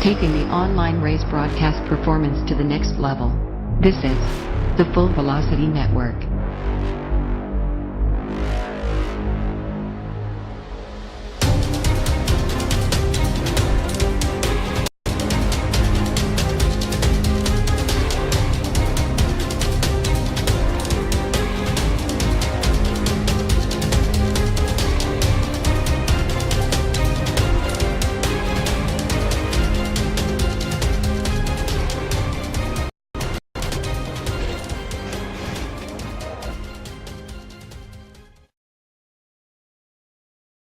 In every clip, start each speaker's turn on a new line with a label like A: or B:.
A: taking the online race broadcast performance to the next level. This is the Full Velocity Network.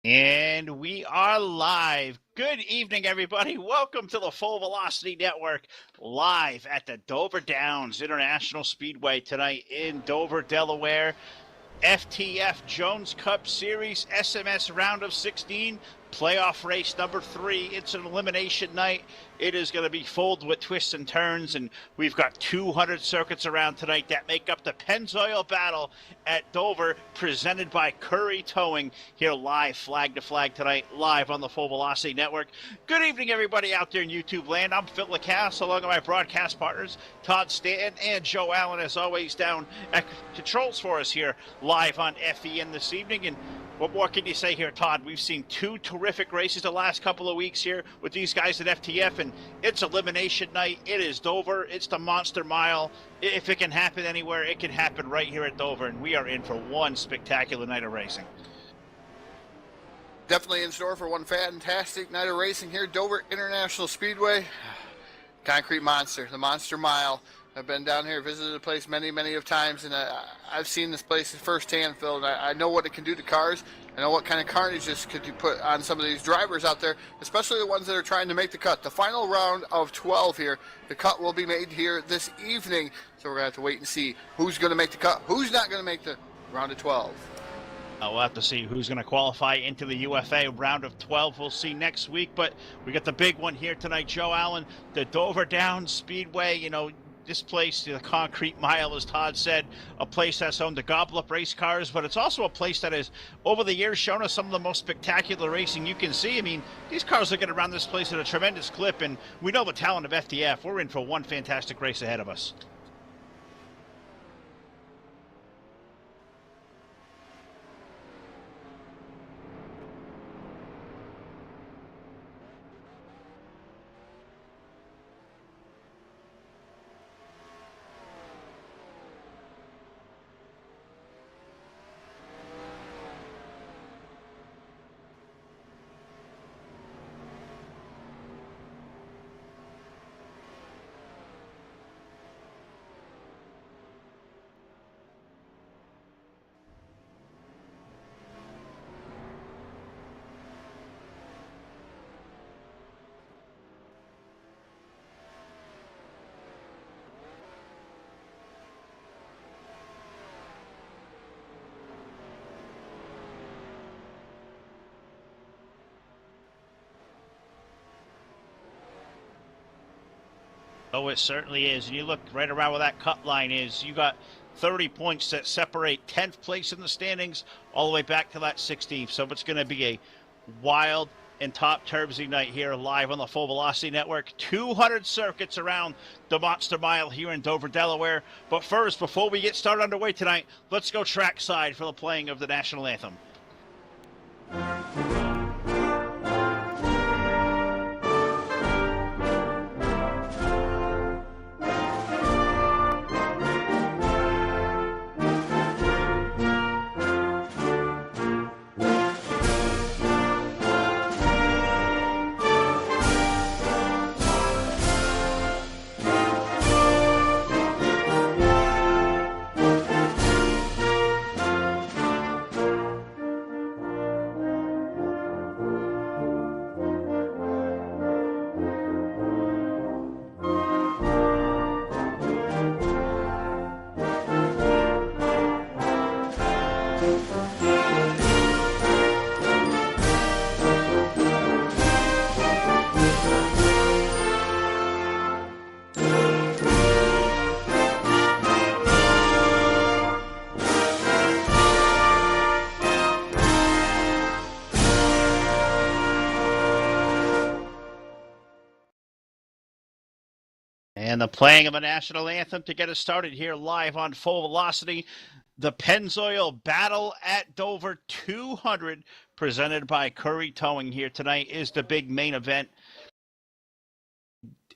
B: And we are live. Good evening, everybody. Welcome to the Full Velocity Network, live at the Dover Downs International Speedway tonight in Dover, Delaware. FTF Jones Cup Series SMS Round of 16, playoff race number 3. It's an elimination night. It is going to be filled with twists and turns, and we've got 200 circuits around tonight that make up the Pennzoil battle at Dover, presented by Curry Towing, here live, flag to flag tonight, live on the Full Velocity Network. Good evening, everybody out there in YouTube land. I'm Phil LaCasse, along with my broadcast partners, Todd Stanton and Joe Allen, as always, down at controls for us here, live on FEN this evening. And what more can you say here, Todd? We've seen 2 terrific races the last couple of weeks here with these guys at FTF, and it's elimination night. It is Dover. It's the Monster Mile. If it can happen anywhere, it can happen right here at Dover, and we are in for one spectacular night of racing.
C: Definitely in store for one fantastic night of racing here at Dover International Speedway. Concrete monster, the Monster Mile. I've been down here, visited the place many of times, and I've seen this place firsthand, Phil, and I know what it can do to cars. I know what kind of carnage this could put on some of these drivers out there, especially the ones that are trying to make the cut. The final round of 12 here, the cut will be made here this evening, so we're going to have to wait and see who's going to make the cut, who's not going to make the round of 12.
B: We'll have to see who's going to qualify into the UFA round of 12. We'll see next week, but we got the big one here tonight, Joe Allen, the Dover Downs Speedway. You know, this place, the Concrete Mile, as Todd said, a place that's home to gobble up race cars, but it's also a place that has, over the years, shown us some of the most spectacular racing you can see. I mean, these cars are getting around this place at a tremendous clip, and we know the talent of FTF. We're in for one fantastic race ahead of us. Oh, it certainly is. And you look right around where that cut line is. You got 30 points that separate 10th place in the standings all the way back to that 16th. So it's going to be a wild and top-terbsy night here live on the Full Velocity Network. 200 circuits around the Monster Mile here in Dover, Delaware. But first, before we get started underway tonight, let's go trackside for the playing of the national anthem. And the playing of the national anthem to get us started here live on Full Velocity. The Pennzoil Battle at Dover 200, presented by Curry Towing here tonight, is the big main event.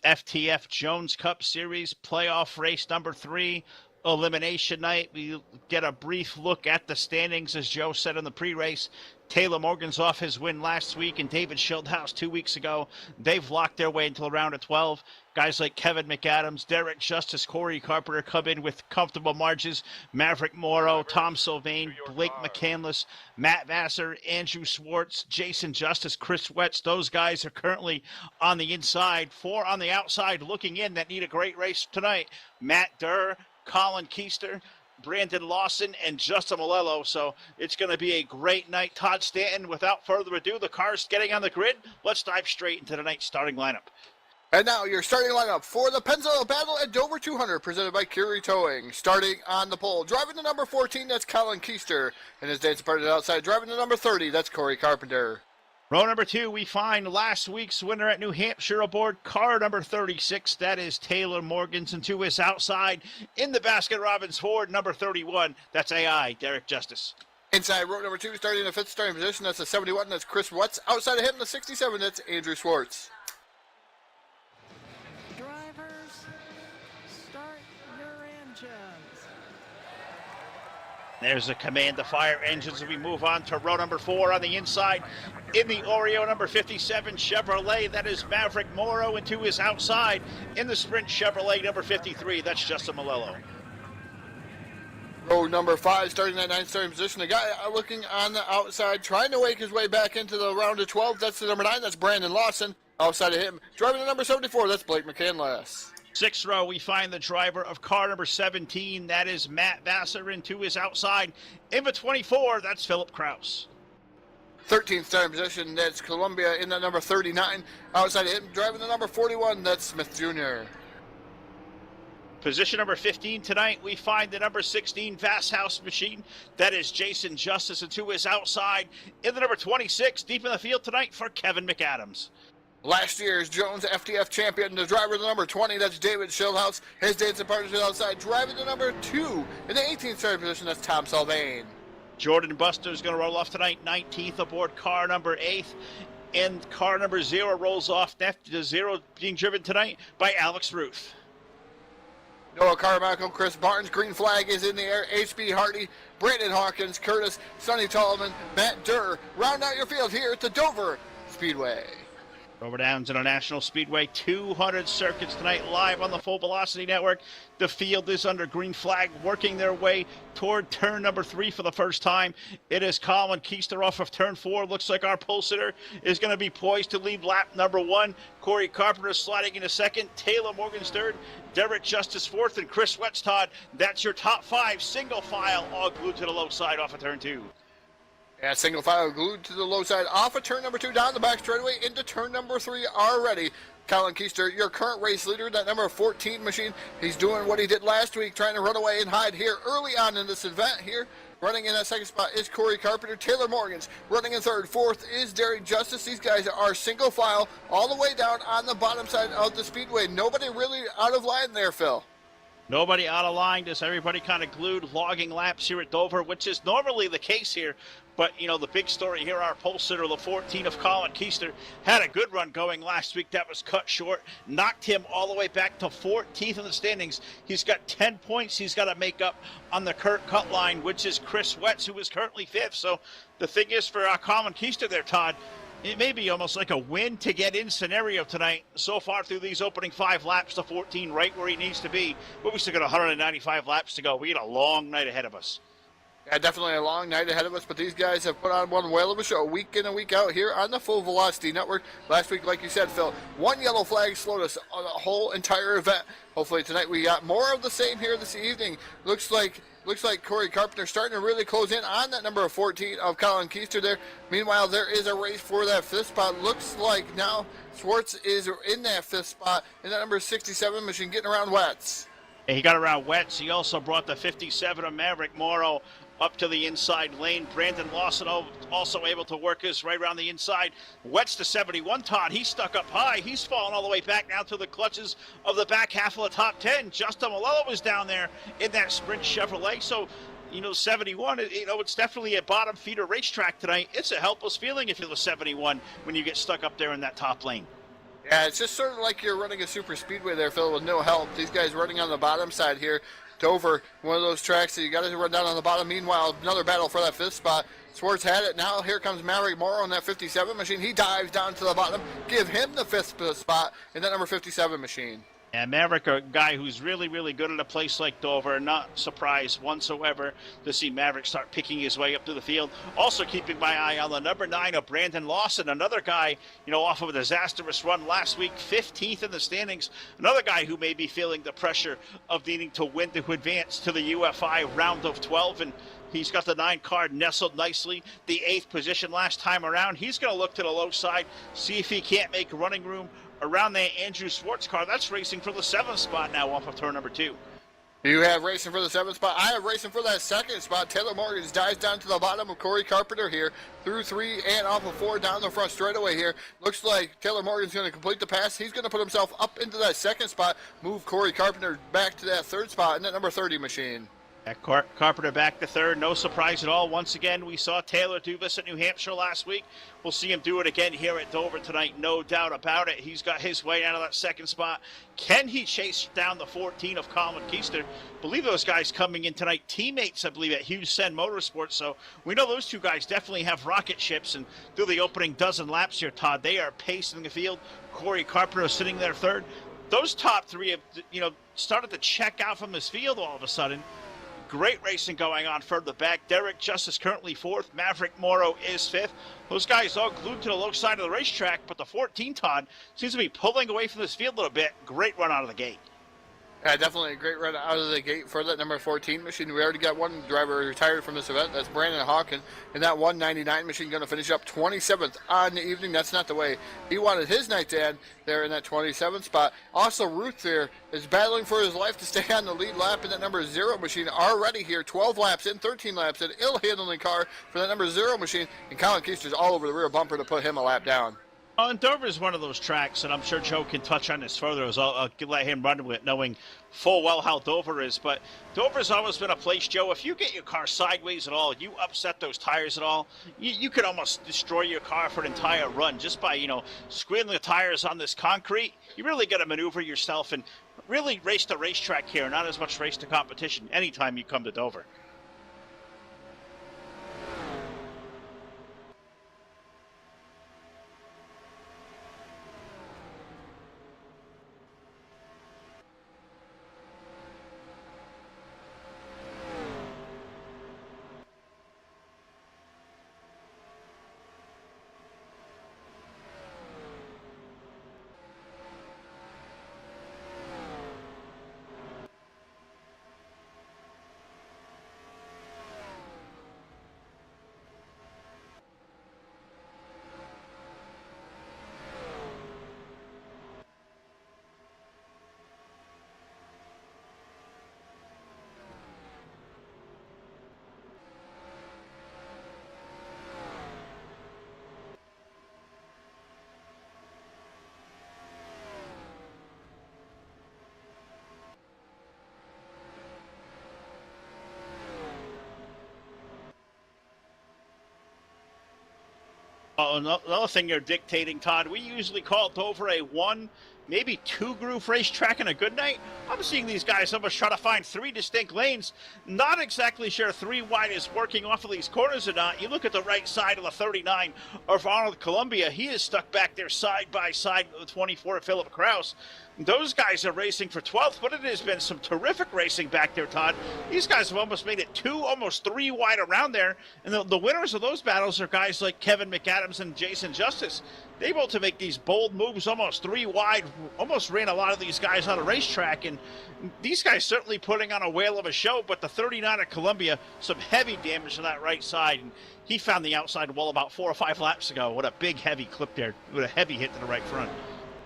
B: FTF Jones Cup Series playoff race number 3, elimination night. We get a brief look at the standings, as Joe said in the pre-race. Taylor Morgan's off his win last week and David Schildhouse 2 weeks ago. They've locked their way until the round of 12. Guys like Kevin McAdams, Derek Justice, Corey Carpenter come in with comfortable margins. Maverick Morrow, Tom Sylvain, Blake McCandless, Matt Vassar, Andrew Swartz, Jason Justice, Chris Wetz. Those guys are currently on the inside. 4 on the outside looking in that need a great race tonight. Matt Derr, Kollin Keister, Brandon Lawson, and Justin Melillo. So it's going to be a great night. Todd Stanton, without further ado, the car's getting on the grid. Let's dive straight into tonight's starting lineup.
C: And now your starting lineup for the Pennzoil Battle at Dover 200, presented by Curry Towing. Starting on the pole, driving the number 14, that's Kollin Keister. And his dance partner outside, driving the number 30, that's Corey Carpenter.
B: Row number 2, we find last week's winner at New Hampshire aboard car number 36. That is Taylor Morgans, and to his outside in the Baskin-Robbins Ford number 31. That's AI, Derek Justice.
C: Inside row number 2, starting in the 5th starting position, that's the 71, that's Chris Wetz. Outside of him, the 67, that's Andrew Swartz.
D: Drivers, start your engines.
B: There's a command to fire engines as we move on to row number 4 on the inside. In the Oreo number 57 Chevrolet, that is Maverick Morrow, and to his outside in the Sprint Chevrolet number 53, that's Justin Melillo.
C: Row number 5, starting that 9th starting position. The guy looking on the outside, trying to wake his way back into the round of 12. That's the number 9, that's Brandon Lawson. Outside of him, driving the number 74, that's Blake McCandless.
B: 6th row, we find the driver of car number 17, that is Matt Vassar, and to his outside in the 24, that's Philip Kraus.
C: 13th starting position, that's Columbia in the number 39. Outside of him, driving the number 41, that's Smith Jr.
B: Position number 15 tonight, we find the number 16 Fast House machine. That is Jason Justice, and to his outside in the number 26, deep in the field tonight for Kevin McAdams.
C: Last year's Jones FTF champion, the driver, the number 20, that's David Schildhouse. His dancing partners outside, driving the number 2 in the 18th starting position, that's Tom Sylvain.
B: Jordan Buster is going to roll off tonight, 19th aboard car number 8. And car number 0 rolls off. That's the 0 being driven tonight by Alex Ruth.
C: Noah Carmichael, Chris Barnes, green flag is in the air. H.B. Hardy, Brandon Hawkins, Curtis, Sonny Tallman, Matt Derr. Round out your field here at the Dover Speedway.
B: Dover Downs International Speedway, 200 circuits tonight, live on the Full Velocity Network. The field is under green flag, working their way toward turn number 3 for the first time. It is Kollin Keister off of turn 4. Looks like our pole sitter is going to be poised to lead lap number 1. Corey Carpenter sliding into 2nd. Taylor Morgan's 3rd. Derek Justice 4th, and Chris Wetz, Todd. That's your top 5 single file, all glued to the low side off of turn 2.
C: Yeah, single file glued to the low side off of turn number 2, down the back straightaway into turn number 3 already. Kollin Keister, your current race leader, that number 14 machine. He's doing what he did last week, trying to run away and hide here early on in this event here. Running in that 2nd spot is Corey Carpenter. Taylor Morgans running in 3rd. 4th is Derek Justice. These guys are single file all the way down on the bottom side of the speedway. Nobody really out of line there, Phil.
B: Nobody out of line, just everybody kind of glued, logging laps here at Dover, which is normally the case here. But, you know, the big story here, our pole sitter, the 14 of Kollin Keister, had a good run going last week. That was cut short, knocked him all the way back to 14th in the standings. He's got 10 points he's got to make up on the Kurt cut line, which is Chris Wetz, who is currently 5th. So the thing is for Kollin Keister there, Todd, it may be almost like a win to get in scenario tonight. So far through these opening 5 laps to 14, right where he needs to be. But we still got 195 laps to go. We got a long night ahead of us.
C: Yeah, definitely a long night ahead of us, but these guys have put on one whale of a show week in and week out here on the Full Velocity Network. Last week, like you said, Phil, 1 yellow flag slowed us on the whole entire event. Hopefully tonight we got more of the same here this evening. Looks like Corey Carpenter starting to really close in on that number 14 of Kollin Keister there. Meanwhile, there is a race for that 5th spot. Looks like now Swartz is in that 5th spot in that number 67 machine, getting around Wetz.
B: He got around Wetz. He also brought the 57 of Maverick Morrow up to the inside lane. Brandon Lawson also able to work his right around the inside. Wets to 71. Todd, he's stuck up high. He's fallen all the way back now to the clutches of the back half of the top 10. Justin Melillo was down there in that Sprint Chevrolet. So, 71, it's definitely a bottom feeder racetrack tonight. It's a helpless feeling if you're the 71 when you get stuck up there in that top lane.
C: Yeah, it's just sort of like you're running a super speedway there, Phil, with no help. These guys running on the bottom side here. Dover, one of those tracks that you got to run down on the bottom. Meanwhile, another battle for that 5th spot. Swartz had it. Now here comes Maverick Morrow on that 57 machine. He dives down to the bottom. Give him the 5th spot in that number 57 machine.
B: And Maverick, a guy who's really, really good at a place like Dover. Not surprised whatsoever to see Maverick start picking his way up to the field. Also keeping my eye on the number 9 of Brandon Lawson, another guy, off of a disastrous run last week, 15th in the standings. Another guy who may be feeling the pressure of needing to win to advance to the UFI round of 12. And he's got the 9 card nestled nicely. The 8th position last time around. He's going to look to the low side, see if he can't make running room around that Andrew Swartz car. That's racing for the 7th spot now off of turn number 2.
C: You have racing for the 7th spot. I have racing for that 2nd spot. Taylor Morgan dives down to the bottom of Corey Carpenter here, through 3 and off of 4 down the front straightaway here. Looks like Taylor Morgan's going to complete the pass. He's going to put himself up into that 2nd spot, move Corey Carpenter back to that 3rd spot in that number 30 machine.
B: Carpenter back to 3rd. No surprise at all. Once again, we saw Taylor do this at New Hampshire last week. We'll see him do it again here at Dover tonight. No doubt about it. He's got his way out of that 2nd spot. Can he chase down the 14 of Kollin Keister? Believe those guys coming in tonight, teammates, I believe, at Hughes Sen Motorsports. So we know those two guys definitely have rocket ships. And through the opening dozen laps here, Todd, they are pacing the field. Corey Carpenter sitting there 3rd. Those top 3 have, started to check out from this field all of a sudden. Great racing going on further back. Derek Justice currently 4th. Maverick Morrow is 5th. Those guys all glued to the low side of the racetrack, but the 14 Todd seems to be pulling away from this field a little bit. Great run out of the gate.
C: Yeah, definitely a great run out of the gate for that number 14 machine. We already got one driver retired from this event. That's Brandon Hawken. And that 199 machine going to finish up 27th on the evening. That's not the way he wanted his night to end there in that 27th spot. Also, Ruth there is battling for his life to stay on the lead lap in that number 0 machine. Already here, 12 laps in, 13 laps in. Ill-handling car for that number 0 machine. And Kollin Keister's all over the rear bumper to put him a lap down.
B: And Dover is one of those tracks, and I'm sure Joe can touch on this further, as I'll let him run with it, knowing full well how Dover is. But Dover's always been a place, Joe, if you get your car sideways at all, you upset those tires at all, you could almost destroy your car for an entire run just by, squealing the tires on this concrete. You really got to maneuver yourself and really race the racetrack here, not as much race to competition anytime you come to Dover. Another thing you're dictating, Todd, we usually call Dover a 1, maybe 2 groove racetrack in a good night. I'm seeing these guys almost try to find 3 distinct lanes. Not exactly sure 3 wide is working off of these corners or not. You look at the right side of the 39 of Arnold Columbia. He is stuck back there side by side with the 24 of Philip Kraus. Those guys are racing for 12th, but it has been some terrific racing back there, Todd. These guys have almost made it 2, almost 3 wide around there. And the winners of those battles are guys like Kevin McAdams and Jason Justice. They're able to make these bold moves almost 3 wide, almost ran a lot of these guys on a racetrack. And these guys certainly putting on a whale of a show, but the 39 of Columbia, some heavy damage to that right side. And he found the outside wall about 4 or 5 laps ago. What a big, heavy clip there with a heavy hit to the right front.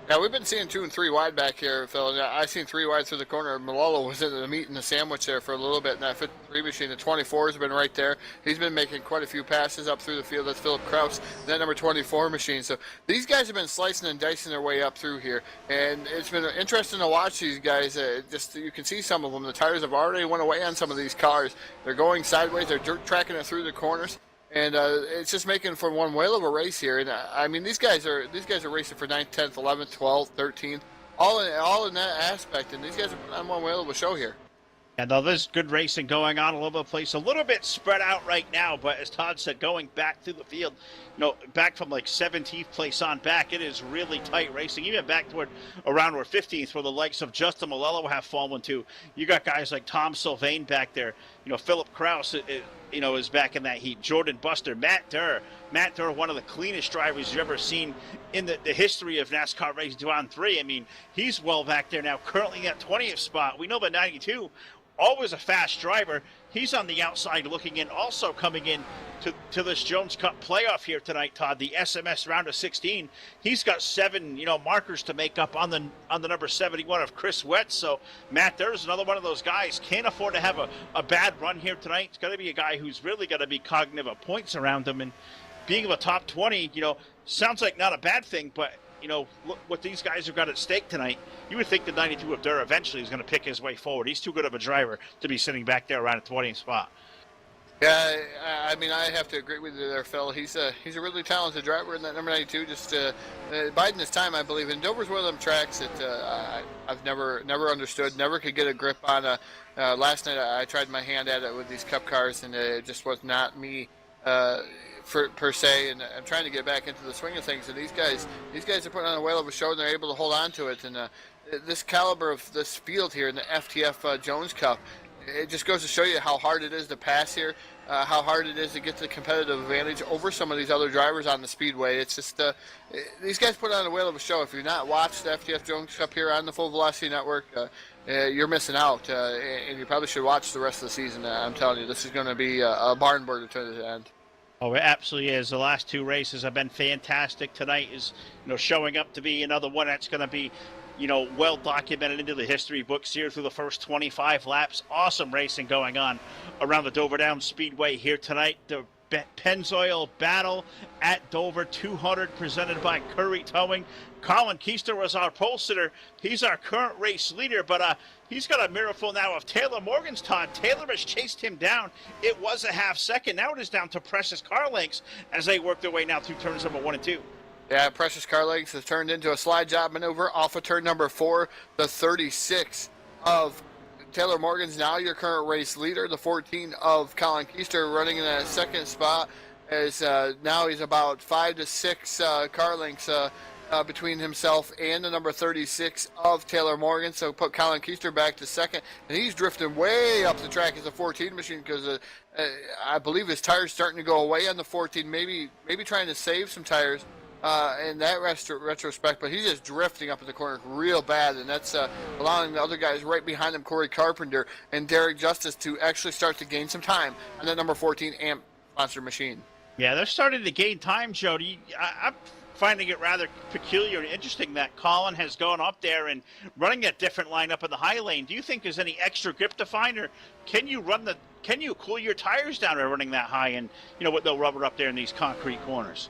C: Yeah, we've been seeing 2 and 3 wide back here, Phil. Yeah, I seen 3 wide through the corner. Melillo was in the meat and the sandwich there for a little bit in that 53 machine. The 24 has been right there. He's been making quite a few passes up through the field. That's Philip Kraus, that number 24 machine. So these guys have been slicing and dicing their way up through here, and it's been interesting to watch these guys. Just you can see some of them. The tires have already went away on some of these cars. They're going sideways. They're dirt tracking it through the corners. And it's just making for one whale of a race here. And I mean, these guys are racing for 9th, 10th, 11th, 12th, 13th, all in that aspect. And these guys are putting on one whale of a show here.
B: And though there's good racing going on all over the place, a little bit spread out right now, but as Todd said, going back through the field, back from like 17th place on back, it is really tight racing, even back toward around where 15th, where the likes of Justin Melillo have fallen to. You got guys like Tom Sylvain back there, Philip Kraus, is back in that heat. Jordan Buster, Matt Derr, one of the cleanest drivers you've ever seen in the history of NASCAR racing 2-on-3. I mean, he's well back there now, currently at 20th spot. We know that 92, always a fast driver. He's on the outside looking in, also coming in to this Jones Cup playoff here tonight, Todd, the SMS round of 16. He's got 7, markers to make up on the number 71 of Chris Wetz. So Matt Derr is another one of those guys. Can't afford to have a bad run here tonight. It's got to be a guy who's really got to be cognitive of points around him. And being of a top 20, sounds like not a bad thing, but look what these guys have got at stake tonight. You would think the 92 of Derr eventually is going to pick his way forward. He's too good of a driver to be sitting back there around a 20th spot.
C: Yeah, I mean, I have to agree with you there, Phil. He's a really talented driver in that number 92. Just biding his time, I believe. And Dover's one of them tracks that I've never understood, never could get a grip on. Last night I tried my hand at it with these Cup cars, and it just was not me. Per se, and I'm trying to get back into the swing of things. And these guys are putting on a whale of a show, and they're able to hold on to it. And this caliber of this field here in the FTF Jones Cup, it just goes to show you how hard it is to pass here, how hard it is to get the competitive advantage over some of these other drivers on the speedway. It's just these guys put on a whale of a show. If you've not watched the FTF Jones Cup here on the Full Velocity Network, you're missing out, and you probably should watch the rest of the season. I'm telling you, this is going to be a barn burner to the end.
B: Oh, it absolutely is. The last 2 races have been fantastic. Tonight is, showing up to be another one that's going to be, well documented into the history books here through the first 25 laps. Awesome racing going on around the Dover Downs Speedway here tonight. The Pennzoil Battle at Dover 200 presented by Curry Towing. Kollin Keister was our pole sitter. He's our current race leader, but he's got a miracle now of Taylor Morgan's, Todd. Taylor has chased him down. It was a half second. Now it is down to precious car lengths as they work their way now through turns number 1 and 2.
C: Yeah, precious car lengths has turned into a slide job maneuver off of turn number 4. The 36 of Taylor Morgan's now your current race leader. The 14 of Kollin Keister running in that second spot is now he's about 5 to 6 car lengths between himself and the number 36 of Taylor Morgan. So put Kollin Keister back to second, and he's drifting way up the track as a 14 machine because I believe his tires starting to go away on the 14. Maybe trying to save some tires in that retrospect, but he's just drifting up in the corner real bad, and that's allowing the other guys right behind him, Corey Carpenter and Derek Justice, to actually start to gain some time on that number 14 AMP sponsor machine.
B: Yeah, they're starting to gain time, Jody. I'm finding it rather peculiar and interesting that Kollin has gone up there and running a different lineup in the high lane. Do you think there's any extra grip to find, or can you cool your tires down by running that high and with no rubber up there in these concrete corners?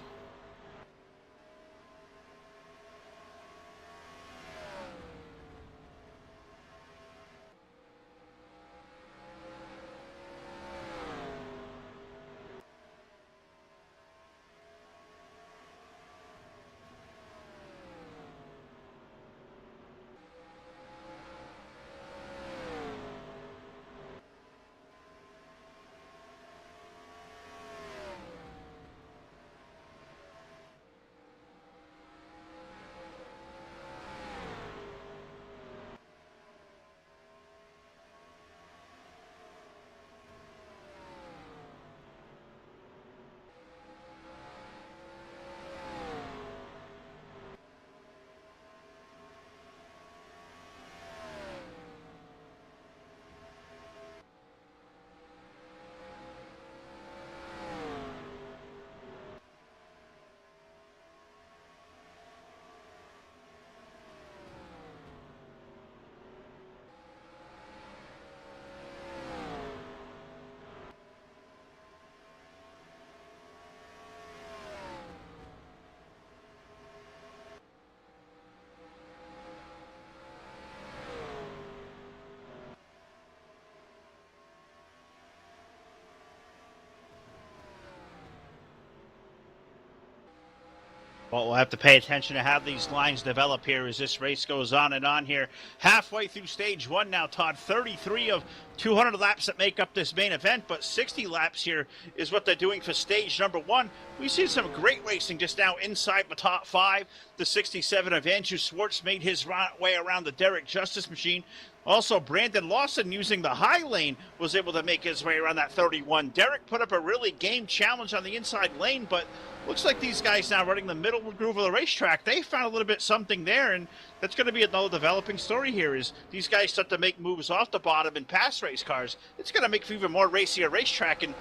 B: Well, we'll have to pay attention to how these lines develop here as this race goes on and on here. Halfway through stage one now, Todd. 33 of 200 laps that make up this main event, but 60 laps here is what they're doing for stage number one. We've seen some great racing just now inside the top five. The 67 of Andrew Schwartz made his way around the Derek Justice machine. Also, Brandon Lawson, using the high lane, was able to make his way around that 31. Derek put up a really game challenge on the inside lane, but looks like these guys now running the middle groove of the racetrack, they found a little bit something there, and that's going to be another developing story here is these guys start to make moves off the bottom and pass race cars. It's going to make for even more racier racetrack, and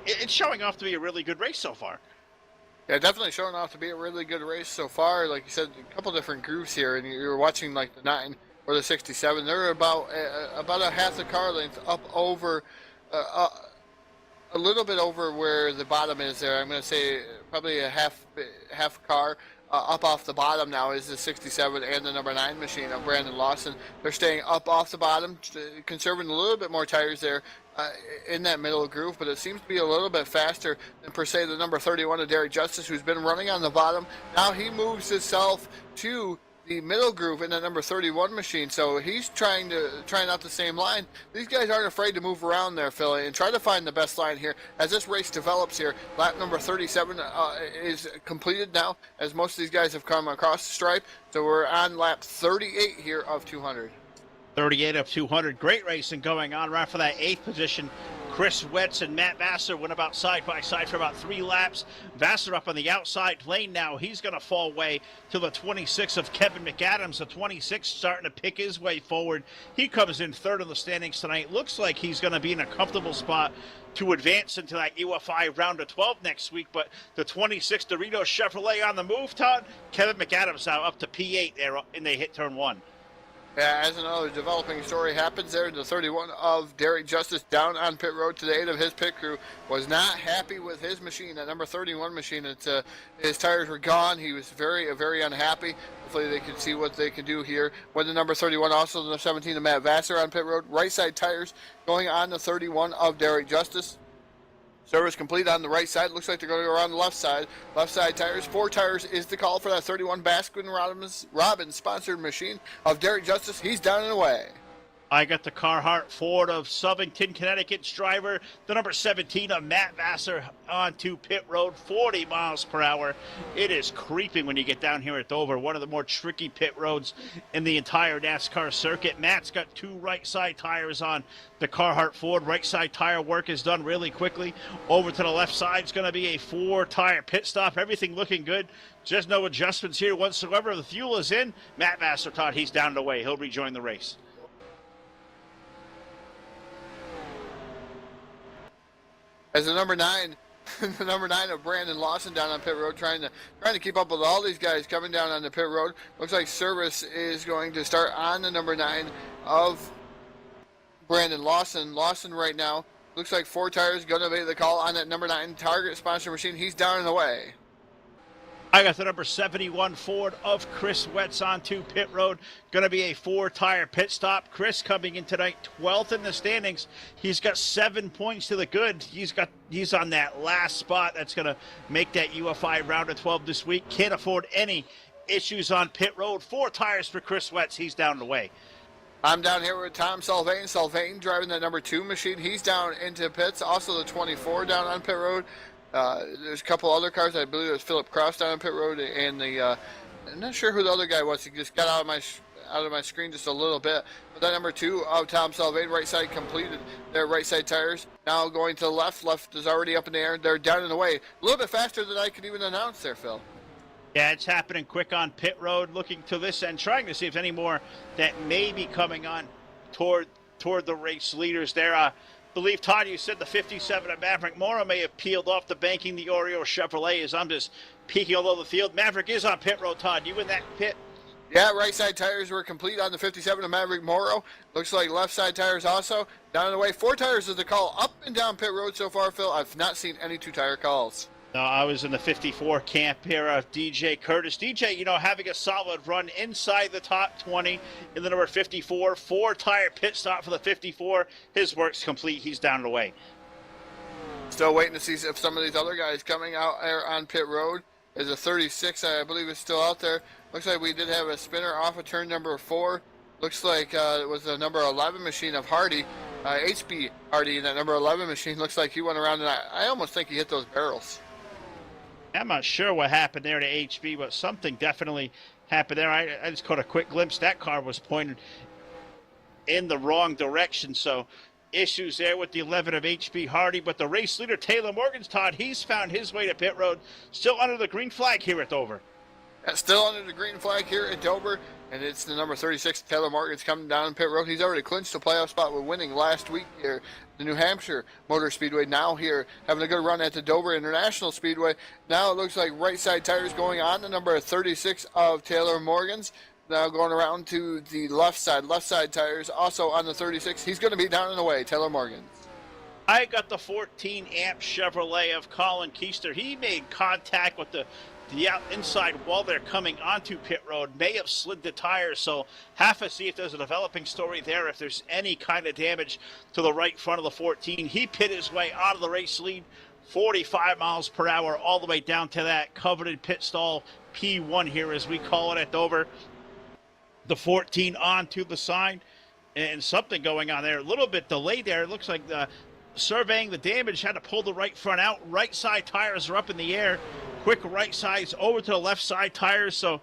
B: it's showing off to be a really good race so far.
C: Yeah, definitely showing off to be a really good race so far. Like you said, a couple different grooves here, and you're watching like the 9 or the 67. They're about a half the car length up over, a little bit over where the bottom is there. I'm going to say probably a half car up off the bottom now is the 67 and the number 9 machine of Brandon Lawson. They're staying up off the bottom, conserving a little bit more tires there in that middle groove, but it seems to be a little bit faster than per se the number 31 of Derek Justice, who's been running on the bottom. Now he moves himself to the middle groove in the number 31 machine, so he's trying out the same line. These guys aren't afraid to move around there, Philly, and try to find the best line here as this race develops here. Lap number 37 is completed now, as most of these guys have come across the stripe, so we're on lap 38 here of 200.
B: 38 of 200. Great racing going on right for that 8th position. Chris Wetz and Matt Vassar went about side by side for about 3 laps. Vassar up on the outside lane now. He's going to fall way to the 26 of Kevin McAdams. The 26 starting to pick his way forward. He comes in 3rd in the standings tonight. Looks like he's going to be in a comfortable spot to advance into that UFI round of 12 next week. But the 26 Doritos Chevrolet on the move, Todd. Kevin McAdams now up to P8 there, and they hit turn 1.
C: Yeah, as another developing story happens there, the 31 of Derek Justice down on pit road to the 8 of his pit crew was not happy with his machine, that number 31 machine. His tires were gone. He was very, very unhappy. Hopefully they can see what they can do here. With the number 31, also the 17 of Matt Vassar on pit road. Right side tires going on the 31 of Derek Justice. Service complete on the right side. Looks like they're going to go around the left side. Left side tires. 4 tires is the call for that 31 Baskin-Robbins sponsored machine of Derek Justice. He's down and away.
B: I got the Carhartt Ford of Southington, Connecticut's driver, the number 17 of Matt Vassar onto pit road, 40 miles per hour. It is creeping when you get down here at Dover, one of the more tricky pit roads in the entire NASCAR circuit. Matt's got 2 right side tires on the Carhartt Ford. Right side tire work is done really quickly. Over to the left side is going to be a 4-tire pit stop. Everything looking good. Just no adjustments here whatsoever. The fuel is in. Matt Vassar, Todd, he's down and away. He'll rejoin the race.
C: As the number 9, the number 9 of Brandon Lawson down on pit road, trying to keep up with all these guys coming down on the pit road. Looks like service is going to start on the number 9 of Brandon Lawson. Lawson right now looks like 4 tires going to be the call on that number 9 Target sponsor machine. He's down and away.
B: I got the number 71 Ford of Chris Wetz onto pit road. Going to be a 4-tire pit stop. Chris coming in tonight 12th in the standings. He's got 7 points to the good. He's on that last spot. That's going to make that UFI round of 12 this week. Can't afford any issues on pit road. 4 tires for Chris Wetz. He's down the way.
C: I'm down here with Tom Sylvain. Sylvain driving the number 2 machine. He's down into pits. Also the 24 down on pit road. There's a couple other cars. I believe it was Philip Cross down on pit road, and I'm not sure who the other guy was. He just got out of my screen just a little bit. But that number 2 of Tom Sylvain, right side completed their right side tires. Now going to the left. Left is already up in the air. They're down and away. A little bit faster than I could even announce there, Phil.
B: Yeah, it's happening quick on pit road. Looking to this end, trying to see if any more that may be coming on toward the race leaders there. Believe, Todd, you said the 57 of Maverick Mora may have peeled off the banking the Oreo Chevrolet as I'm just peeking all over the field. Maverick is on pit road, Todd. You in that pit?
C: Yeah, right side tires were complete on the 57 of Maverick Morrow. Looks like left side tires also. Down and away. 4 tires is the call up and down pit road so far, Phil. I've not seen any 2-tire calls.
B: No, I was in the 54 camp here of DJ Curtis. DJ, having a solid run inside the top 20 in the number 54. 4-tire pit stop for the 54. His work's complete. He's down and away.
C: Still waiting to see if some of these other guys coming out there on pit road. Is a 36, I believe, is still out there. Looks like we did have a spinner off of turn number 4. Looks like it was the number 11 machine of Hardy, HB Hardy, in that number 11 machine. Looks like he went around, and I almost think he hit those barrels.
B: I'm not sure what happened there to HB, but something definitely happened there. I just caught a quick glimpse. That car was pointed in the wrong direction, so issues there with the 11 of HB Hardy. But the race leader, Taylor Morgan's, Todd, he's found his way to pit road, still under the green flag here at Dover.
C: Still under the green flag here at Dover, and it's the number 36, Taylor Morgan's, coming down pit road. He's already clinched the playoff spot with winning last week here, the New Hampshire Motor Speedway. Now here, having a good run at the Dover International Speedway. Now it looks like right side tires going on the number 36 of Taylor Morgan's. Now going around to the left side tires also on the 36. He's going to be down and away, Taylor Morgan.
B: I got the 14 amp Chevrolet of Kollin Keister. He made contact with the inside wall there coming onto pit road, may have slid the tires, so have to see if there's a developing story there, if there's any kind of damage to the right front of the 14. He pit his way out of the race lead, 45 miles per hour, all the way down to that coveted pit stall P1 here, as we call it at Dover. The 14 onto the side, and something going on there, a little bit delayed there. It looks like surveying the damage, had to pull the right front out. Right side tires are up in the air. Quick right sides over to the left side tires, so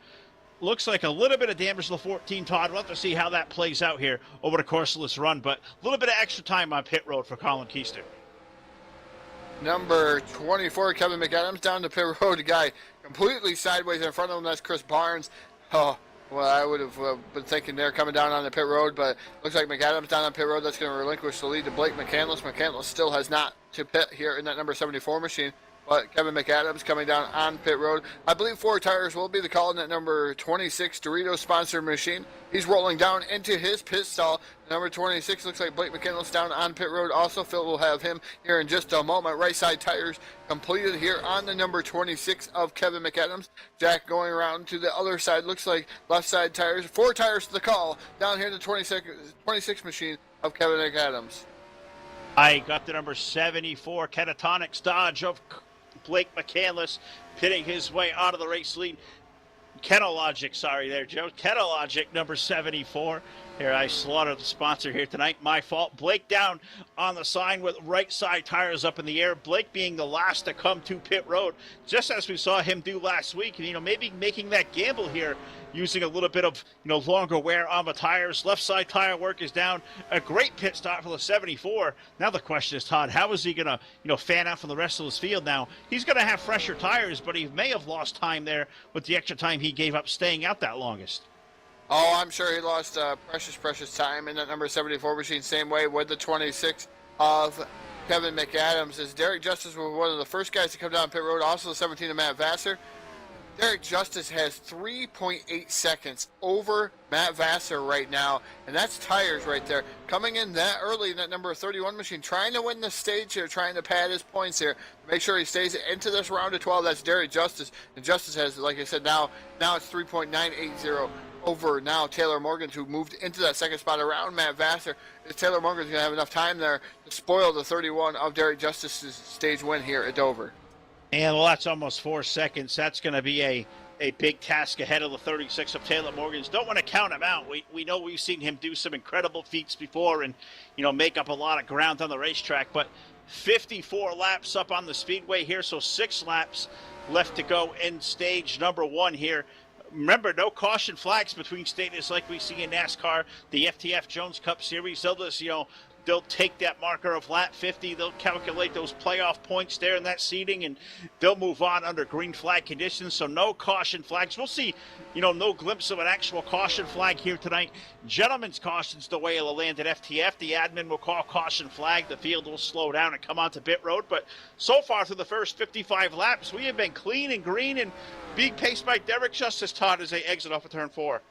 B: looks like a little bit of damage to the 14, Todd. We'll have to see how that plays out here over the course of this run, but a little bit of extra time on pit road for Kollin Keister.
C: Number 24, Kevin McAdams, down the pit road. The guy completely sideways in front of him. That's Chris Barnes. Oh, well, I would have been thinking they're coming down on the pit road, but looks like McAdams down on pit road. That's going to relinquish the lead to Blake McCandless. McCandless still has not to pit here in that number 74 machine. But Kevin McAdams coming down on pit road. I believe 4 tires will be the call in that number 26 Doritos sponsored machine. He's rolling down into his pit stall. Number 26 looks like Blake McCandless down on pit road. Also, Phil will have him here in just a moment. Right side tires completed here on the number 26 of Kevin McAdams. Jack going around to the other side. Looks like left side tires. 4 tires to the call down here in the 26 machine of Kevin McAdams.
B: I got the number 74 Catatonics Dodge of Blake McCandless pitting his way out of the race lead. Ketalogic, sorry there, Joe. Ketalogic, number 74. Here, I slaughtered the sponsor here tonight. My fault. Blake down on the sign with right side tires up in the air. Blake being the last to come to pit road, just as we saw him do last week. And, maybe making that gamble here, using a little bit of, longer wear on the tires. Left side tire work is down. A great pit stop for the 74. Now the question is, Todd, how is he going to, fan out from the rest of his field now? He's going to have fresher tires, but he may have lost time there with the extra time he gave up staying out that longest.
C: Oh, I'm sure he lost precious time in that number 74 machine. Same way with the 26 of Kevin McAdams. As Derek Justice was one of the first guys to come down pit road. Also the 17 of Matt Vassar. Derek Justice has 3.8 seconds over Matt Vassar right now, and that's tires right there. Coming in that early in that number 31 machine, trying to win the stage here, trying to pad his points here, make sure he stays into this round of 12. That's Derek Justice, and Justice has, like I said, now it's 3.980 over now Taylor Morgan, who moved into that second spot around Matt Vassar. Taylor Morgan's going to have enough time there to spoil the 31 of Derek Justice's stage win here at Dover.
B: And, well, that's almost 4 seconds. That's going to be a big task ahead of the 36 of Taylor Morgan's. Don't want to count him out. We know we've seen him do some incredible feats before and, make up a lot of ground on the racetrack. But 54 laps up on the speedway here, so 6 laps left to go in stage number 1 here. Remember, no caution flags between stages like we see in NASCAR, the FTF Jones Cup Series. They'll just, they'll take that marker of lap 50. They'll calculate those playoff points there in that seating, and they'll move on under green flag conditions. So no caution flags. We'll see, no glimpse of an actual caution flag here tonight. Gentlemen's caution's the way it'll land at FTF. The admin will call caution flag. The field will slow down and come onto pit road. But so far through the first 55 laps, we have been clean and green and being paced by Derek Justice, Todd, as they exit off of turn 4.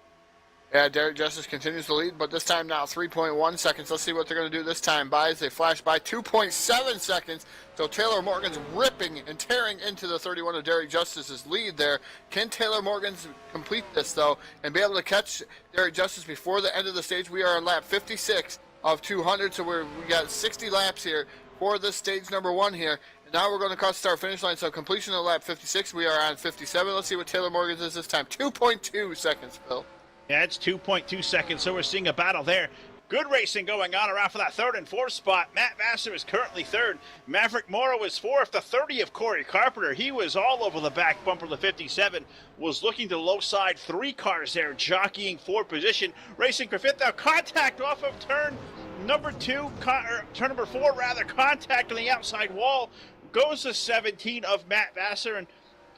C: Yeah, Derek Justice continues to lead, but this time now 3.1 seconds. Let's see what they're going to do this time. As they flash by 2.7 seconds. So Taylor Morgan's ripping and tearing into the 31 of Derek Justice's lead there. Can Taylor Morgan's complete this, though, and be able to catch Derek Justice before the end of the stage? We are on lap 56 of 200, so we got 60 laps here for this stage number 1 here. And now we're going to cross the start finish line. So completion of lap 56. We are on 57. Let's see what Taylor Morgan's is this time. 2.2 seconds, Phil.
B: Yeah, it's 2.2 seconds, so we're seeing a battle there. Good racing going on around for that third and fourth spot. Matt Vassar is currently third. Maverick Morrow is fourth. The 30 of Corey Carpenter, he was all over the back bumper. The 57 was looking to low side. 3 cars there, jockeying for position. Racing for fifth. Now contact off of turn number 2, turn number 4 rather. Contact on the outside wall. Goes to 17 of Matt Vassar, and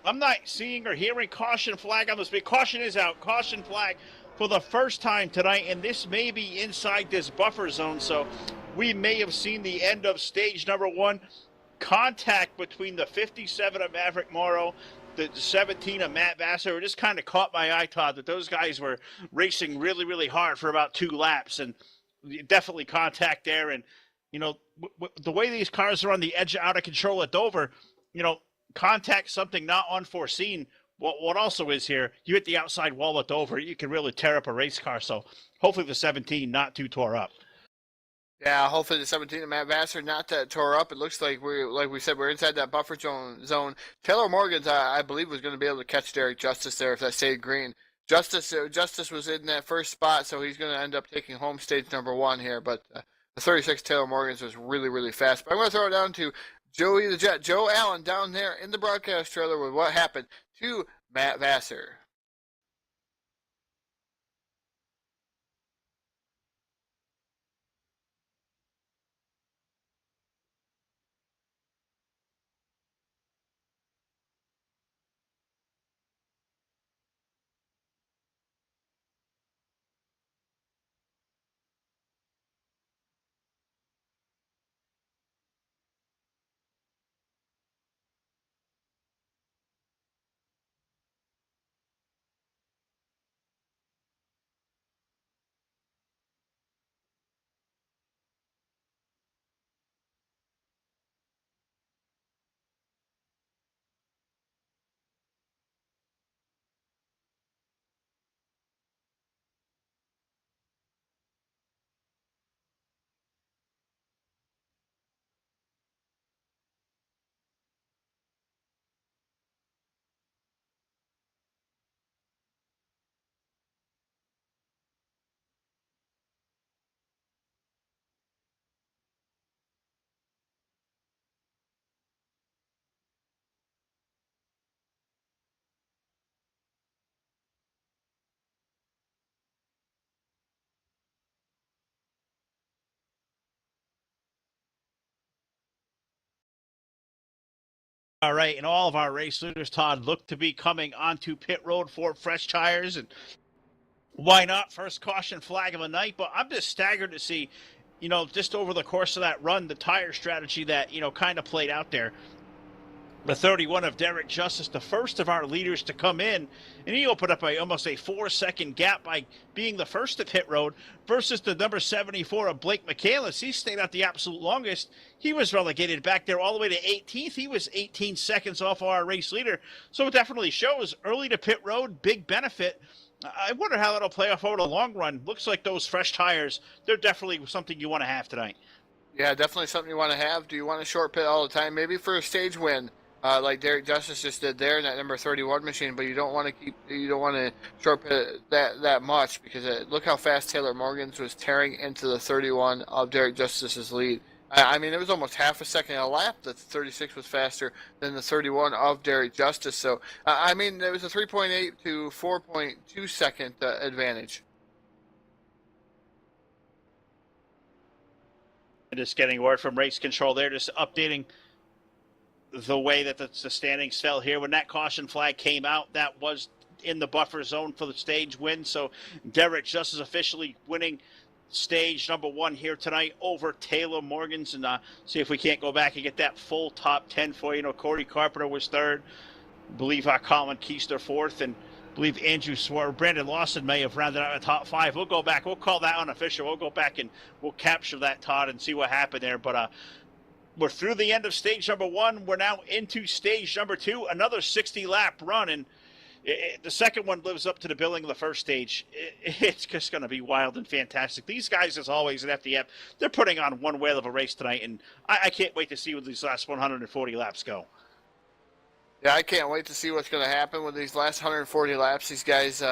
B: I'm not seeing or hearing caution flag on this big. Caution is out. Caution flag for the first time tonight, and this may be inside this buffer zone, so we may have seen the end of stage number 1. Contact between the 57 of Maverick Morrow, the 17 of Matt Vassar. It just kind of caught my eye, Todd, that those guys were racing really, really hard for about 2 laps, and definitely contact there. And, you know, the way these cars are on the edge out of control at Dover, you know, contact something not unforeseen. What also is here, you hit the outside wall at Dover, you can really tear up a race car. So hopefully the 17 not too tore up.
C: Yeah, hopefully the 17 of Matt Vassar not that tore up. It looks like we're inside that buffer zone. Taylor Morgan's, I believe, was going to be able to catch Derek Justice there if that stayed green. Justice was in that first spot, so he's going to end up taking home stage number 1 here. But the 36 Taylor Morgan's was really, really fast. But I'm going to throw it down to Joey the Jet, Joe Allen, down there in the broadcast trailer with what happened to Matt Vassar.
B: All right, and all of our race leaders, Todd, look to be coming onto pit road for fresh tires, and why not? First caution flag of the night, but I'm just staggered to see, you know, just over the course of that run, the tire strategy that, you know, kind of played out there. The 31 of Derek Justice, the first of our leaders to come in, and he opened up almost a 4-second gap by being the first to pit road versus the number 74 of Blake McCandless. He stayed out the absolute longest. He was relegated back there all the way to 18th. He was 18 seconds off our race leader. So it definitely shows early to pit road, big benefit. I wonder how that'll play off over the long run. Looks like those fresh tires, they're definitely something you want to have tonight.
C: Yeah, definitely something you want to have. Do you want to short pit all the time? Maybe for a stage win. Like Derek Justice just did there in that number 31 machine, but you don't want to short pit that much because look how fast Taylor Morgan's was tearing into the 31 of Derek Justice's lead. I mean, it was almost half a second a lap that the 36 was faster than the 31 of Derek Justice. So, I mean, there was a 3.8 to 4.2 second advantage.
B: And just getting word from race control there, just updating the way that the standings fell here. When that caution flag came out, that was in the buffer zone for the stage win. So Derek Justice officially winning stage number 1 here tonight over Taylor Morgan's. And see if we can't go back and get that full top 10 for you. You know, Corey Carpenter was third. I believe Kollin Keister fourth. And I believe Brandon Lawson may have rounded out the top 5. We'll go back. We'll call that unofficial. We'll go back and we'll capture that, Todd, and see what happened there. But we're through the end of stage number 1. We're now into stage number 2, another 60-lap run. And, the second one lives up to the billing of the first stage. It's just going to be wild and fantastic. These guys, as always, at FTF, they're putting on one whale of a race tonight, and I can't wait to see where these last 140 laps go.
C: Yeah, I can't wait to see what's going to happen with these last 140 laps. These guys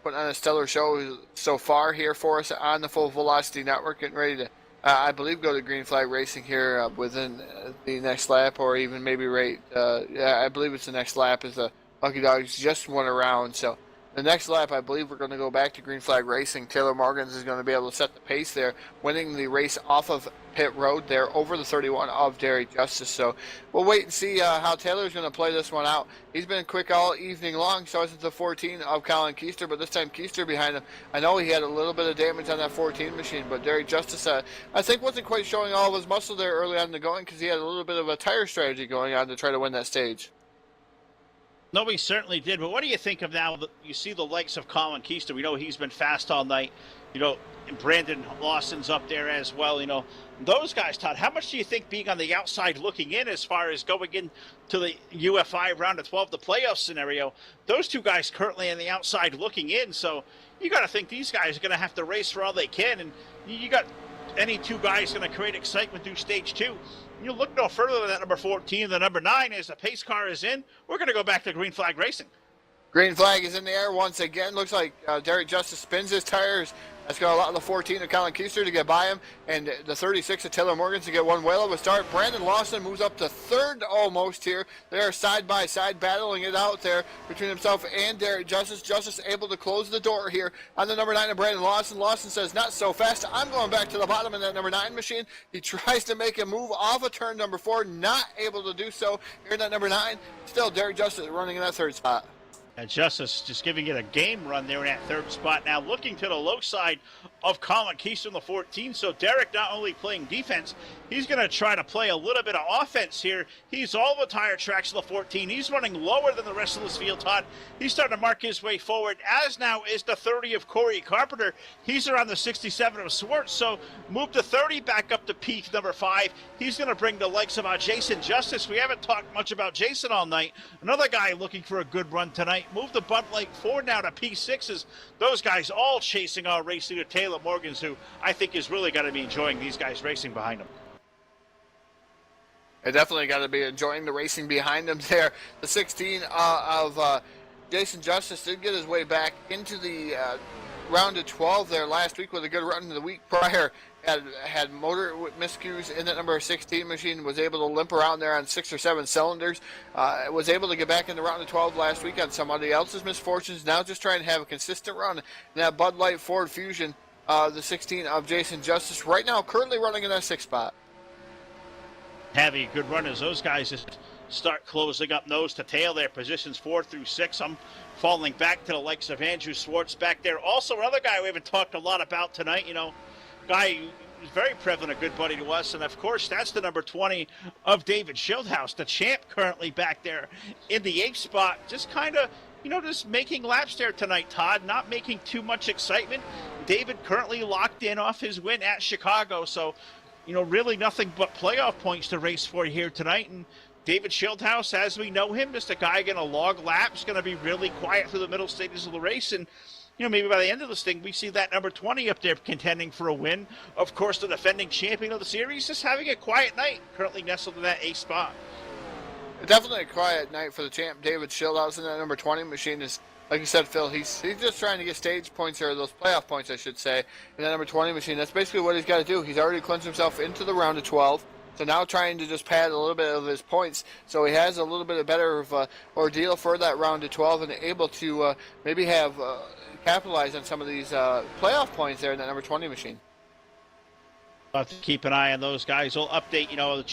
C: putting on a stellar show so far here for us on the Full Velocity Network, getting ready to, I believe, go to green flag racing here within the next lap, or even maybe right. Yeah, I believe it's the next lap as the Lucky Dogs just won a round. So the next lap, I believe we're going to go back to green flag racing. Taylor Morgans is going to be able to set the pace there, winning the race off of pit road there over the 31 of Derry Justice. So we'll wait and see how Taylor's going to play this one out. He's been quick all evening long, so is the 14 of Kollin Keister, but this time Keister behind him. I know he had a little bit of damage on that 14 machine, but Derry Justice, I think, wasn't quite showing all of his muscle there early on in the going, because he had a little bit of a tire strategy going on to try to win that stage.
B: No, he certainly did. But what do you think of now that you see the likes of Kollin Keister? We know he's been fast all night. You know, and Brandon Lawson's up there as well. You know, those guys, Todd, how much do you think being on the outside looking in as far as going into the UFI round of 12, the playoff scenario, those two guys currently on the outside looking in. So you got to think these guys are going to have to race for all they can. And you got any two guys going to create excitement through stage two. You look no further than that number 14 and the number 9 as the pace car is in. We're going to go back to green flag racing.
C: Green flag is in the air once again. Looks like Derry Justice spins his tires. That's going to allow the 14 of Kollin Keister to get by him, and the 36 of Taylor Morgans to get one whale of a start. Brandon Lawson moves up to third almost here. They're side by side battling it out there between himself and Derry Justice. Justice able to close the door here on the number 9 of Brandon Lawson. Lawson says, not so fast. I'm going back to the bottom of that number 9 machine. He tries to make a move off of turn number 4, not able to do so here in that number 9. Still, Derry Justice running in that third spot.
B: And Justice just giving it a game run there in that third spot. Now looking to the low side of Kollin Keister in the 14. So Derek not only playing defense, he's going to try to play a little bit of offense here. He's all the tire tracks of the 14. He's running lower than the rest of this field, Todd. He's starting to mark his way forward, as now is the 30 of Corey Carpenter. He's around the 67 of Swartz. So move to 30, back up to peak number 5. He's going to bring the likes of Jason Justice. We haven't talked much about Jason all night. Another guy looking for a good run tonight. Move the Bud Light 4 now to P6s. Those guys all chasing our race leader, Taylor Morgans, who I think is really going to be enjoying these guys racing behind him.
C: I definitely got to be enjoying the racing behind him there. The 16 of Jason Justice did get his way back into the round of 12 there last week with a good run the week prior. Had motor miscues in that number 16 machine, was able to limp around there on 6 or 7 cylinders. Was able to get back in the round of 12 last week on somebody else's misfortunes. Now just trying to have a consistent run in that Bud Light Ford Fusion. The 16 of Jason Justice right now currently running in that 6th spot.
B: Having a good run as those guys just start closing up nose to tail there. Positions 4 through 6. I'm falling back to the likes of Andrew Swartz back there. Also another guy we haven't talked a lot about tonight, you know, guy who's very prevalent, a good buddy to us, and of course that's the number 20 of David Schildhouse, the champ currently back there in the 8th spot, just kind of, you know, just making laps there tonight, Todd, not making too much excitement. David currently locked in off his win at Chicago, so, you know, really nothing but playoff points to race for here tonight. And David Schildhouse, as we know him, just a guy going to log laps, going to be really quiet through the middle stages of the race, and you know, maybe by the end of this thing, we see that number 20 up there contending for a win. Of course, the defending champion of the series just having a quiet night, currently nestled in that 8th spot.
C: Definitely a quiet night for the champ, David Schildhouse, in that number 20 machine. Is, like you said, Phil, he's just trying to get stage points, or those playoff points, I should say, in that number 20 machine. That's basically what he's got to do. He's already clinched himself into the round of 12. So now trying to just pad a little bit of his points, so he has a little bit of better of ordeal for that round of 12, and able to maybe have capitalize on some of these playoff points there in that number 20 machine.
B: We'll have to keep an eye on those guys. We'll update, you know,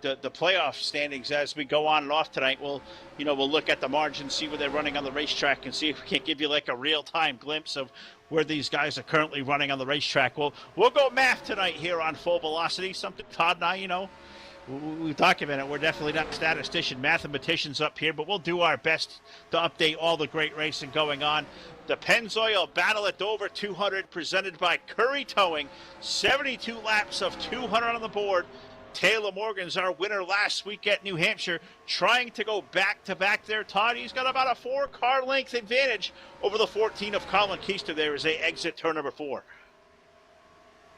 B: the playoff standings as we go on and off tonight. We'll look at the margin, see where they're running on the racetrack, and see if we can't give you like a real-time glimpse of where these guys are currently running on the racetrack. We'll go math tonight here on Full Velocity, something Todd and I, you know, we document it. We're definitely not statistician, mathematicians up here, but we'll do our best to update all the great racing going on. The Pennzoil Battle at Dover 200 presented by Curry Towing. 72 laps of 200 on the board. Taylor Morgan's our winner last week at New Hampshire, trying to go back-to-back there, Todd. He's got about a 4-car length advantage over the 14 of Kollin Keister there as they exit turn number 4.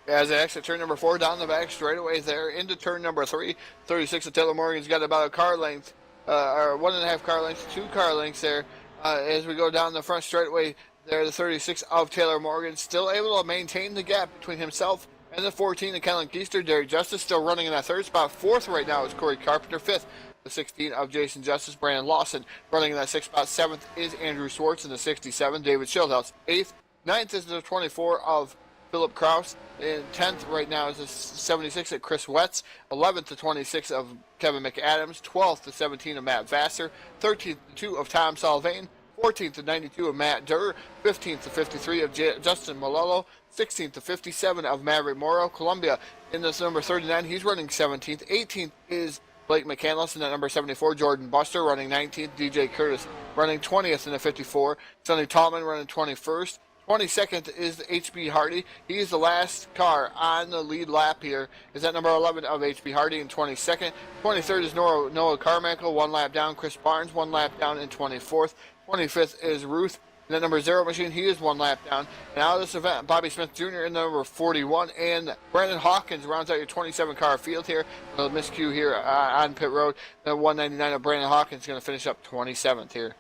C: As they exit turn number 4, down the back straightaway there into turn number 3. 36 of Taylor Morgan's got about a car length, or 1.5 car lengths, 2 car lengths there. As we go down the front straightaway there, the 36 of Taylor Morgan still able to maintain the gap between himself and the 14 of Kollin Keister. Derek Justice still running in that third spot. Fourth right now is Corey Carpenter. Fifth, the 16 of Jason Justice. Brandon Lawson running in that sixth spot. Seventh is Andrew Schwartz in the 67. David Schildhouse. Eighth. Ninth is the 24 of Philip Kraus. In 10th right now is the 76 of Chris Wetz. 11th, the 26 of Kevin McAdams. 12th, the 17 of Matt Vassar. 13th, the 2 of Tom Salvain. 14th to 92 of Matt Derr, 15th to 53 of Justin Melillo, 16th to 57 of Maverick Morrow. Columbia in this number 39, he's running 17th. 18th is Blake McCandless in that number 74. Jordan Buster running 19th. DJ Curtis running 20th in the 54. Sonny Tallman running 21st. 22nd is HB Hardy. He is the last car on the lead lap here. Is that number 11 of HB Hardy in 22nd. 23rd is Noah Carmichael, 1 lap down. Chris Barnes, 1 lap down in 24th. 25th is Ruth in the number 0 machine. He is 1 lap down. And out of this event, Bobby Smith Jr. in the number 41. And Brandon Hawkins rounds out your 27-car field here. A miscue here on pit road. The 199 of Brandon Hawkins is going to finish up 27th here.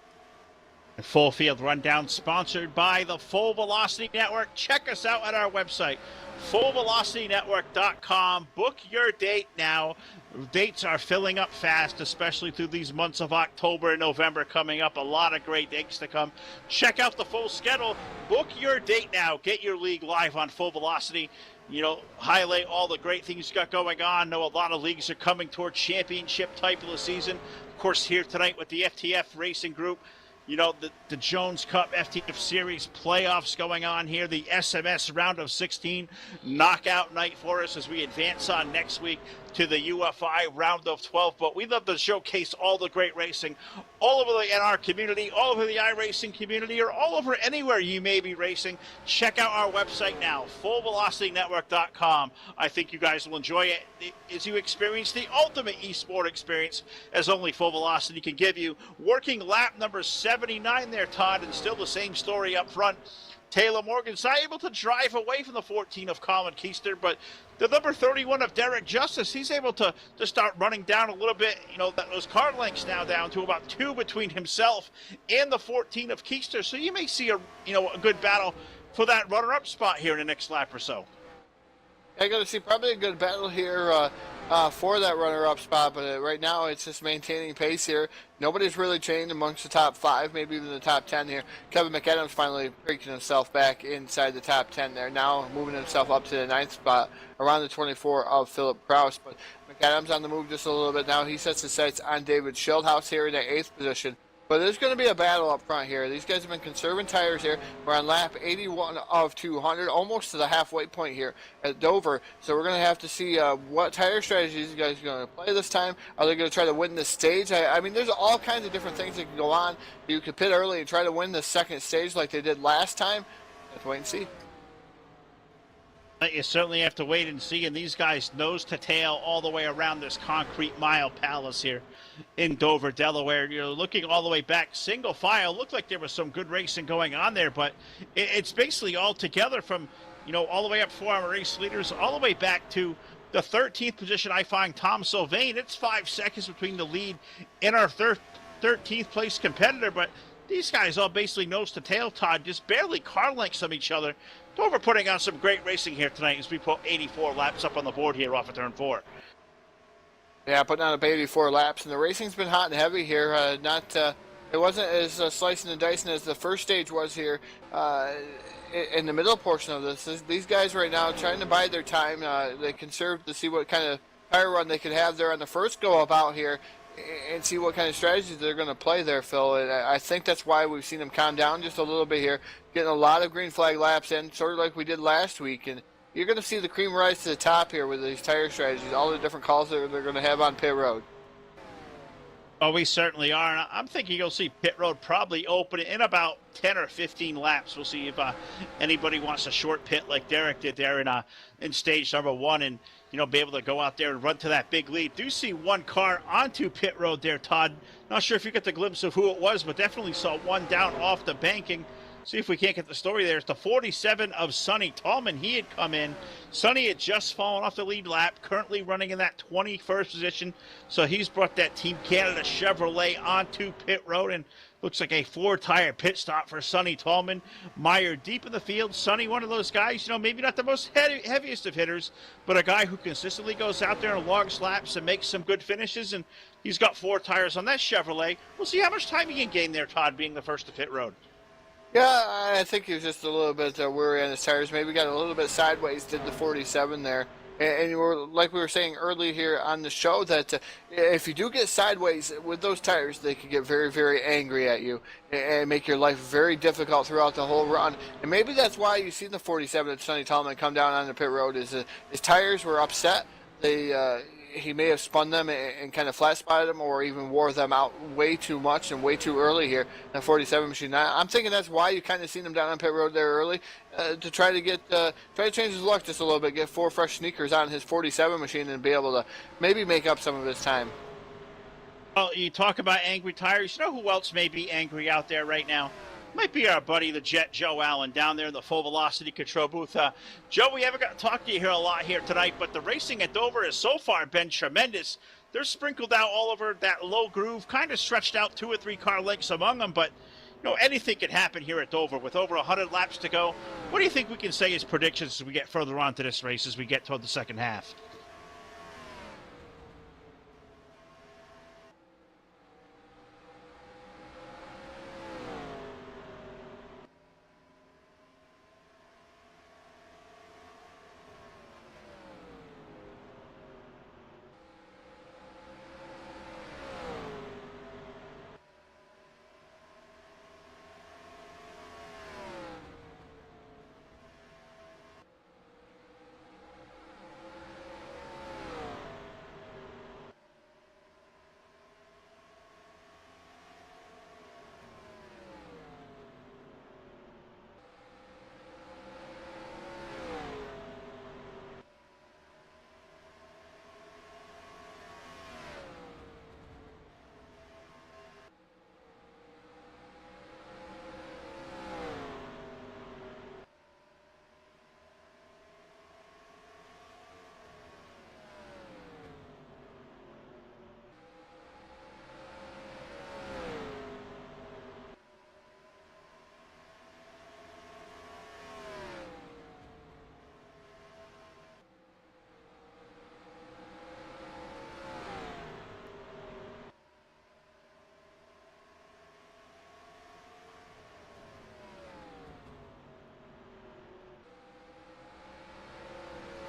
B: Full Field Rundown sponsored by the Full Velocity Network. Check us out at our website, fullvelocitynetwork.com. Book your date now. Dates are filling up fast, especially through these months of October and November coming up. A lot of great dates to come. Check out the full schedule. Book your date now. Get your league live on Full Velocity. You know, highlight all the great things you got going on. Know a lot of leagues are coming toward championship type of the season. Of course, here tonight with the FTF Racing Group. You know, the Jones Cup FTF Series playoffs going on here. The SMS Round of 16 knockout night for us as we advance on next week to the UFI Round of 12. But we love to showcase all the great racing all over the NR community, all over the iRacing community, or all over anywhere you may be racing. Check out our website now, fullvelocitynetwork.com. I think you guys will enjoy it as you experience the ultimate esport experience as only Full Velocity can give you. Working lap number 79 there, Todd, and still the same story up front. Taylor Morgan's not able to drive away from the 14 of Kollin Keister, but the number 31 of Derek Justice, he's able to start running down a little bit. You know, those car lengths now down to about 2 between himself and the 14 of Keister. So you may see a good battle for that runner-up spot here in the next lap or so.
C: I got to see probably a good battle here for that runner-up spot, but right now it's just maintaining pace here. Nobody's really chained amongst the top 5, maybe even the top 10 here. Kevin McAdams finally breaking himself back inside the top 10 there. Now moving himself up to the 9th spot, around the 24 of Philip Kraus. But McAdams on the move just a little bit now. He sets his sights on David Schildhouse here in the 8th position. But there's going to be a battle up front here. These guys have been conserving tires here. We're on lap 81 of 200, almost to the halfway point here at Dover. So we're going to have to see what tire strategies these guys are going to play this time. Are they going to try to win this stage? I mean, there's all kinds of different things that can go on. You could pit early and try to win the second stage like they did last time. Let's wait and see.
B: You certainly have to wait and see, and these guys nose to tail all the way around this concrete mile palace here in Dover, Delaware. You're looking all the way back, single file. Looked like there was some good racing going on there, but it's basically all together from, all the way up former race leaders, all the way back to the 13th position. I find Tom Sylvain. It's 5 seconds between the lead and our 13th place competitor, but these guys all basically nose to tail, Todd, just barely car lengths of each other. Dover putting on some great racing here tonight as we put 84 laps up on the board here off of turn 4.
C: Yeah, putting on 84 laps, and the racing's been hot and heavy here. It wasn't as slicing and dicing as the first stage was here in the middle portion of this. These guys right now trying to bide their time. They conserve to see what kind of tire run they could have there on the first go about here, and see what kind of strategies they're going to play there, Phil. And I think that's why we've seen them calm down just a little bit here, getting a lot of green flag laps in, sort of like we did last week. And you're going to see the cream rise to the top here with these tire strategies, all the different calls that they're going to have on pit road.
B: Oh, we certainly are. And I'm thinking you'll see pit road probably open in about 10 or 15 laps. We'll see if anybody wants a short pit like Derek did there in stage number 1 and, be able to go out there and run to that big lead. Do see one car onto pit road there, Todd. Not sure if you get the glimpse of who it was, but definitely saw one down off the banking. See if we can't get the story there. It's the 47 of Sonny Tallman. He had come in. Sonny had just fallen off the lead lap, currently running in that 21st position. So he's brought that Team Canada Chevrolet onto pit road, and looks like a 4-tire pit stop for Sonny Tallman. Meyer deep in the field. Sonny, one of those guys, maybe not the most heaviest of hitters, but a guy who consistently goes out there and logs laps and makes some good finishes, and he's got 4 tires on that Chevrolet. We'll see how much time he can gain there, Todd, being the first to pit road.
C: Yeah, I think he was just a little bit worried on his tires. Maybe got a little bit sideways, did the 47 there. And like we were saying earlier here on the show, that if you do get sideways with those tires, they can get very, very angry at you and make your life very difficult throughout the whole run. And maybe that's why you see the 47 of Sonny Tallman come down on the pit road, is his tires were upset. He may have spun them and kind of flat spotted them, or even wore them out way too much and way too early here in the 47 machine. I'm thinking that's why you kind of seen him down on pit road there early, to try to change his luck just a little bit, get 4 fresh sneakers on his 47 machine and be able to maybe make up some of his time.
B: Well, you talk about angry tires. You know who else may be angry out there right now? Might be our buddy, the Jet, Joe Allen, down there in the full velocity control booth. Joe, we haven't got to talk to you here a lot here tonight, but the racing at Dover has so far been tremendous. They're sprinkled out all over that low groove, kind of stretched out 2 or 3 car lengths among them, but anything can happen here at Dover with over 100 laps to go. What do you think we can say as predictions as we get further on to this race, as we get toward the second half?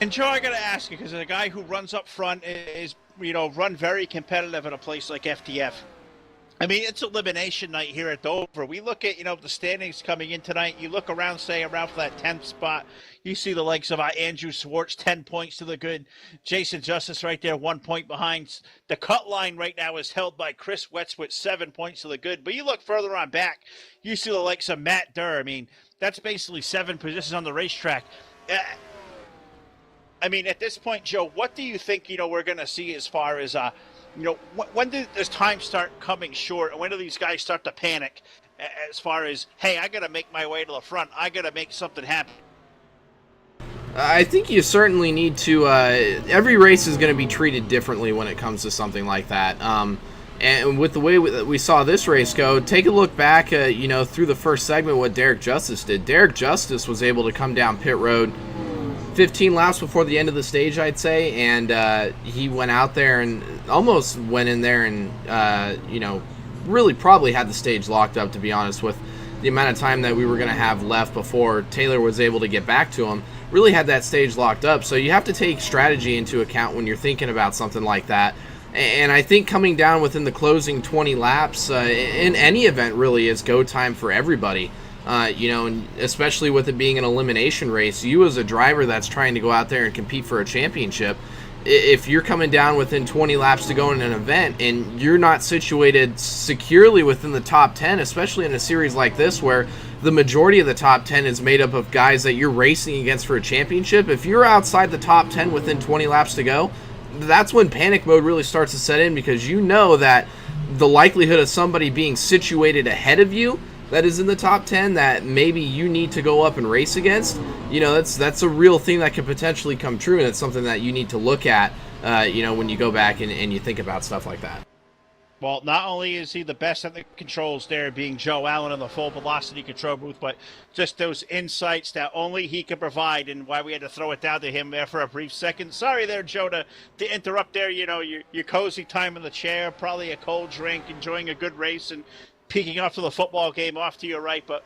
B: And Joe, I got to ask you, because a guy who runs up front is, run very competitive at a place like FTF. I mean, it's elimination night here at Dover. We look at, the standings coming in tonight. You look around, say, around for that 10th spot. You see the likes of Andrew Swartz, 10 points to the good. Jason Justice right there, 1 point behind. The cut line right now is held by Chris Wetz with 7 points to the good. But you look further on back, you see the likes of Matt Derr. I mean, that's basically 7 positions on the racetrack. I mean, at this point, Joe, what do you think, we're going to see as far as, when does time start coming short? And when do these guys start to panic as far as, hey, I got to make my way to the front. I got to make something happen.
E: I think you certainly need to, every race is going to be treated differently when it comes to something like that. And with the way we saw this race go, take a look back, through the first segment, what Derek Justice did. Derek Justice was able to come down pit road 15 laps before the end of the stage, I'd say, and he went out there and almost went in there and, really probably had the stage locked up, to be honest, with the amount of time that we were going to have left before Taylor was able to get back to him. Really had that stage locked up, so you have to take strategy into account when you're thinking about something like that. And I think coming down within the closing 20 laps in any event really is go time for everybody. And especially with it being an elimination race, you as a driver that's trying to go out there and compete for a championship, if you're coming down within 20 laps to go in an event and you're not situated securely within the top 10, especially in a series like this where the majority of the top 10 is made up of guys that you're racing against for a championship, if you're outside the top 10 within 20 laps to go, that's when panic mode really starts to set in, because you know that the likelihood of somebody being situated ahead of you that is in the top 10 that maybe you need to go up and race against, that's a real thing that could potentially come true, and it's something that you need to look at, when you go back and you think about stuff like that.
B: Well, not only is he the best at the controls there, being Joe Allen in the full velocity control booth, but just those insights that only he can provide, and why we had to throw it down to him there for a brief second. Sorry there, Joe, to interrupt there. Your cozy time in the chair, probably a cold drink, enjoying a good race, and peeking off to the football game off to your right. But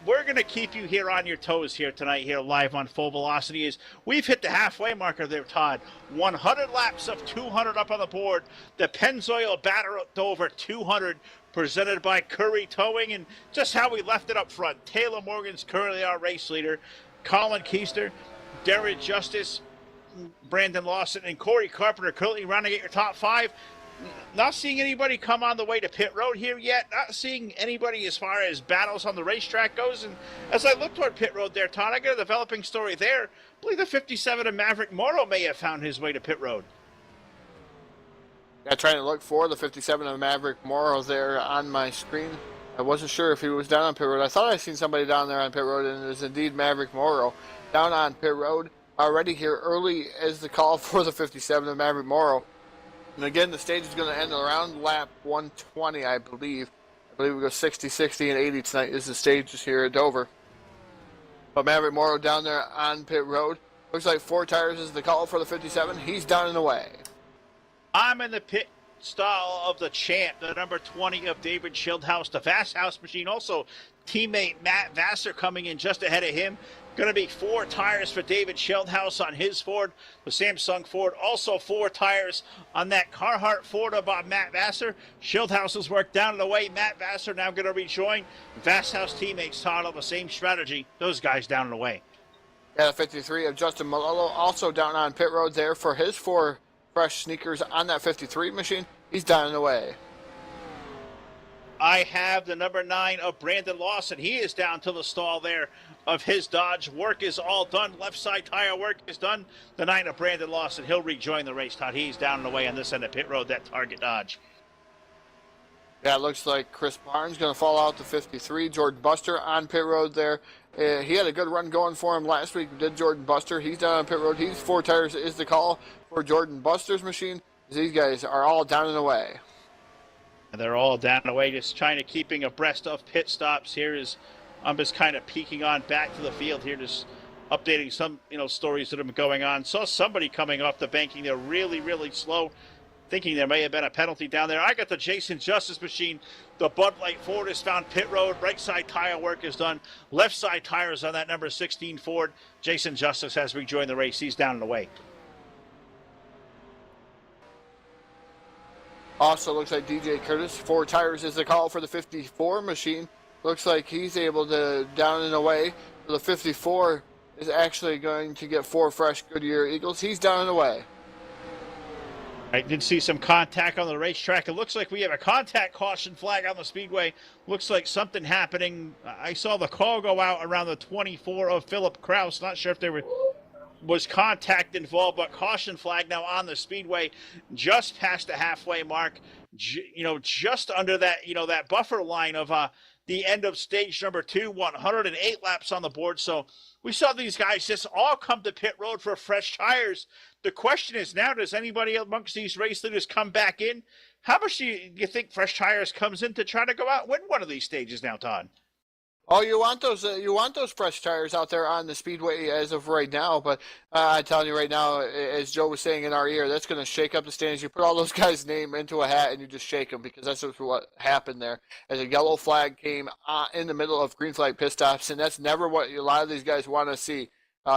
B: we're going to keep you here on your toes here tonight, here live on Full Velocity. Is we've hit the halfway marker there, Todd. 100 laps of 200 up on the board. The Pennzoil Battle over 200, presented by Curry Towing, and just how we left it up front. Taylor Morgan's currently our race leader. Kollin Keister, Derek Justice, Brandon Lawson, and Corey Carpenter currently rounding out your top 5. Not seeing anybody come on the way to pit road here yet. Not seeing anybody as far as battles on the racetrack goes. And as I look toward pit road there, Todd, I got a developing story there. I believe the 57 of Maverick Morrow may have found his way to pit road.
C: Yeah, trying to look for the 57 of Maverick Morrow there on my screen. I wasn't sure if he was down on pit road. I thought I seen somebody down there on pit road, and it was indeed Maverick Morrow down on pit road. Already here early as the call for the 57 of Maverick Morrow. And again, the stage is going to end around lap 120, I believe. I believe we go 60, 60, and 80 tonight is the stages here at Dover. But Maverick Morrow down there on pit road. Looks like 4 tires is the call for the 57. He's down and away.
B: I'm in the pit stall of the champ, the number 20 of David Schildhouse, the Fast House machine. Also, teammate Matt Vassar coming in just ahead of him. Going to be 4 tires for David Schildhouse on his Ford, the Samsung Ford. Also 4 tires on that Carhartt Ford about Matt Vassar. Schildhouse's work down and away. Matt Vassar now going to rejoin Vasthouse teammates, Todd, on the same strategy. Those guys down and away.
C: Yeah, the 53 of Justin Melillo also down on pit road there for his 4 fresh sneakers on that 53 machine. He's down and away.
B: I have the number 9 of Brandon Lawson. He is down to the stall there of his Dodge. Work is all done. Left side tire work is done. The 9 of Brandon Lawson. He'll rejoin the race, Todd. He's down and away on this end of pit road, that Target Dodge.
C: Yeah, it looks like Chris Barnes going to fall out to 53. Jordan Buster on pit road there. He had a good run going for him last week. Did Jordan Buster. He's down on pit road. He's 4 tires is the call for Jordan Buster's machine. These guys are all down and away.
B: And they're all down and away, just trying to keeping abreast of pit stops here. Is I'm just kind of peeking on back to the field here, just updating some stories that have been going on. Saw somebody coming off the banking there really, really slow, thinking there may have been a penalty down there. I got the Jason Justice machine. The Bud Light Ford has found pit road. Right side tire work is done. Left side tires on that number 16 Ford. Jason Justice has rejoined the race. He's down and away.
C: Also looks like DJ Curtis, 4 tires is the call for the 54 machine. Looks like he's able to down and away. The 54 is actually going to get 4 fresh Goodyear Eagles. He's down and away.
B: I did see some contact on the racetrack. It looks like we have a contact caution flag on the speedway. Looks like something happening. I saw the call go out around the 24 of Philip Kraus. Not sure if there was contact involved, but caution flag now on the speedway, just past the halfway mark. Just under that, that buffer line of the end of stage number 2, 108 laps on the board. So we saw these guys just all come to pit road for fresh tires. The question is now, does anybody amongst these race leaders come back in? How much do you think fresh tires comes in to try to go out and win one of these stages now, Todd?
C: Oh, you want those fresh tires out there on the speedway as of right now. But I'm telling you right now, as Joe was saying in our ear, that's going to shake up the stands. You put all those guys' name into a hat and you just shake them, because that's what happened there. As a yellow flag came in the middle of green flag pit stops, and that's never what a lot of these guys want to see.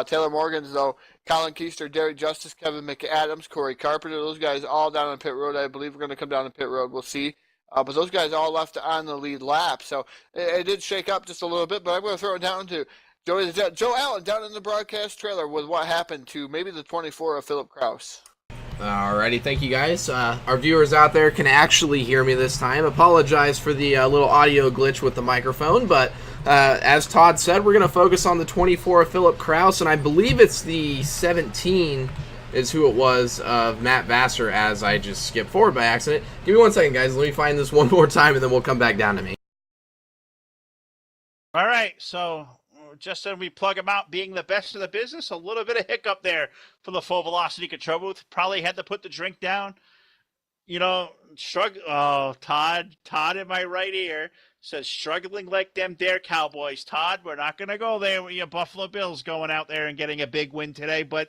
C: Taylor Morgan's, though, Kollin Keister, Derek Justice, Kevin McAdams, Corey Carpenter, those guys all down on pit road. I believe we're going to come down to pit road. We'll see. But those guys all left on the lead lap. So it did shake up just a little bit, but I'm going to throw it down to Joe Allen down in the broadcast trailer with what happened to maybe the 24 of Philip Kraus.
E: Alrighty, thank you guys. Our viewers out there can actually hear me this time. Apologize for the little audio glitch with the microphone, but as Todd said, we're going to focus on the 24 of Philip Kraus, and I believe it's the 17 is who it was of Matt Vassar, as I just skipped forward by accident. Give me 1 second, guys. Let me find this one more time, and then we'll come back down to me.
B: All right, so just so we plug him out, being the best of the business, a little bit of hiccup there for the full velocity control booth. Probably had to put the drink down. You know, Todd in my right ear says, struggling like them Dare Cowboys. Todd, we're not going to go there with your Buffalo Bills going out there and getting a big win today. But,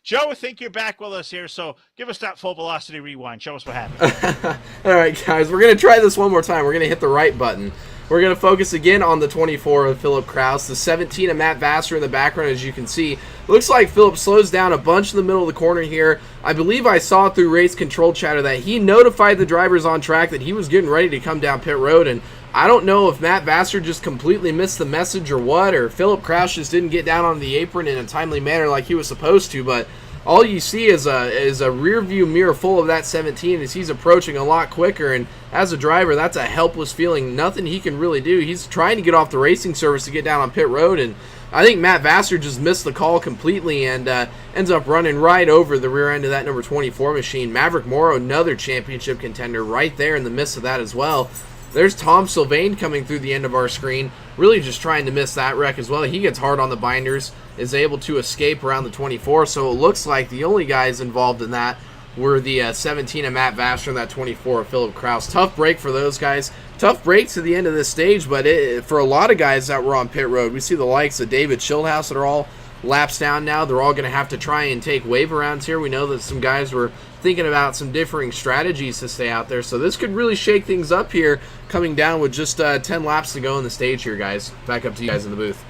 B: Joe, I think you're back with us here, so give us that full velocity rewind. Show us what happened.
E: All right, guys, we're going to try this one more time. We're going to hit the right button. We're going to focus again on the 24 of Philip Kraus, the 17 of Matt Vassar in the background, as you can see. Looks like Philip slows down a bunch in the middle of the corner here. I believe I saw through race control chatter that he notified the drivers on track that he was getting ready to come down pit road, and I don't know if Matt Vassar just completely missed the message or what, or Philip Kraus just didn't get down on the apron in a timely manner like he was supposed to, but all you see is a rear view mirror full of that 17 as he's approaching a lot quicker, and as a driver, that's a helpless feeling. Nothing he can really do. He's trying to get off the racing surface to get down on pit road, and I think Matt Vassar just missed the call completely and ends up running right over the rear end of that number 24 machine. Maverick Morrow, another championship contender, right there in the midst of that as well. There's Tom Sylvain coming through the end of our screen, really just trying to miss that wreck as well. He gets hard on the binders, is able to escape around the 24, so it looks like the only guys involved in that were the 17 of Matt Vassar and that 24 of Philip Kraus. Tough break for those guys. Tough break to the end of this stage, but for a lot of guys that were on pit road, we see the likes of David Schildhouse that are all laps down now. They're all going to have to try and take wave arounds here. We know that some guys were thinking about some differing strategies to stay out there, so this could really shake things up here coming down with just 10 laps to go in the stage here, guys. Back up to you guys in the booth.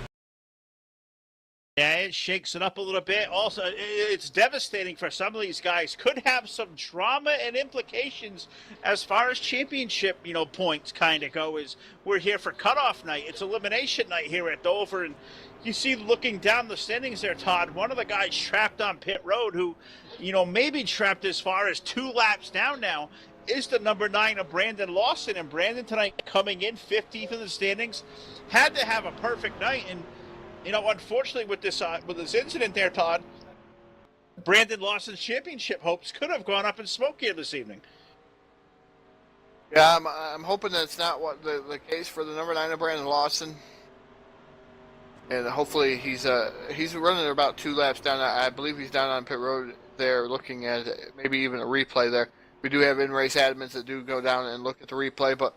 B: Yeah, it shakes it up a little bit. Also, it's devastating for some of these guys. Could have some drama and implications as far as championship, points kind of go. Is we're here for cutoff night. It's elimination night here at Dover, and you see looking down the standings there, Todd, one of the guys trapped on pit road who, maybe trapped as far as 2 laps down now, is the number 9 of Brandon Lawson. And Brandon tonight coming in 15th in the standings, had to have a perfect night. And unfortunately, with this incident there, Todd, Brandon Lawson's championship hopes could have gone up in smoke here this evening.
C: Yeah, I'm hoping that's not what the case for the number 9 of Brandon Lawson. And hopefully he's running about 2 laps down. I believe he's down on pit road there, looking at maybe even a replay there. We do have in-race admins that do go down and look at the replay, but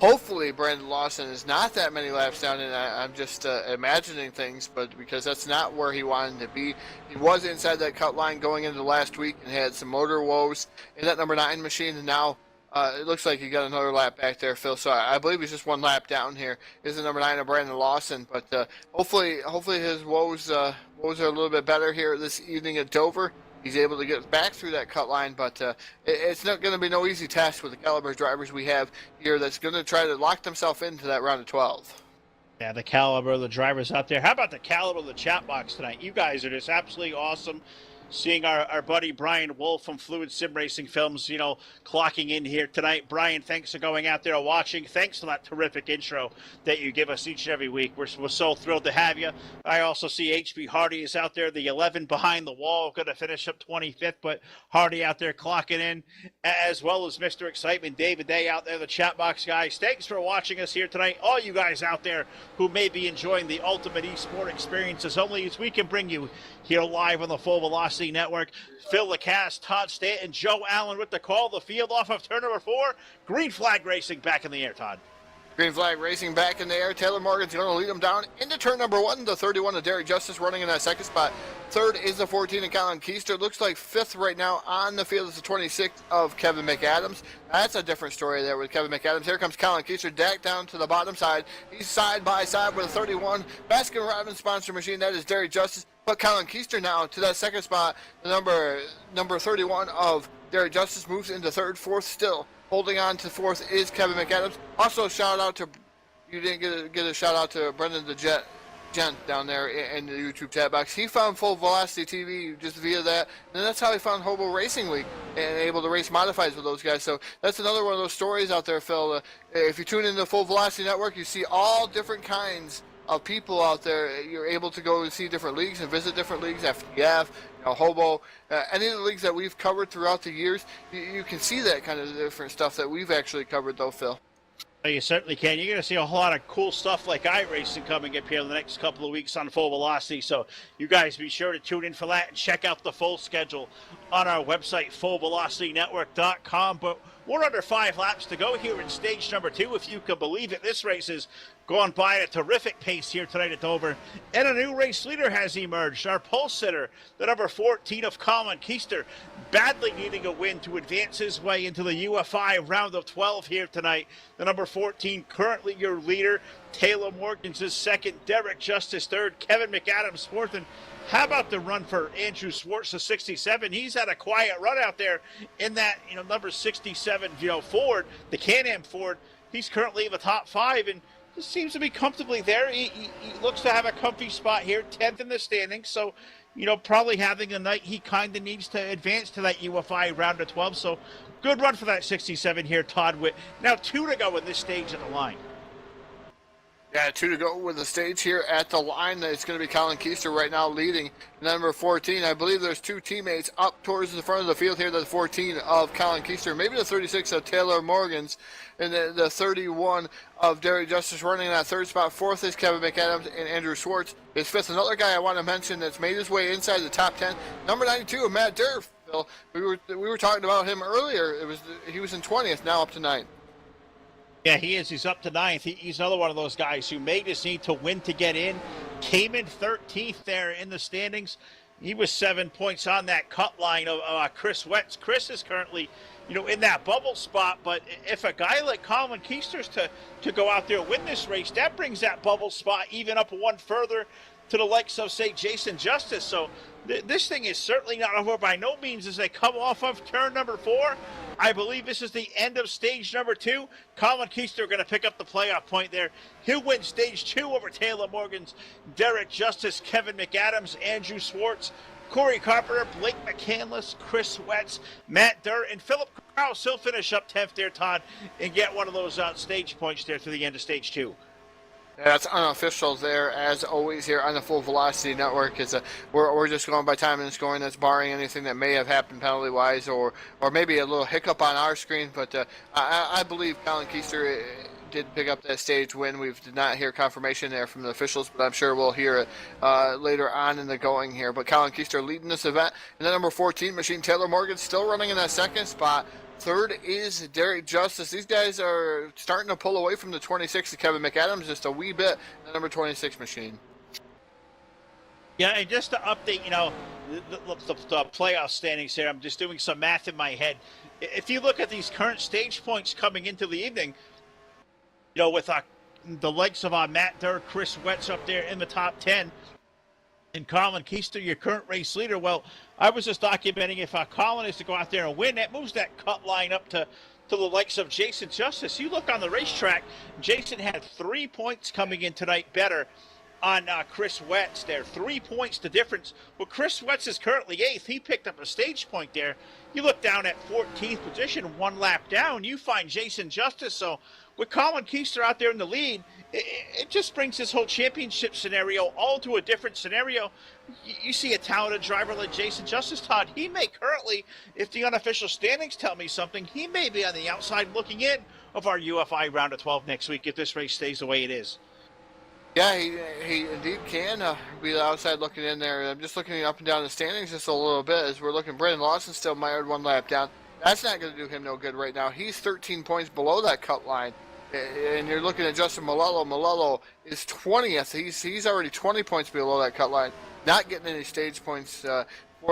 C: hopefully Brandon Lawson is not that many laps down, and I'm just imagining things, but because that's not where he wanted to be. He was inside that cut line going into last week and had some motor woes in that number 9 machine, and now it looks like he got another lap back there, Phil. So I believe he's just 1 lap down here. Is the number 9 of Brandon Lawson, but hopefully his woes are a little bit better here this evening at Dover. He's able to get back through that cut line, but it's not going to be no easy task with the caliber drivers we have here that's going to try to lock themselves into that round of 12.
B: Yeah, the caliber of the drivers out there. How about the caliber of the chat box tonight? You guys are just absolutely awesome. Seeing our buddy Brian Wolf from Fluid Sim Racing Films, clocking in here tonight. Brian, thanks for going out there and watching. Thanks for that terrific intro that you give us each and every week. We're so thrilled to have you. I also see HB Hardy is out there, the 11 behind the wall, going to finish up 25th, but Hardy out there clocking in, as well as Mr. Excitement, David Day out there, the chat box guys. Thanks for watching us here tonight. All you guys out there who may be enjoying the ultimate esport experience as only as we can bring you here live on the Full Velocity Network. Phil Lacasse, Todd Stanton, Joe Allen with the call. The field off of turn number 4. Green flag racing back in the air, Todd.
C: Green flag racing back in the air. Taylor Morgan's going to lead them down into turn number 1. The 31 of Derek Justice running in that second spot. Third is the 14 of Kollin Keister. Looks like 5th right now on the field is the 26 of Kevin McAdams. That's a different story there with Kevin McAdams. Here comes Kollin Keister back down to the bottom side. He's side by side with a 31 Baskin Robbins sponsor machine. That is Derek Justice. But Kollin Keister now to that second spot. The number 31 of Derek Justice moves into 3rd, 4th still. Holding on to 4th is Kevin McAdams. Also, shout out to, you didn't get a shout out to Brendan the Jet Gent down there in the YouTube chat box. He found Full Velocity TV just via that, and that's how he found Hobo Racing League and able to race modifieds with those guys. So that's another one of those stories out there, Phil. If you tune into the Full Velocity Network, you see all different kinds of people out there. You're able to go and see different leagues and visit different leagues, FTF, Hobo, any of the leagues that we've covered throughout the years. You can see that kind of different stuff that we've actually covered, though, Phil.
B: You certainly can. You're going to see a whole lot of cool stuff like iRacing coming up here in the next couple of weeks on Full Velocity. So you guys be sure to tune in for that and check out the full schedule on our website, fullvelocitynetwork.com. But we're under 5 laps to go here in stage number 2. If you can believe it, this race is going by at a terrific pace here tonight at Dover. And a new race leader has emerged. Our pole sitter, the number 14 of Kollin Keister, badly needing a win to advance his way into the UFI Round of 12 here tonight. The number 14, currently your leader. Taylor Morgan's his second. Derek Justice third. Kevin McAdams fourth. And how about the run for Andrew Schwartz, the 67? He's had a quiet run out there in that, number 67, Ford, the Can-Am Ford. He's currently in the top 5 and just seems to be comfortably there. He looks to have a comfy spot here, 10th in the standings. So, probably having a night he kind of needs to advance to that UFI Round of 12. So, good run for that 67 here, Todd Witt. Now 2 to go in this stage of the line.
C: Yeah, 2 to go with the stage here at the line. It's going to be Kollin Keister right now leading. Number 14, I believe there's 2 teammates up towards the front of the field here. The 14 of Kollin Keister, maybe the 36 of Taylor Morgans, and the 31 of Derek Justice running in that 3rd spot. 4th is Kevin McAdams, and Andrew Schwartz is 5th. Another guy I want to mention that's made his way inside the top 10, number 92 of Matt Derr. Phil, we were talking about him earlier. He was in 20th, now up to 9th.
B: Yeah, he is. He's up to 9th. He's another one of those guys who made his need to win to get in. Came in 13th there in the standings. He was 7 points on that cut line of Chris Wetz. Chris is currently, in that bubble spot. But if a guy like Kollin Keister's to go out there and win this race, that brings that bubble spot even up one further to the likes of, say, Jason Justice. So this thing is certainly not over by no means as they come off of turn number 4. I believe this is the end of stage number 2. Kollin Keister going to pick up the playoff point there. He'll win stage 2 over Taylor Morgans, Derek Justice, Kevin McAdams, Andrew Schwartz, Corey Carpenter, Blake McCandless, Chris Wetz, Matt Derr, and Philip Krause. He'll finish up 10th there, Todd, and get one of those stage points there to the end of stage 2.
C: Yeah, that's unofficial there, as always, here on the Full Velocity Network. We're just going by time and scoring. That's barring anything that may have happened penalty-wise or maybe a little hiccup on our screen. But I believe Kollin Keister did pick up that stage win. We did not hear confirmation there from the officials, but I'm sure we'll hear it later on in the going here. But Kollin Keister leading this event. And then number 14, Machine Taylor Morgan, still running in that 2nd spot. 3rd is Derek Justice. These guys are starting to pull away from the 26 of Kevin McAdams just a wee bit. The number 26 Machine.
B: Yeah, and just to update, the playoff standings here, I'm just doing some math in my head. If you look at these current stage points coming into the evening, with the likes of Matt Derr, Chris Wetz up there in the top 10, and Kollin Keister, your current race leader. Well, I was just documenting if Kollin is to go out there and win, that moves that cut line up to the likes of Jason Justice. You look on the racetrack, Jason had 3 points coming in tonight better on Chris Wetz there. 3 points the difference. Well, Chris Wetz is currently 8th. He picked up a stage point there. You look down at 14th position, 1 lap down, you find Jason Justice. So with Kollin Keister out there in the lead, it just brings this whole championship scenario all to a different scenario. You see a talented driver like Jason Justice, Todd. He may currently, if the unofficial standings tell me something, he may be on the outside looking in of our UFI Round of 12 next week if this race stays the way it is.
C: Yeah, he indeed can be outside looking in there. I'm just looking up and down the standings just a little bit as we're looking. Brendan Lawson still mired 1 lap down. That's not going to do him no good right now. He's 13 points below that cut line. And you're looking at Justin Melillo. Melillo is 20th. He's already 20 points below that cut line. Not getting any stage points for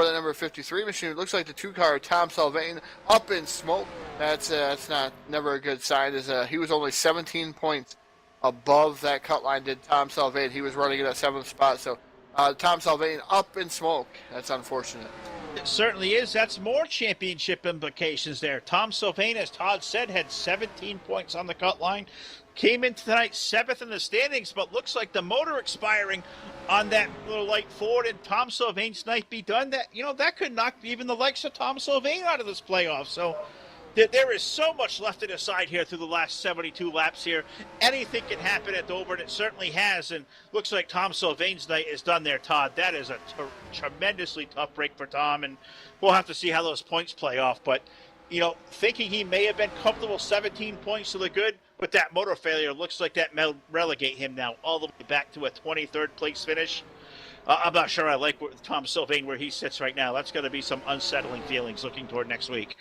C: the number 53 Machine. It looks like the 2-car Tom Salvain up in smoke. That's never a good sign. He was only 17 points above that cut line did Tom Salvain. He was running in that 7th spot. So Tom Salvain up in smoke. That's unfortunate.
B: It certainly is. That's more championship implications there. Tom Sylvain, as Todd said, had 17 points on the cut line. Came in tonight 7th in the standings, but looks like the motor expiring on that little light Ford and Tom Sylvain's night be done. That could knock even the likes of Tom Sylvain out of this playoff. So there is so much left to decide here through the last 72 laps here. Anything can happen at Dover, and it certainly has. And looks like Tom Sylvain's night is done there, Todd. That is a tremendously tough break for Tom, and we'll have to see how those points play off. But, thinking he may have been comfortable 17 points to the good, with that motor failure, looks like that may relegate him now all the way back to a 23rd place finish. I'm not sure I like Tom Sylvain where he sits right now. That's going to be some unsettling feelings looking toward next week.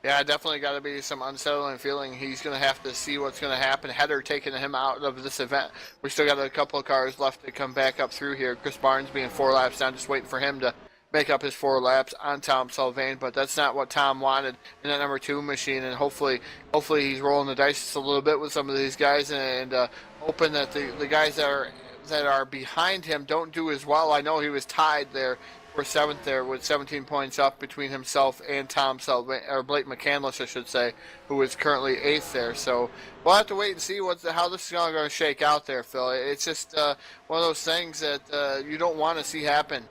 C: Yeah, definitely got to be some unsettling feeling. He's going to have to see what's going to happen. Header taking him out of this event. We still got a couple of cars left to come back up through here. Chris Barnes being 4 laps down, just waiting for him to make up his 4 laps on Tom Sylvain, but that's not what Tom wanted in that number 2 machine, and hopefully he's rolling the dice just a little bit with some of these guys and hoping that the guys that are behind him don't do as well. I know he was tied there for 7th there with 17 points up between himself and Tom Sylvain, or Blake McCandless, I should say, who is currently 8th there. So we'll have to wait and see how this is going to shake out there, Phil. It's just one of those things that you don't want to see happen.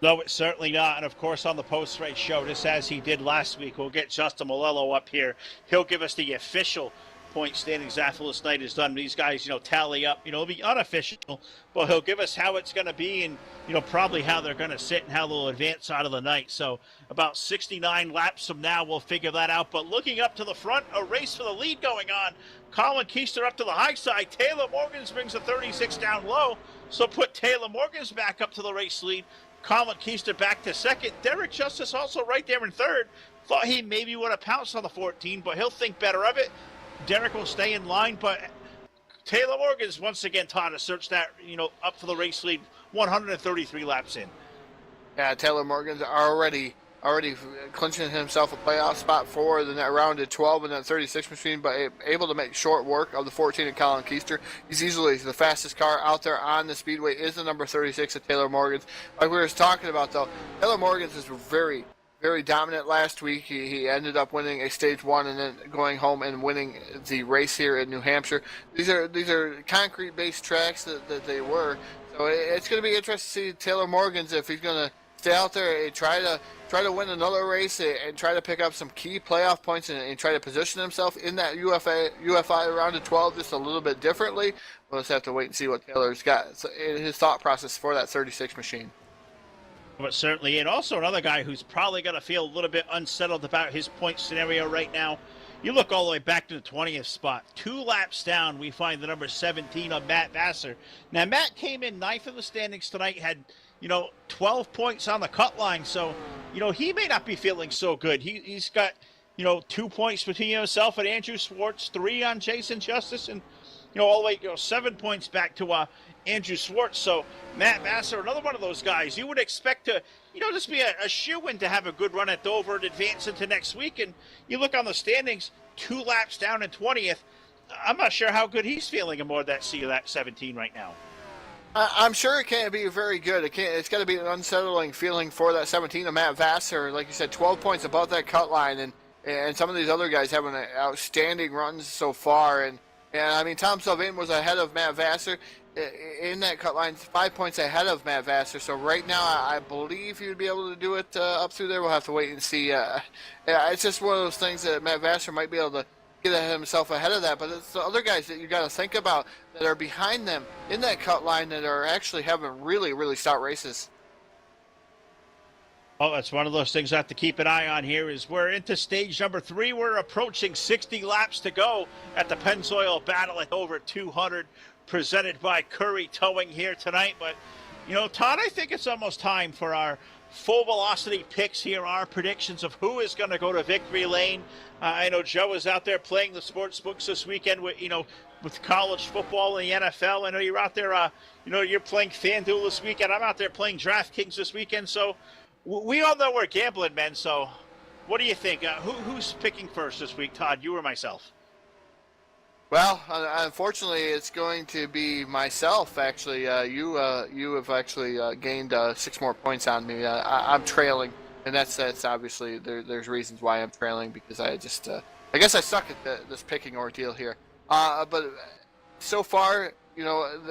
B: No, it's certainly not. And, of course, on the post-race show, just as he did last week, we'll get Justin Melillo up here. He'll give us the official point standings after this night is done. These guys, tally up. It'll be unofficial, but he'll give us how it's going to be and, probably how they're going to sit and how they'll advance out of the night. So about 69 laps from now, we'll figure that out. But looking up to the front, a race for the lead going on. Kollin Keister up to the high side. Taylor Morgans brings the 36 down low. So put Taylor Morgans back up to the race lead. Kollin Keister back to 2nd. Derek Justice also right there in 3rd. Thought he maybe would have pounced on the 14, but he'll think better of it. Derek will stay in line, but Taylor Morgan's once again taught us search that, up for the race lead 133 laps in.
C: Yeah, Taylor Morgan's already clinching himself a playoff spot for the round of 12 in that 36 machine, but able to make short work of the 14 of Kollin Keister. He's easily the fastest car out there on the speedway is the number 36 of Taylor Morgan's. Like we were talking about, though, Taylor Morgan's is very, very dominant last week. He ended up winning a stage 1 and then going home and winning the race here in New Hampshire. These are concrete-based tracks that they were. So it's going to be interesting to see Taylor Morgan's if he's going to stay out there and try to win another race and try to pick up some key playoff points and try to position himself in that UFI round of 12 just a little bit differently. We'll just have to wait and see what Taylor's got in his thought process for that 36 machine.
B: But certainly, and also another guy who's probably going to feel a little bit unsettled about his point scenario right now. You look all the way back to the 20th spot. 2 laps down, we find the number 17 of Matt Vassar. Now, Matt came in 9th in the standings tonight, had 12 points on the cut line. So, he may not be feeling so good. He's got, 2 points between himself and Andrew Schwartz, 3 on Jason Justice, and, all the way, 7 points back to Andrew Schwartz. So, Matt Vassar, another one of those guys you would expect to, just be a shoo-in to have a good run at Dover and advance into next week. And you look on the standings, 2 laps down in 20th. I'm not sure how good he's feeling aboard that 17 right now.
C: I'm sure it can't be very good. It's got to be an unsettling feeling for that 17 of Matt Vassar. Like you said, 12 points above that cut line, and some of these other guys having outstanding runs so far. And I mean, Tom Sylvain was ahead of Matt Vassar in that cut line, 5 points ahead of Matt Vassar. So right now, I believe he would be able to do it up through there. We'll have to wait and see. It's just one of those things that Matt Vassar might be able to get himself ahead of that, but it's the other guys that you got to think about that are behind them in that cut line that are actually having really, really stout races.
B: Oh, that's one of those things I have to keep an eye on here is we're into stage number 3. We're approaching 60 laps to go at the Pennzoil Battle at over 200, presented by Curry Towing here tonight. But, Todd, I think it's almost time for our full velocity picks here, our predictions of who is going to go to victory lane. I know Joe is out there playing the sports books this weekend with, with college football and the NFL. I know you're out there, you're playing FanDuel this weekend. I'm out there playing DraftKings this weekend. So we all know we're gambling men. So what do you think? Who's picking first this week, Todd, you or myself?
C: Well, unfortunately, it's going to be myself. Actually, you have actually gained 6 more points on me. I'm trailing, and that's obviously there's reasons why I'm trailing, because I just I guess I suck at this picking ordeal here. But so far,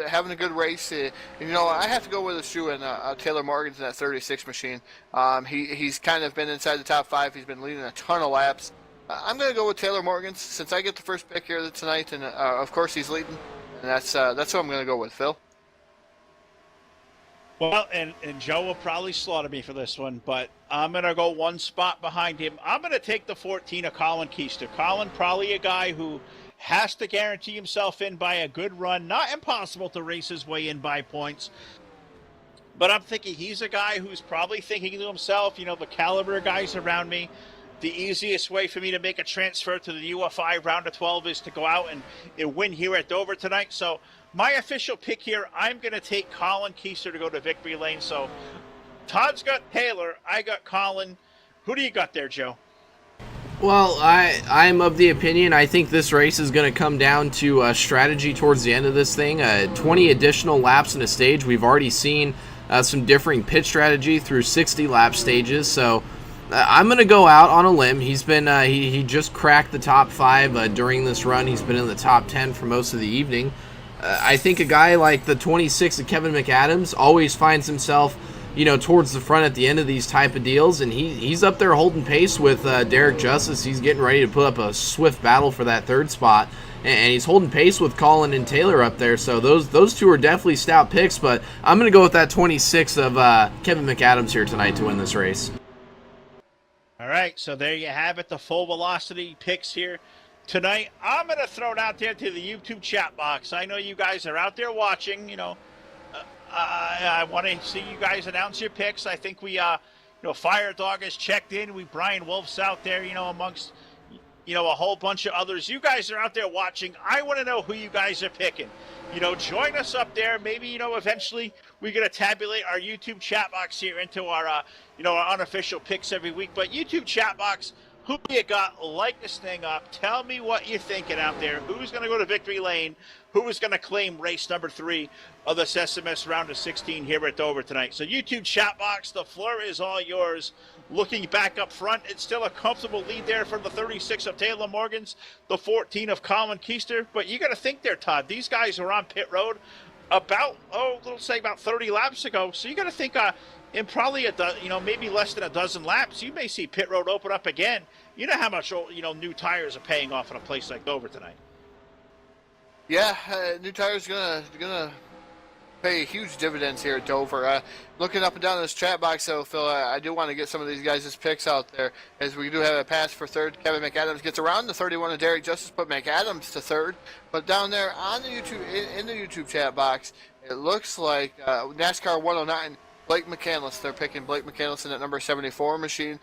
C: having a good race. I have to go with a shoe in Taylor Morgan's in that 36 machine. He's kind of been inside the top 5. He's been leading a ton of laps. I'm going to go with Taylor Morgan's since I get the first pick here tonight, and of course he's leading, and that's what I'm going to go with, Phil.
B: Well, and Joe will probably slaughter me for this one, but I'm going to go one spot behind him. I'm going to take the 14 of Kollin Keister. Kollin, probably a guy who has to guarantee himself in by a good run. Not impossible to race his way in by points. But I'm thinking he's a guy who's probably thinking to himself, the caliber of guys around me, the easiest way for me to make a transfer to the UFI Round of 12 is to go out and win here at Dover tonight. So my official pick here, I'm going to take Kollin Keister to go to victory lane. So Todd's got Taylor. I got Kollin. Who do you got there, Joe?
E: Well, I'm of the opinion, I think this race is going to come down to strategy towards the end of this thing. 20 additional laps in a stage. We've already seen some differing pit strategy through 60 lap stages. So I'm going to go out on a limb. He's been he just cracked the top 5 during this run. He's been in the top 10 for most of the evening. I think a guy like the 26 of Kevin McAdams always finds himself, towards the front at the end of these type of deals, and he's up there holding pace with Derek Justice. He's getting ready to put up a swift battle for that 3rd spot, and he's holding pace with Kollin and Taylor up there. So those two are definitely stout picks, but I'm going to go with that 26 of Kevin McAdams here tonight to win this race.
B: All right, so there you have it, the full velocity picks here tonight. I'm going to throw it out there to the YouTube chat box. I know you guys are out there watching. I want to see you guys announce your picks. I think we, Fire Dog has checked in. Brian Wolf's out there, amongst, a whole bunch of others. You guys are out there watching. I want to know who you guys are picking. Join us up there. Maybe, eventually we're going to tabulate our YouTube chat box here into our, our unofficial picks every week. But YouTube chat box, who you got? Like this thing up. Tell me what you're thinking out there. Who's going to go to victory lane? Who is going to claim race number 3 of this SMS Round of 16 here at Dover tonight? So YouTube chat box, the floor is all yours. Looking back up front, it's still a comfortable lead there for the 36 of Taylor Morgan's, the 14 of Kollin Keister. But you got to think there, Todd. These guys are on pit road about 30 laps ago. So you got to think in probably maybe less than a dozen laps, you may see pit road open up again. You know how much new tires are paying off in a place like Dover tonight.
C: Yeah, new tires gonna pay huge dividends here at Dover. Looking up and down this chat box, though, Phil, I do want to get some of these guys' picks out there, as we do have a pass for 3rd. Kevin McAdams gets around the 31 of Derek Justice, put McAdams to 3rd. But down there on the YouTube, in the YouTube chat box, it looks like NASCAR 109, Blake McCandless. They're picking Blake McCandless in that number 74 machine.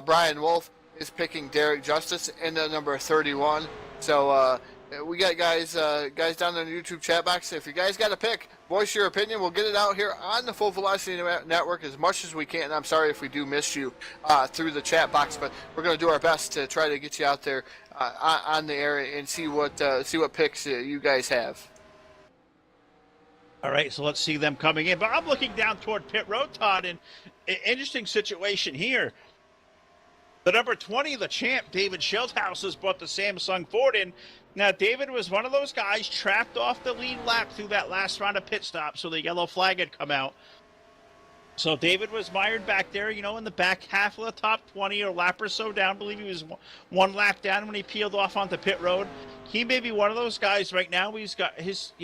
C: Brian Wolf is picking Derek Justice in the number 31. So we got guys down there in the YouTube chat box. If you guys got a pick, voice your opinion. We'll get it out here on the Full Velocity Network as much as we can. And I'm sorry if we do miss you through the chat box, but we're going to do our best to try to get you out there on the air and see what picks you guys have.
B: All right, so let's see them coming in. But I'm looking down toward pit road, Todd, and an interesting situation here. The number 20, the champ, David Schildhaus, has brought the Samsung Ford in. Now, David was one of those guys trapped off the lead lap through that last round of pit stops, so the yellow flag had come out. So David was mired back there, in the back half of the top 20 or lap or so down. I believe he was one lap down when he peeled off onto pit road. He may be one of those guys right now. He's got his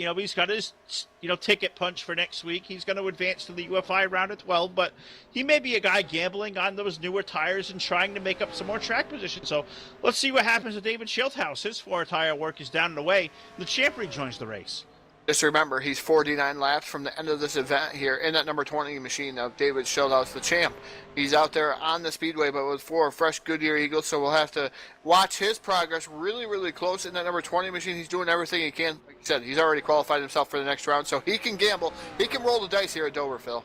B: ticket punch for next week. He's going to advance to the UFI Round of 12, but he may be a guy gambling on those newer tires and trying to make up some more track position. So let's see what happens to David Schildhaus. His 4-tire work is down and away. The champ rejoins the race.
C: Just remember, he's 49 laps from the end of this event here in that number 20 machine of David Schildhaus, the champ. He's out there on the speedway, but with 4 fresh Goodyear Eagles, so we'll have to watch his progress really, really close in that number 20 machine. He's doing everything he can. Like I said, he's already qualified himself for the next round, so he can gamble. He can roll the dice here at Dover, Phil.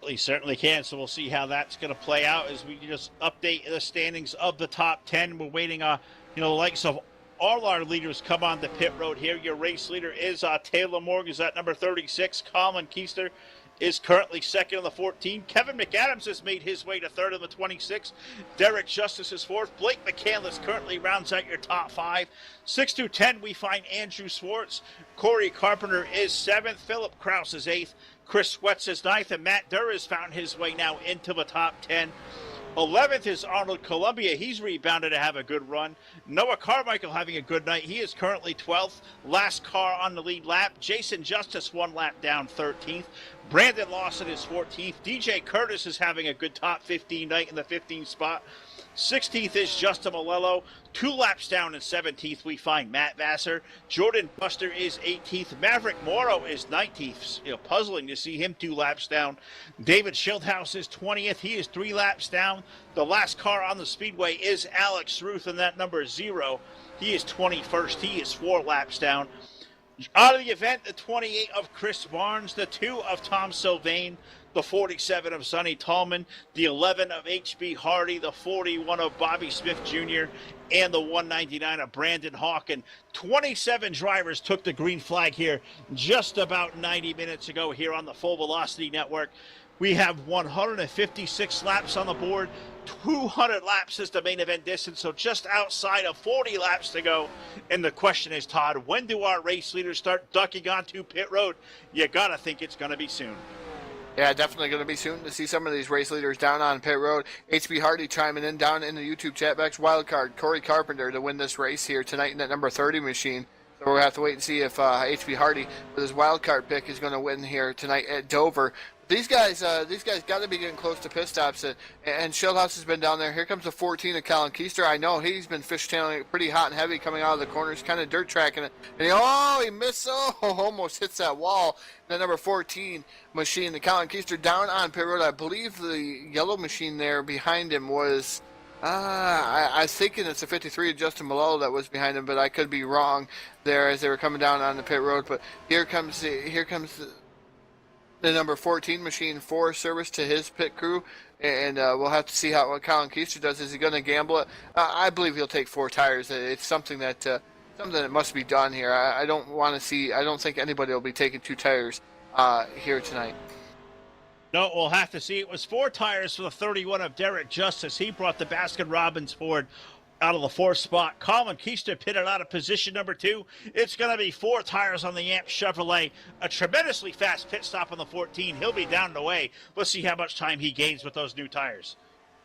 B: He certainly can, so we'll see how that's going to play out as we just update the standings of the top 10. We're waiting, the likes of all our leaders come on the pit road here. Your race leader is Taylor Morgan's at number 36. Kollin Keister is currently second on the 14. Kevin McAdams has made his way to third on the 26. Derek Justice is fourth. Blake McCandless currently rounds out your top 5. 6 to 10, we find Andrew Swartz. Corey Carpenter is 7th. Philip Kraus is 8th. Chris Sweats is 9th. And Matt Derr has found his way now into the top 10. 11th is Arnold Columbia. He's rebounded to have a good run. Noah Carmichael having a good night. He is currently 12th. Last car on the lead lap. Jason Justice 1 lap down, 13th. Brandon Lawson is 14th. DJ Curtis is having a good top 15 night in the 15th spot. 16th is Justin Melillo. 2 laps down in 17th, we find Matt Vassar. Jordan Buster is 18th. Maverick Morrow is 19th. Puzzling to see him 2 laps down. David Schildhouse is 20th. He is 3 laps down. The last car on the speedway is Alex Ruth, and that number is 0. He is 21st. He is 4 laps down. Out of the event, the 28 of Chris Barnes, the 2 of Tom Sylvain, the 47 of Sonny Tallman, the 11 of H.B. Hardy, the 41 of Bobby Smith Jr., and the 199 of Brandon Hawk. And 27 drivers took the green flag here just about 90 minutes ago here on the Full Velocity Network. We have 156 laps on the board. 200 laps is the main event distance, so just outside of 40 laps to go. And the question is, Todd, when do our race leaders start ducking onto pit road? You got to think it's going to be soon.
C: Yeah, definitely going to be soon to see some of these race leaders down on pit road. HB Hardy chiming in down in the YouTube chat box. Wildcard, Corey Carpenter to win this race here tonight in that number 30 machine. So we'll have to wait and see if HB Hardy with his wildcard pick is going to win here tonight at Dover. These guys got to be getting close to pit stops, and Schildhouse has been down there. Here comes the 14 of Kollin Keister. I know he's been fishtailing it pretty hot and heavy coming out of the corners, kind of dirt tracking it. And he missed, almost hits that wall. The number 14 machine, the Kollin Keister, down on pit road. I believe the yellow machine there behind him was, I'm thinking it's a 53 of Justin Melillo that was behind him, but I could be wrong there as they were coming down on the pit road. But here comes the number 14 machine for service to his pit crew, and we'll have to see what Kollin Keister does. Is he going to gamble it? I believe he'll take 4 tires. It's something that must be done here. I don't think anybody will be taking 2 tires here tonight.
B: No, we'll have to see. It was 4 tires for the 31 of Derek Justice. He brought the Baskin-Robbins Ford out of the 4th spot. Kollin Keister pitted out of position number 2. It's going to be 4 tires on the Amp Chevrolet. A tremendously fast pit stop on the 14. He'll be down and away. Let's see how much time he gains with those new tires.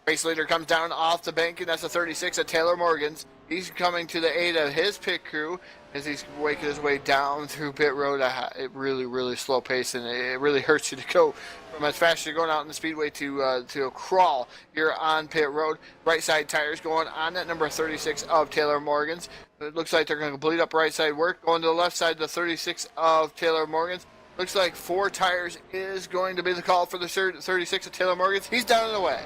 C: Race leader comes down off the bank, and that's a 36 at Taylor Morgan's. He's coming to the aid of his pit crew as he's making his way down through pit road. It really, really slow pace, and it really hurts you to go from as fast as you're going out in the speedway to a crawl. You're on pit road. Right side tires going on that number 36 of Taylor Morgan's. It looks like they're going to complete up right side work. Going to the left side, the 36 of Taylor Morgan's. Looks like 4 tires is going to be the call for the 36 of Taylor Morgan's. He's down and away.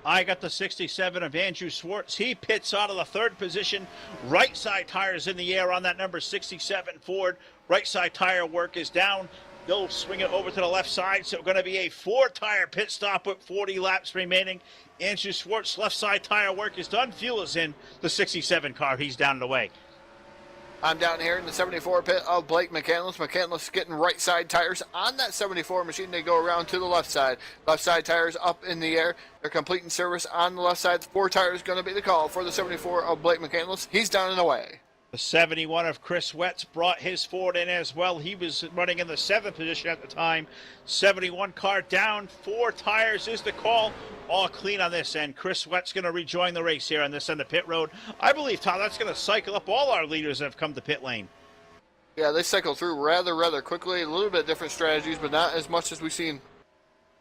B: I got the 67 of Andrew Swartz. He pits out of the 3rd position. Right side tires in the air on that number 67 Ford. Right side tire work is down. They'll swing it over to the left side. So going to be a 4-tire pit stop with 40 laps remaining. Andrew Swartz left side tire work is done. Fuel is in the 67 car. He's down and away.
C: I'm down here in the 74 pit of Blake McCandless. McCandless getting right side tires on that 74 machine. They go around to the left side. Left side tires up in the air. They're completing service on the left side. 4 tires going to be the call for the 74 of Blake McCandless. He's down and away.
B: The 71 of Chris Wetz brought his Ford in as well. He was running in the 7th position at the time. 71 car down. 4 tires is the call. All clean on this end. Chris Wetz going to rejoin the race here on this end of pit road. I believe, Todd, that's going to cycle up all our leaders that have come to pit lane.
C: Yeah, they cycle through rather quickly. A little bit different strategies, but not as much as we've seen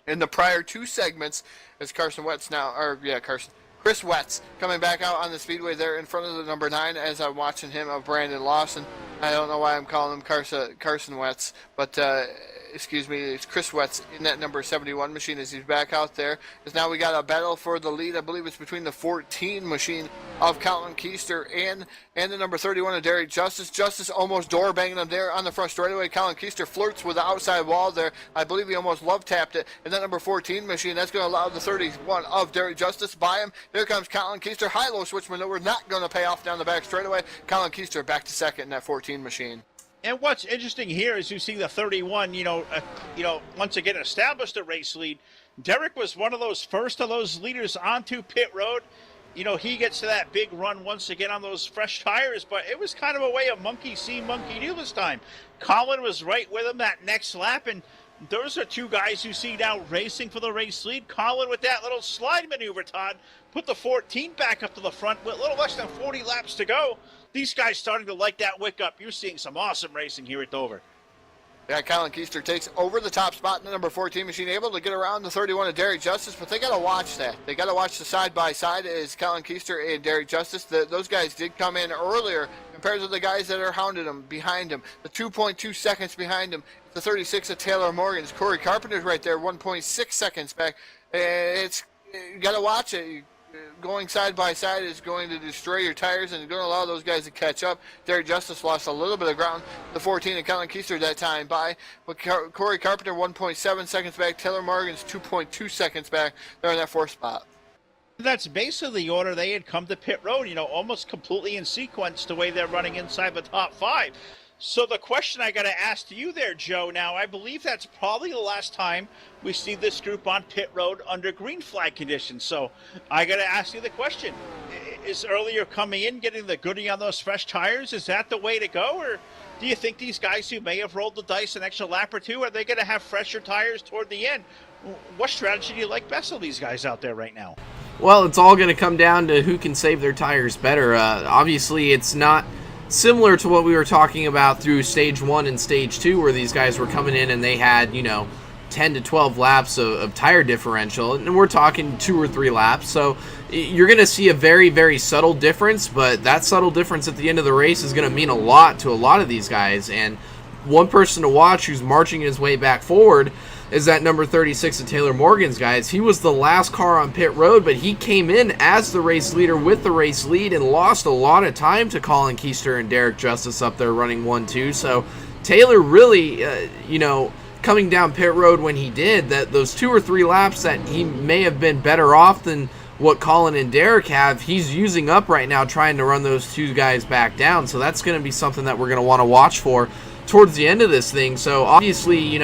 C: in the prior 2 segments as Chris Wetz coming back out on the speedway there in front of the number 9 as I'm watching him of Brandon Lawson. I don't know why I'm calling him Carson Wetz, but it's Chris Wetz in that number 71 machine as he's back out there. Because now we got a battle for the lead. I believe it's between the 14 machine of Kollin Keister and the number 31 of Derek Justice. Justice almost door banging him there on the front straightaway. Kollin Keister flirts with the outside wall there. I believe he almost love tapped it. And that number 14 machine, that's going to allow the 31 of Derek Justice by him. Here comes Kollin Keister. High-low switch maneuver, not going to pay off down the back straightaway. Kollin Keister back to second in that 14 machine.
B: And what's interesting here is you see the 31, once again established a race lead. Derek was one of those first of those leaders onto pit road. He gets to that big run once again on those fresh tires, but it was kind of a way of monkey see, monkey do this time. Kollin was right with him that next lap, and those are two guys you see now racing for the race lead. Kollin with that little slide maneuver, Todd, put the 14 back up to the front with a little less than 40 laps to go. These guys starting to light that wick up. You're seeing some awesome racing here at Dover.
C: Yeah, Kollin Keister takes over the top spot in the number 14 machine, able to get around the 31 of Derek Justice, but they got to watch that. They got to watch the side-by-side as Kollin Keister and Derek Justice. Those guys did come in earlier compared to the guys that are hounding them behind him. The 2.2 seconds behind him, the 36 of Taylor Morgan's. Corey Carpenter's right there, 1.6 seconds back. You got to watch it. Going side by side is going to destroy your tires and going to allow those guys to catch up. Derek Justice lost a little bit of ground. The 14 and Kollin Keister that time by. But Corey Carpenter 1.7 seconds back. Taylor Morgan's 2.2 seconds back. They're in that fourth spot.
B: That's basically the order they had come to pit road, almost completely in sequence the way they're running inside the top five. So the question I got to ask to you there, Joe, now, I believe that's probably the last time we see this group on pit road under green flag conditions. So I got to ask you the question. Is earlier coming in, getting the goodie on those fresh tires, is that the way to go? Or do you think these guys who may have rolled the dice an extra lap or two, are they going to have fresher tires toward the end? What strategy do you like best of these guys out there right now?
E: Well, it's all going to come down to who can save their tires better. Obviously, it's not similar to what we were talking about through stage 1 and stage 2, where these guys were coming in and they had 10 to 12 laps of tire differential, and we're talking 2 or 3 laps. So you're going to see a very, very subtle difference, but that subtle difference at the end of the race is going to mean a lot to a lot of these guys. And one person to watch who's marching his way back forward is that number 36 of Taylor Morgan's guys. He was the last car on pit road, but he came in as the race leader with the race lead and lost a lot of time to Kollin Keister and Derek Justice up there running 1-2. So Taylor really, coming down pit road when he did, that those 2 or 3 laps that he may have been better off than what Kollin and Derek have, he's using up right now trying to run those two guys back down. So that's going to be something that we're going to want to watch for towards the end of this thing. So obviously,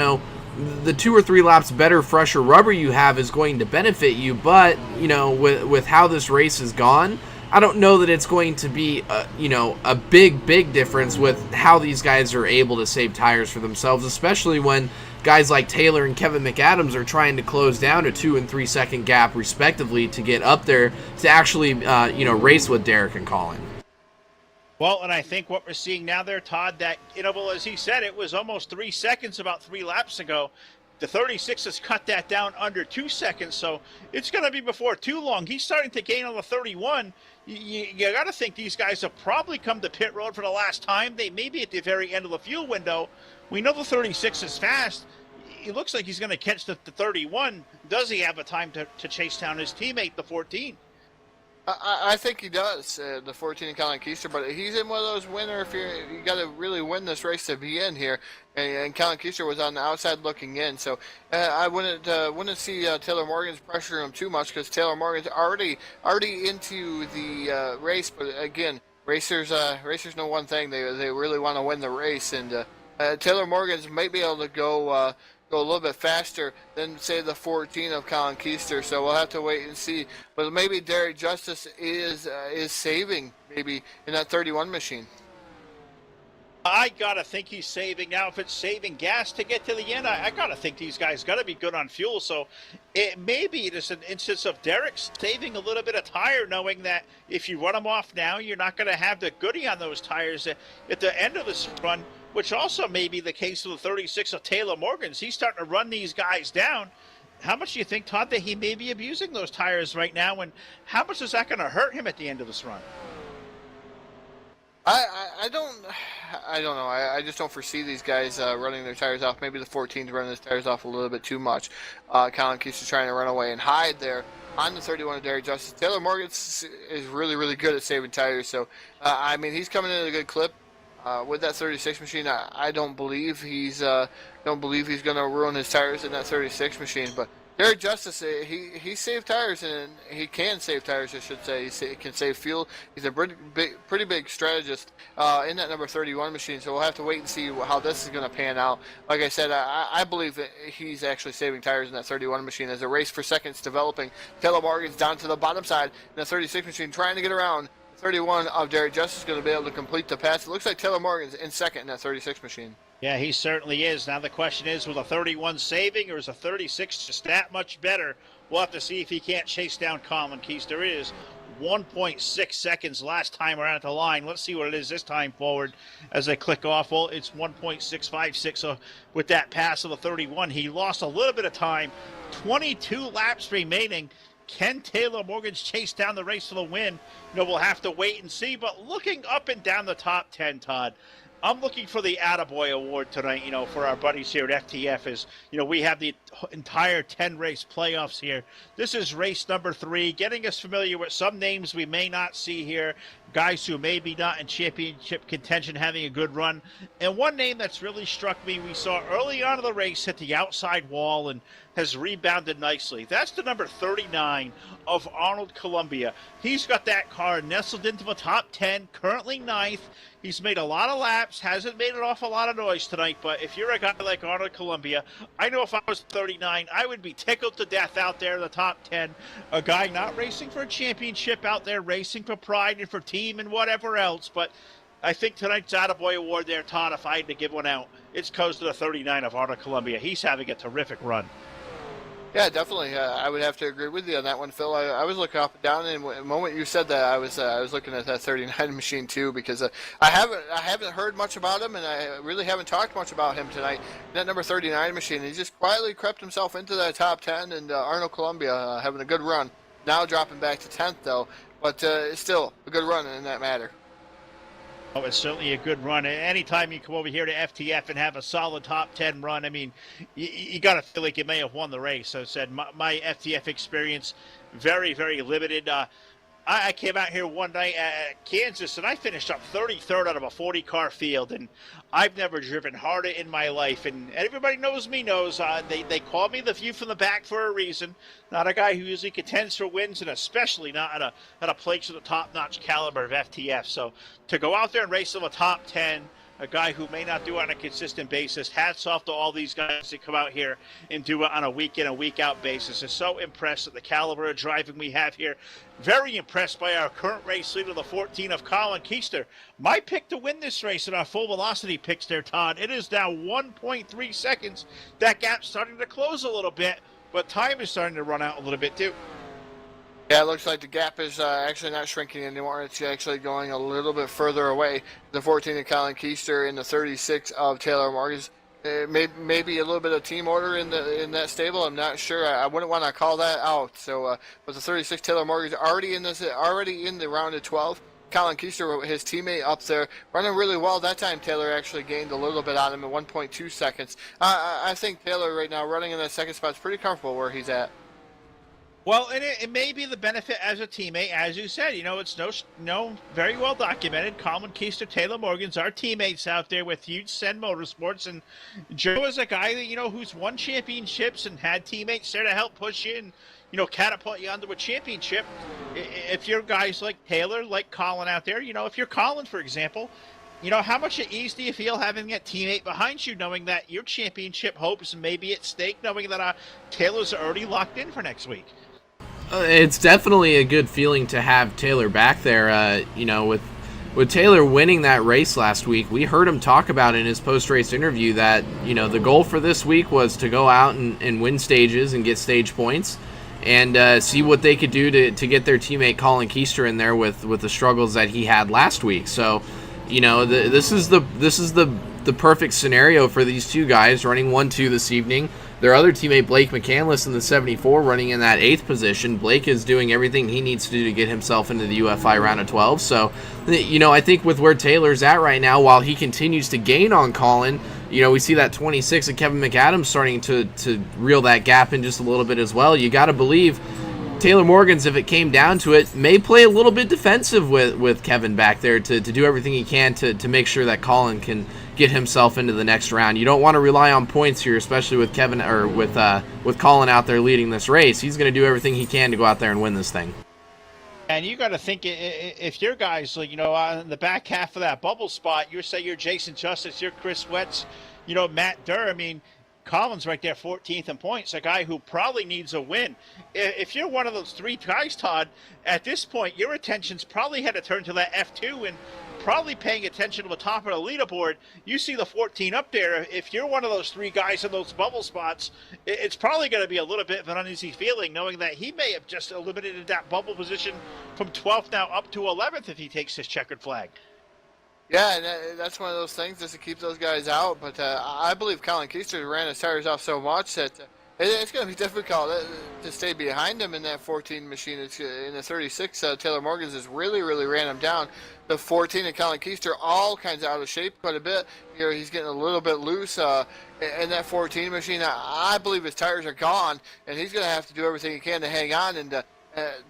E: the 2 or 3 laps better, fresher rubber you have is going to benefit you, but with how this race has gone, I don't know that it's going to be a big difference with how these guys are able to save tires for themselves, especially when guys like Taylor and Kevin McAdams are trying to close down a 2 and 3 second gap respectively to get up there to actually race with Derek and Kollin.
B: Well, and I think what we're seeing now there, Todd, that interval, as he said, it was almost 3 seconds about 3 laps ago. The 36 has cut that down under 2 seconds, so it's going to be before too long. He's starting to gain on the 31. You got to think these guys have probably come to pit road for the last time. They may be at the very end of the fuel window. We know the 36 is fast. It looks like he's going to catch the 31. Does he have a time to chase down his teammate, the 14?
C: I think he does, the 14 and Kollin Keister, but he's in one of those winner. If you got to really win this race to be in here, and Kollin Keister was on the outside looking in, so I wouldn't see Taylor Morgan's pressure him too much because Taylor Morgan's already into the race. But again, racers know one thing: they really want to win the race, and Taylor Morgan's might be able to go a little bit faster than, say, the 14 of Kollin Keister. So we'll have to wait and see. But maybe Derek Justice is saving maybe in that 31 machine.
B: I got to think he's saving. Now, if it's saving gas to get to the end, I got to think these guys got to be good on fuel. So it may be just an instance of Derek saving a little bit of tire, knowing that if you run them off now, you're not going to have the goodie on those tires at the end of this run, which also may be the case with the 36 of Taylor Morgan's. He's starting to run these guys down. How much do you think, Todd, that he may be abusing those tires right now, and how much is that going to hurt him at the end of this run?
C: I don't know. I just don't foresee these guys running their tires off. Maybe the 14's running his tires off a little bit too much. Kollin Keister trying to run away and hide there on the 31 of Derek Justice. Taylor Morgan is really, really good at saving tires. So, I mean, he's coming in at a good clip. With that 36 machine, I don't believe he's going to ruin his tires in that 36 machine. But Derek Justice, he saved tires, and he can save tires, I should say. He can save fuel. He's a pretty big strategist in that number 31 machine. So we'll have to wait and see how this is going to pan out. Like I said, I believe that he's actually saving tires in that 31 machine. As a race for seconds developing, Taylor Morgan's down to the bottom side in the 36 machine, trying to get around. 31 of Derek Justice is going to be able to complete the pass. It looks like Taylor Morgan's in second in that 36 machine.
B: Yeah, he certainly is. Now the question is, was a 31 saving or is a 36 just that much better? We'll have to see if he can't chase down Kollin Keister. It is 1.6 seconds last time around at the line. Let's see what it is this time forward as I click off. Well, it's 1.656. So with that pass of the 31, he lost a little bit of time. 22 laps remaining. Can Taylor Morgan's chase down the race for the win? We'll have to wait and see. But looking up and down the top 10, Todd, I'm looking for the Attaboy Award tonight, for our buddies here at FTF. As we have the entire 10-race playoffs here. This is race number 3, getting us familiar with some names we may not see here, guys who may be not in championship contention having a good run. And one name that's really struck me, we saw early on in the race hit the outside wall and has rebounded nicely. That's the number 39 of Arnold Columbia. He's got that car nestled into the top 10, currently 9th. He's made a lot of laps, hasn't made an awful lot of noise tonight, but if you're a guy like Arnold Columbia, I know if I was 39, I would be tickled to death out there in the top 10. A guy not racing for a championship out there, racing for pride and for team and whatever else, but I think tonight's Attaboy Award there, Todd, if I had to give one out, it's goes to the 39 of Arnold Columbia. He's having a terrific run.
C: Yeah, definitely. I would have to agree with you on that one, Phil. I was looking up and down, and the moment you said that, I was looking at that 39 machine too, because I haven't heard much about him, and I really haven't talked much about him tonight. That number 39 machine, he just quietly crept himself into that top 10, and Arnold Columbia having a good run. Now dropping back to 10th though, but it's still a good run in that matter.
B: Oh, it's certainly a good run. Anytime you come over here to FTF and have a solid top 10 run, I mean, you got to feel like you may have won the race. So I said my FTF experience, very, very limited. I came out here one night at Kansas, and I finished up 33rd out of a 40-car field, and I've never driven harder in my life. And everybody knows me knows they call me the view from the back for a reason. Not a guy who usually contends for wins, and especially not at a place of the top-notch caliber of FTF. So to go out there and race in the top 10, a guy who may not do it on a consistent basis. Hats off to all these guys that come out here and do it on a week-in and week-out basis. I'm so impressed at the caliber of driving we have here. Very impressed by our current race leader, the 14 of Kollin Keister. My pick to win this race in our full velocity picks there, Todd. It is now 1.3 seconds. That gap's starting to close a little bit, but time is starting to run out a little bit too.
C: Yeah, it looks like the gap is actually not shrinking anymore. It's actually going a little bit further away. The 14 of Kollin Keister and the 36 of Taylor Morgan. Maybe a little bit of team order in that stable. I'm not sure. I wouldn't want to call that out. So, but the 36 Taylor Morgan is already in the round of 12. Kollin Keister, his teammate up there, running really well. That time Taylor actually gained a little bit on him in 1.2 seconds. I think Taylor right now running in that second spot is pretty comfortable where he's at.
B: Well, and it may be the benefit as a teammate, as you said. It's no very well documented. Kollin Keister, Taylor Morgan's our teammates out there with Huge Send Motorsports, and Joe is a guy that who's won championships and had teammates there to help push you and catapult you onto a championship. If you're guys like Taylor, like Kollin out there, if you're Kollin, for example, how much at ease do you feel having a teammate behind you, knowing that your championship hopes may be at stake, knowing that Taylor's already locked in for next week?
E: It's definitely a good feeling to have Taylor back there. With Taylor winning that race last week, we heard him talk about in his post-race interview that, the goal for this week was to go out and win stages and get stage points and see what they could do to get their teammate Kollin Keister in there with the struggles that he had last week. So, this is the perfect scenario for these two guys running 1-2 this evening. their other teammate, Blake McCandless, in the 74, running in that 8th position. Blake is doing everything he needs to do to get himself into the UFI round of 12. So, I think with where Taylor's at right now, while he continues to gain on Kollin, we see that 26 of Kevin McAdams starting to reel that gap in just a little bit as well. You got to believe Taylor Morgans, if it came down to it, may play a little bit defensive with Kevin back there to do everything he can to make sure that Kollin can get himself into the next round. You don't want to rely on points here, especially with Kevin or with Kollin out there leading this race. He's going to do everything he can to go out there and win this thing.
B: And you got to think, if your guys, on the back half of that bubble spot, you're Jason Justice, you're Chris Wetz, Matt Derr. I mean, Collin's right there, 14th in points, a guy who probably needs a win. If you're one of those 3 guys, Todd, at this point, your attention's probably had to turn to that F2 and probably paying attention to the top of the leaderboard. You see the 14 up there. If you're one of those 3 guys in those bubble spots, it's probably going to be a little bit of an uneasy feeling knowing that he may have just eliminated that bubble position from 12th now up to 11th if he takes his checkered flag.
C: Yeah, and that's one of those things just to keep those guys out. But I believe Kollin Keister ran his tires off so much that it's going to be difficult to stay behind him in that 14 machine. It's in the 36. Taylor Morgans has really ran him down. The 14 and Kollin Keister all kinds of out of shape quite a bit. He's getting a little bit loose in that 14 machine. I believe his tires are gone, and he's going to have to do everything he can to hang on. And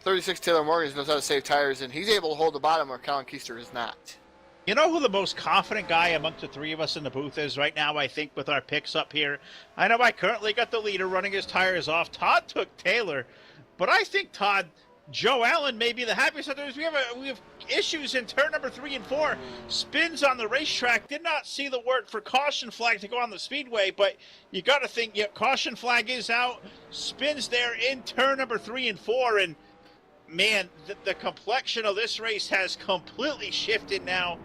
C: 36 Taylor Morgans knows how to save tires, and he's able to hold the bottom where Kollin Keister is not.
B: You know who the most confident guy amongst the 3 of us in the booth is right now, I think, with our picks up here? I know I currently got the leader running his tires off. Todd took Taylor, but I think, Todd, Joe Allen may be the happiest. We have issues in turn number 3 and 4. Spins on the racetrack. Did not see the word for caution flag to go on the speedway, but you got to think, caution flag is out. Spins there in turn number 3 and 4, and man, the complexion of this race has completely shifted now.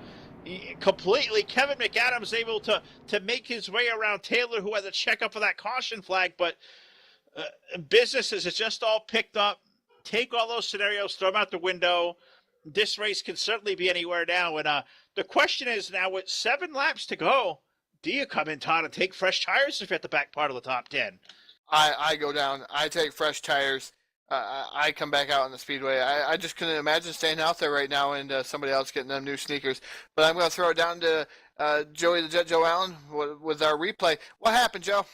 B: Completely. Kevin McAdams able to make his way around Taylor, who had to check up for that caution flag, but businesses has just all picked up. Take all those scenarios, throw them out the window. This race can certainly be anywhere now. And the question is now, with 7 laps to go, do you come in, Todd, and take fresh tires if you're at the back part of the top 10?
C: I go down. I take fresh tires. I come back out on the speedway. I just couldn't imagine staying out there right now and somebody else getting them new sneakers. But I'm going to throw it down to Joey the Jet Joe Allen with our replay. What happened, Joe?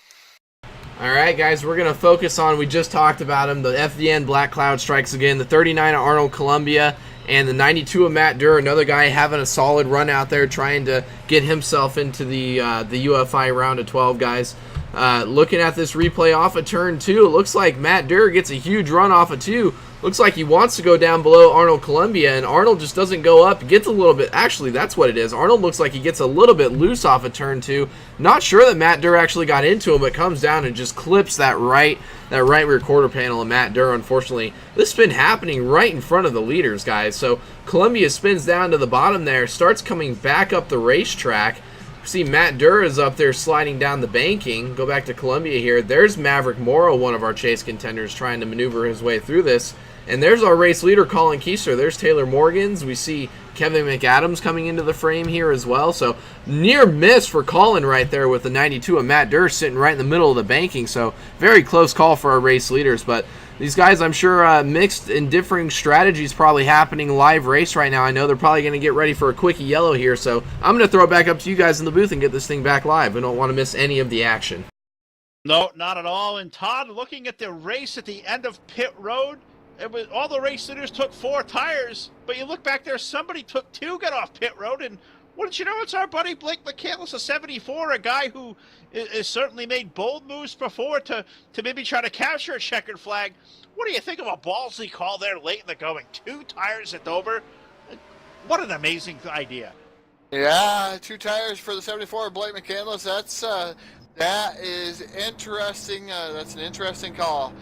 E: All right, guys, we're going to focus on, we just talked about him, the FDN Black Cloud strikes again, the 39 of Arnold Columbia, and the 92 of Matt Derr, another guy having a solid run out there trying to get himself into the UFI round of 12, guys. Looking at this replay off of turn 2, it looks like Matt Derr gets a huge run off of 2. Looks like he wants to go down below Arnold Columbia, and Arnold just doesn't go up. Gets a little bit, actually, that's what it is. Arnold looks like he gets a little bit loose off of turn 2. Not sure that Matt Derr actually got into him, but comes down and just clips that right rear quarter panel of Matt Derr, unfortunately. This has been happening right in front of the leaders, guys. So Columbia spins down to the bottom there, starts coming back up the racetrack. See, Matt Derr is up there sliding down the banking. Go back to Columbia here. There's Maverick Morrow, one of our chase contenders, trying to maneuver his way through this. And there's our race leader, Kollin Keister. There's Taylor Morgans. We see Kevin McAdams coming into the frame here as well. So near miss for Kollin right there with the 92 of Matt Derr sitting right in the middle of the banking. So very close call for our race leaders. But these guys, I'm sure, mixed and differing strategies probably happening live race right now. I know they're probably going to get ready for a quickie yellow here. So I'm going to throw it back up to you guys in the booth and get this thing back live. We don't want to miss any of the action.
B: No, not at all. And Todd, looking at the race at the end of pit road, it was all the race leaders took 4 tires, but you look back there, somebody took 2, got off pit road, and wouldn't you know, it's our buddy Blake McCandless, a 74, a guy who is certainly made bold moves before to maybe try to capture a checkered flag. What do you think of a ballsy call there late in the going? 2 tires at Dover. What an amazing idea.
C: Yeah, 2 tires for the 74 of Blake McCandless. That is interesting. That's an interesting call.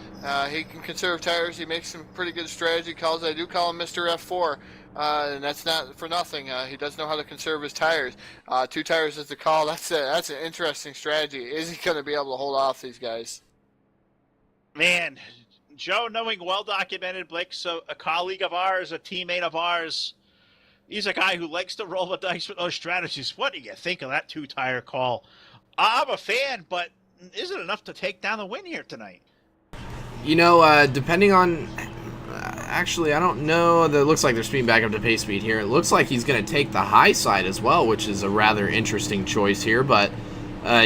C: He can conserve tires. He makes some pretty good strategy calls. I do call him Mr. F4, and that's not for nothing. He does know how to conserve his tires. 2 tires is the call. That's an interesting strategy. Is he going to be able to hold off these guys?
B: Man, Joe, knowing well-documented, Blake's a colleague of ours, a teammate of ours. He's a guy who likes to roll the dice with those strategies. What do you think of that 2-tire call? I'm a fan, but isn't enough to take down the win here tonight.
E: You know, depending on... actually, I don't know. It looks like they're speeding back up to pace speed here. It looks like he's going to take the high side as well, which is a rather interesting choice here. But,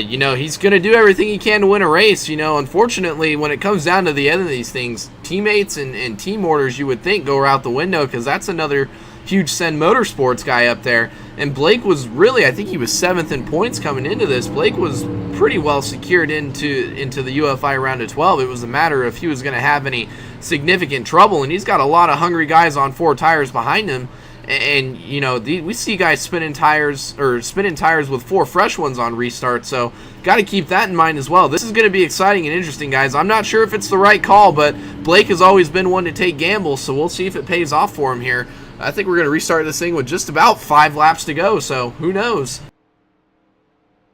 E: you know, he's going to do everything he can to win a race. You know, unfortunately, when it comes down to the end of these things, teammates and team orders, you would think, go out the window, because that's another huge Send Motorsports guy up there. And Blake was really, I think he was 7th in points coming into this. Blake was pretty well secured into the UFI round of 12. It was a matter of if he was going to have any significant trouble, and he's got a lot of hungry guys on 4 tires behind him. And you know, we see guys spinning tires with 4 fresh ones on restart, so got to keep that in mind as well. This is going to be exciting and interesting, guys. I'm not sure if it's the right call, but Blake has always been one to take gambles, so we'll see if it pays off for him here. I think we're going to restart this thing with just about 5 laps to go, so who knows?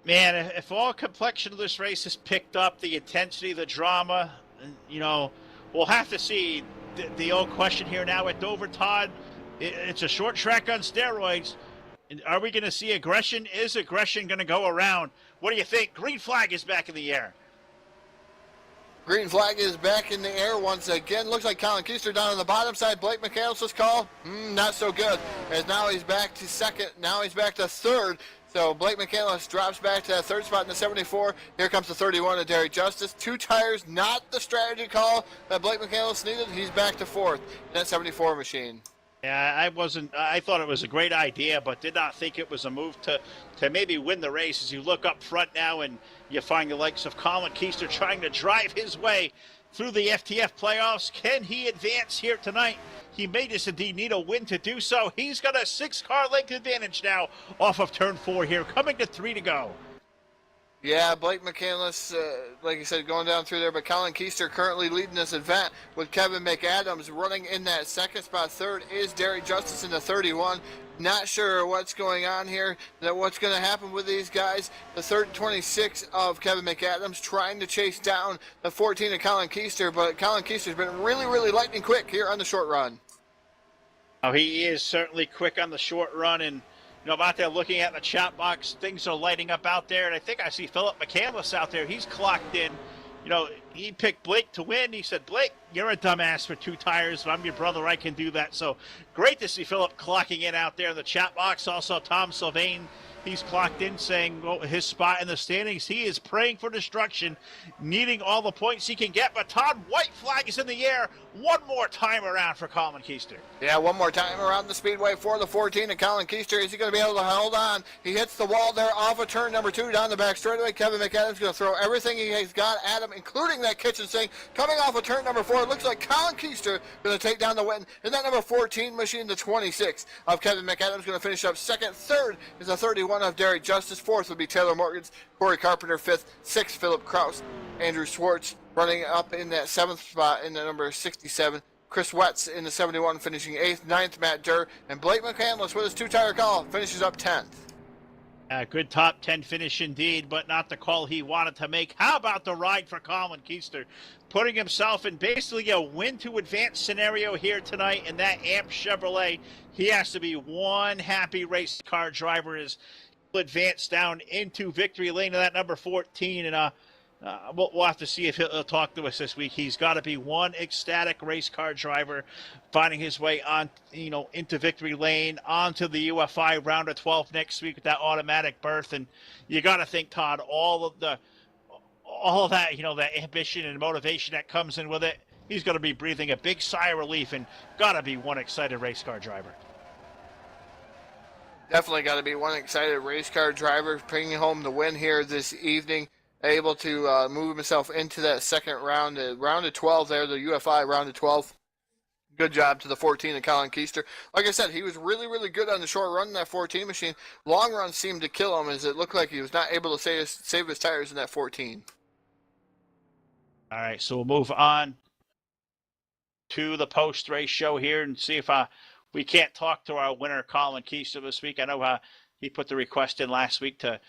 B: Man, if all complexion of this race is picked up, the intensity, the drama, you know, we'll have to see. The old question here now at Dover, Todd, it's a short track on steroids. Are we going to see aggression? Is aggression going to go around? What do you think? Green flag is back in the air.
C: Green flag is back in the air once again. Looks like Kollin Keister down on the bottom side. Blake McCandless' call, not so good. As now he's back to second. Now he's back to third. So Blake McCandless drops back to that third spot in the 74. Here comes the 31 of Derek Justice. 2 tires, not the strategy call that Blake McCandless needed. He's back to fourth in that 74 machine.
B: Yeah, I thought it was a great idea, but did not think it was a move to maybe win the race. As you look up front now and you find the likes of Kollin Keister trying to drive his way through the FTF playoffs. Can he advance here tonight? He may just indeed need a win to do so. He's got a 6-car length advantage now off of turn 4 here, coming to 3 to go.
C: Yeah, Blake McCandless, like you said, going down through there, but Kollin Keister currently leading this event with Kevin McAdams running in that second spot. Third is Derek Justice in the 31. Not sure what's going on here, what's going to happen with these guys. The third 26 of Kevin McAdams trying to chase down the 14 of Kollin Keister, but Kollin Keister's been really, really lightning quick here on the short run.
B: Oh, he is certainly quick on the short run, and you know, I'm out there looking at the chat box. Things are lighting up out there, and I think I see Philip McCandless out there. He's clocked in. You know, he picked Blake to win. He said, Blake, you're a dumbass for 2 tires. If I'm your brother, I can do that. So great to see Philip clocking in out there in the chat box. Also, Tom Sylvain, he's clocked in saying his spot in the standings. He is praying for destruction, needing all the points he can get. But Todd, white flag is in the air. One more time around for Kollin Keister.
C: Yeah, one more time around the speedway for the 14 of Kollin Keister. Is he going to be able to hold on? He hits the wall there off of turn number 2 down the back straightaway. Kevin McAdams going to throw everything he has got at him, including that kitchen sink. Coming off of turn number 4, it looks like Kollin Keister going to take down the win. And that number 14 machine, the 26 of Kevin McAdams, going to finish up second. Third is the 31 of Derek Justice. Fourth would be Taylor Morgans. Corey Carpenter, 5th. 6th, Philip Kraus. Andrew Schwartz running up in that 7th spot in the number 67. Chris Wetz in the 71 finishing 8th. 9th, Matt Derr. And Blake McCandless with his 2-tire call finishes up 10th.
B: Good top 10 finish indeed, but not the call he wanted to make. How about the ride for Kollin Keister? Putting himself in basically a win-to-advance scenario here tonight in that AMP Chevrolet. He has to be one happy race car driver as he'll advance down into victory lane of that number 14. And we'll have to see if he'll talk to us this week. He's got to be one ecstatic race car driver finding his way on, into victory lane, onto the UFI round of 12 next week with that automatic berth. And you got to think, Todd, all of that, that ambition and motivation that comes in with it, he's going to be breathing a big sigh of relief and got to be one excited race car driver.
C: Definitely got to be one excited race car driver bringing home the win here this evening. Able to move himself into that second round, round of 12 there, the UFI round of 12. Good job to the 14 of Kollin Keister. Like I said, he was really, really good on the short run in that 14 machine. Long run seemed to kill him as it looked like he was not able to save his tires in that 14.
B: All right, so we'll move on to the post-race show here and see if we can't talk to our winner, Kollin Keister, this week. I know he put the request in last week to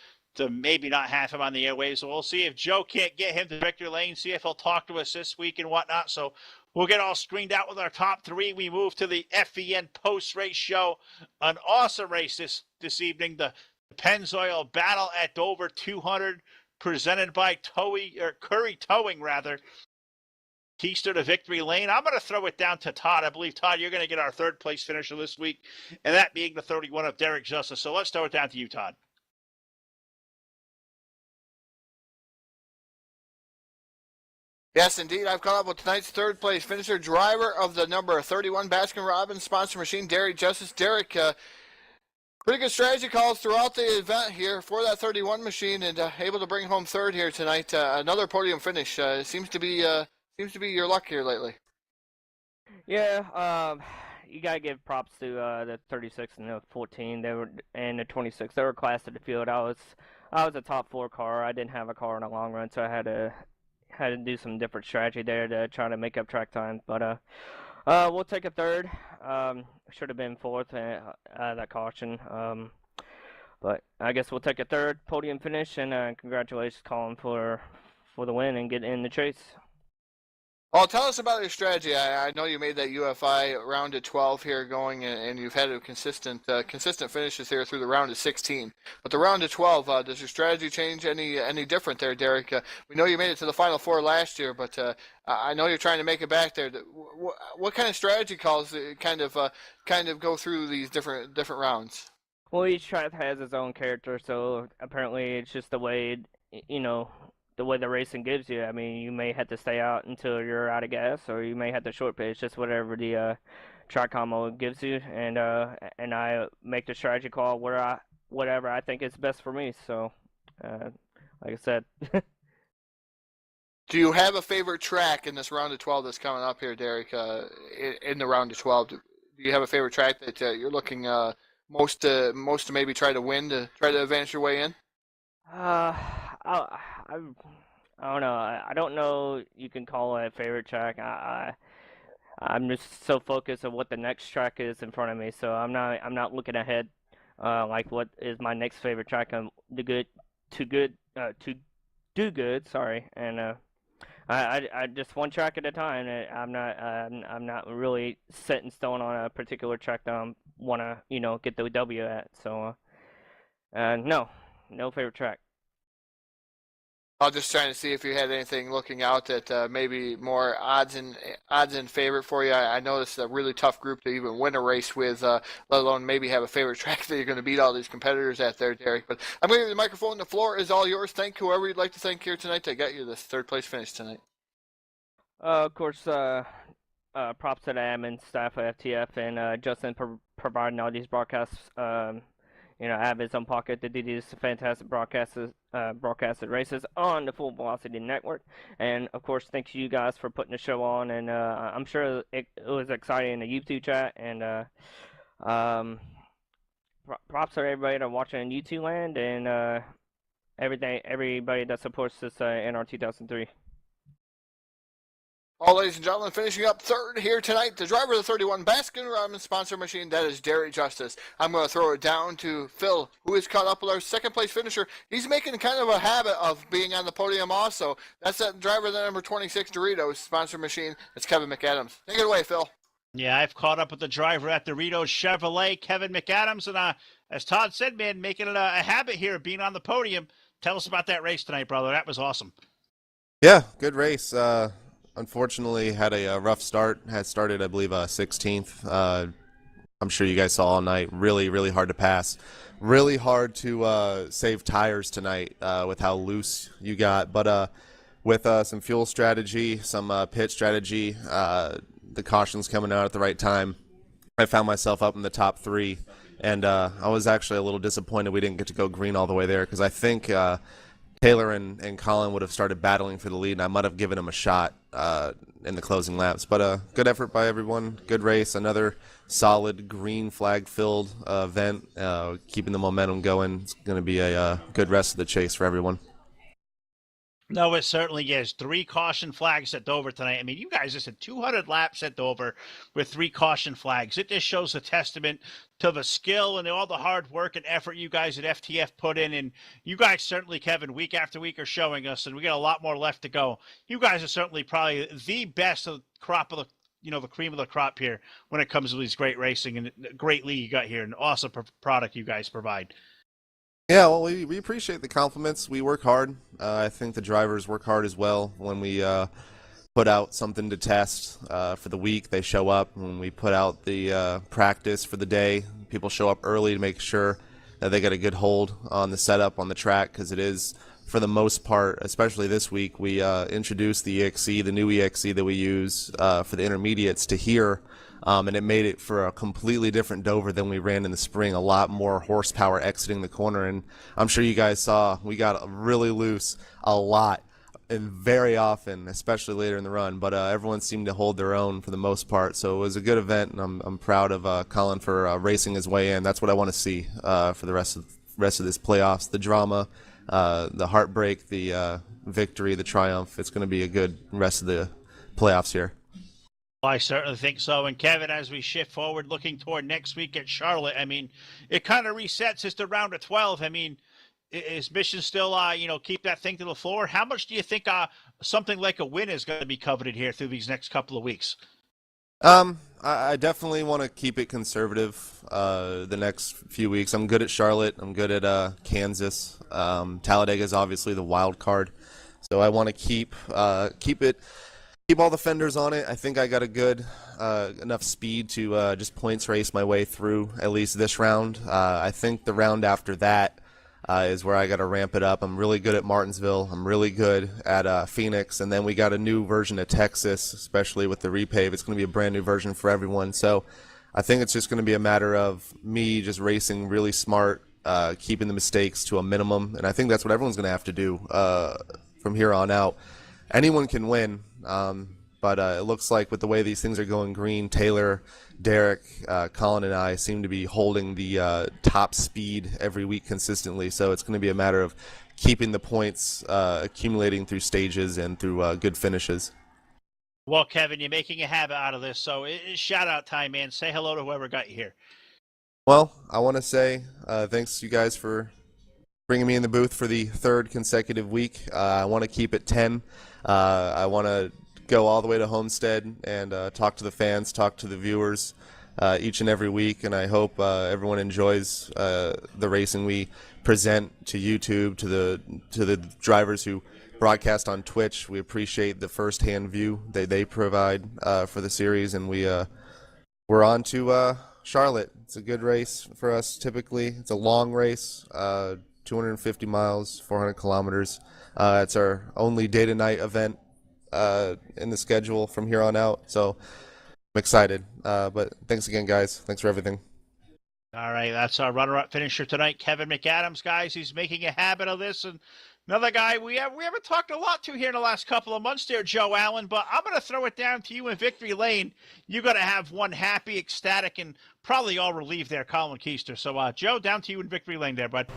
B: maybe not have him on the airwaves. So we'll see if Joe can't get him to victory lane, see if he'll talk to us this week and whatnot. So we'll get all screened out with our top 3. We move to the FEN post-race show. An awesome race this evening. The Pennzoil Battle at Dover 200. presented by Curry Towing, rather. Keister to victory lane. I'm going to throw it down to Todd. I believe, Todd, you're going to get our third place finisher this week, and that being the 31 of Derek Justice. So let's throw it down to you, Todd.
C: Yes, indeed. I've come up with tonight's third place finisher, driver of the number 31 Baskin-Robbins sponsor machine, Derek Justice. Derek, pretty good strategy calls throughout the event here for that 31 machine, and able to bring home third here tonight. Another podium finish. Seems to be your luck here lately.
F: Yeah, you gotta give props to the 36 and the 14. And the 26. They were class of the field. I was a top 4 car. I didn't have a car in the long run, so I had to do some different strategy there to try to make up track time. But we'll take a third. Should have been fourth that caution. But I guess we'll take a third podium finish, and congratulations, Kollin, for the win and get in the chase.
C: Well, tell us about your strategy. I know you made that UFI round of 12 here going, and you've had a consistent finishes here through the round of 16. But the round of 12, does your strategy change any different there, Derek? We know you made it to the Final Four last year, but I know you're trying to make it back there. What kind of strategy calls kind of go through these different rounds?
F: Well, each track has its own character, so apparently it's just the way, the way the racing gives you. I mean, you may have to stay out until you're out of gas, or you may have to short pitch, just whatever the track combo gives you. And I make the strategy call whatever I think is best for me. So, like I said.
C: Do you have a favorite track in this round of 12 that's coming up here, Derek? In the round of 12, do you have a favorite track that you're looking most to maybe try to win, to try to advance your way in?
F: I don't know. I don't know. You can call it a favorite track. I'm just so focused on what the next track is in front of me. So I'm not looking ahead. Like what is my next favorite track? To do good. Sorry. And I just one track at a time. I'm not really set in stone on a particular track that I wanna get the W at. So no favorite track.
C: I was just trying to see if you had anything looking out that maybe more odds in favor for you. I know this is a really tough group to even win a race with, let alone maybe have a favorite track that you're going to beat all these competitors at there, Derek. But I'm going to give you the microphone. The floor is all yours. Thank whoever you'd like to thank here tonight to get you this third place finish tonight.
F: Of course, props to the admin staff at FTF and Justin providing all these broadcasts. Out of his own pocket to do these fantastic broadcasted races on the Full Velocity Network. And, of course, thanks to you guys for putting the show on. And I'm sure it was exciting in the YouTube chat. And props to everybody that's watching in YouTube land and everybody that supports this NR 2003.
C: Well, ladies and gentlemen, finishing up third here tonight, the driver of the 31 Baskin-Robbins sponsor machine, that is Derek Justice. I'm going to throw it down to Phil, who is caught up with our second place finisher. He's making kind of a habit of being on the podium also. That's that driver of the number 26 Doritos sponsor machine. It's Kevin McAdams. Take it away, Phil.
B: Yeah, I've caught up with the driver at Doritos Chevrolet, Kevin McAdams, and as Todd said, man, making it a habit here of being on the podium. Tell us about that race tonight, brother. That was awesome.
G: Yeah, good race. Unfortunately, had a rough start. Had started, I believe, 16th. I'm sure you guys saw all night. Really, really hard to pass. Really hard to save tires tonight with how loose you got. But with some fuel strategy, some pit strategy, the cautions coming out at the right time, I found myself up in the top 3. And I was actually a little disappointed we didn't get to go green all the way there because I think Taylor and Kollin would have started battling for the lead, and I might have given him a shot in the closing laps. But good effort by everyone. Good race. Another solid green flag-filled event, keeping the momentum going. It's going to be a good rest of the chase for everyone.
B: No, it certainly is. 3 caution flags at Dover tonight. I mean, you guys just had 200 laps at Dover with 3 caution flags. It just shows a testament to the skill and all the hard work and effort you guys at FTF put in. And you guys certainly, Kevin, week after week are showing us, and we got a lot more left to go. You guys are certainly probably the best of the crop of the cream of the crop here when it comes to these great racing and great league you got here, and awesome product you guys provide.
G: Yeah, well, we appreciate the compliments. We work hard. I think the drivers work hard as well. When we put out something to test for the week, they show up. When we put out the practice for the day, people show up early to make sure that they get a good hold on the setup on the track, because it is, for the most part, especially this week, we introduced the EXE, the new EXE that we use for the intermediates to here. And it made it for a completely different Dover than we ran in the spring. A lot more horsepower exiting the corner, and I'm sure you guys saw we got really loose a lot and very often, especially later in the run. But everyone seemed to hold their own for the most part, so it was a good event, and I'm proud of Kollin for racing his way in. That's what I want to see for the rest of this playoffs. The drama, the heartbreak, the victory, the triumph. It's going to be a good rest of the playoffs here.
B: I certainly think so. And Kevin, as we shift forward, looking toward next week at Charlotte, I mean, it kind of resets as the round of 12. I mean, is mission still, keep that thing to the floor? How much do you think something like a win is going to be coveted here through these next couple of weeks?
G: I definitely want to keep it conservative the next few weeks. I'm good at Charlotte. I'm good at Kansas. Talladega is obviously the wild card, so I want to keep all the fenders on it. I think I got a good enough speed to just points race my way through at least this round. I think the round after that is where I got to ramp it up. I'm really good at Martinsville. I'm really good at Phoenix, and then we got a new version of Texas, especially with the repave. It's going to be a brand new version for everyone. So I think it's just going to be a matter of me just racing really smart, keeping the mistakes to a minimum, and I think that's what everyone's going to have to do from here on out. Anyone can win, but it looks like with the way these things are going green, Taylor, Derek, Kollin, and I seem to be holding the top speed every week consistently, so it's going to be a matter of keeping the points accumulating through stages and through good finishes.
B: Well, Kevin, you're making a habit out of this, so it's shout-out time, man. Say hello to whoever got you here.
G: Well, I want to say thanks, you guys, for bringing me in the booth for the third consecutive week. I want to keep it 10. I want to go all the way to Homestead and talk to the fans, talk to the viewers each and every week, and I hope everyone enjoys the racing we present to YouTube, to the drivers who broadcast on Twitch. We appreciate the first-hand view they provide for the series, and we're on to Charlotte. It's a good race for us typically. It's a long race, 250 miles, 400 kilometers. It's our only day-to-night event in the schedule from here on out, so I'm excited. But thanks again, guys. Thanks for everything.
B: All right, that's our runner-up finisher tonight, Kevin McAdams, guys. He's making a habit of this, and another guy we haven't talked a lot to here in the last couple of months there, Joe Allen, but I'm going to throw it down to you in victory lane. You're going to have one happy, ecstatic, and probably all relieved there, Kollin Keister. So, Joe, down to you in victory lane there, bud.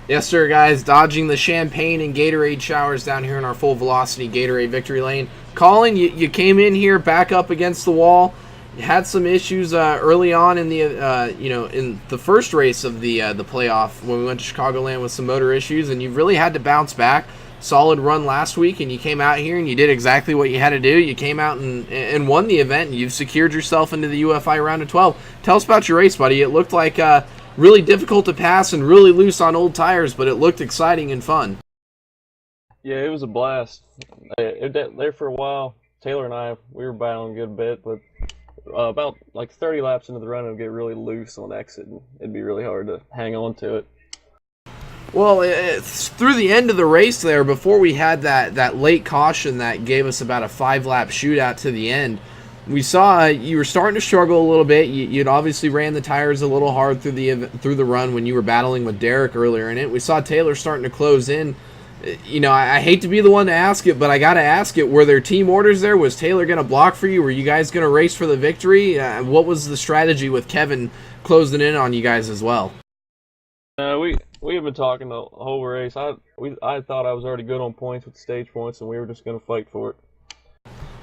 E: Yes, sir, guys. Dodging the champagne and Gatorade showers down here in our full velocity Gatorade victory lane. Kollin, you came in here back up against the wall. You had some issues early on in the in the first race of the playoff when we went to Chicagoland with some motor issues, and you really had to bounce back. Solid run last week, and you came out here and you did exactly what you had to do. You came out and won the event, and you've secured yourself into the UFI Round of 12. Tell us about your race, buddy. It looked like really difficult to pass and really loose on old tires, but it looked exciting and fun.
H: Yeah, it was a blast. There for a while, Taylor and I, we were battling a good bit, but about like 30 laps into the run, it would get really loose on exit, and it'd be really hard to hang on to it.
E: Well, through the end of the race there, before we had that late caution that gave us about a 5-lap shootout to the end, we saw you were starting to struggle a little bit. You'd obviously ran the tires a little hard through the run when you were battling with Derek earlier in it. We saw Taylor starting to close in. I hate to be the one to ask it, but I got to ask it. Were there team orders there? Was Taylor going to block for you? Were you guys going to race for the victory? What was the strategy with Kevin closing in on you guys as well?
H: We have been talking the whole race. I thought I was already good on points with the stage points, and we were just going to fight for it.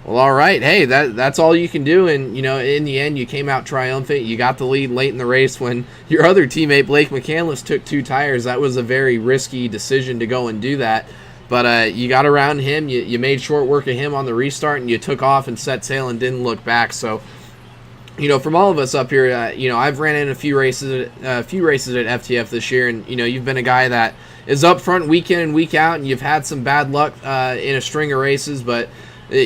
E: Well, all right. Hey, that's all you can do, and in the end, you came out triumphant. You got the lead late in the race when your other teammate Blake McCandless took 2 tires. That was a very risky decision to go and do that, but you got around him. You made short work of him on the restart, and you took off and set sail and didn't look back. So from all of us up here, I've ran in a few races at FTF this year, and you've been a guy that is up front week in and week out, and you've had some bad luck in a string of races, but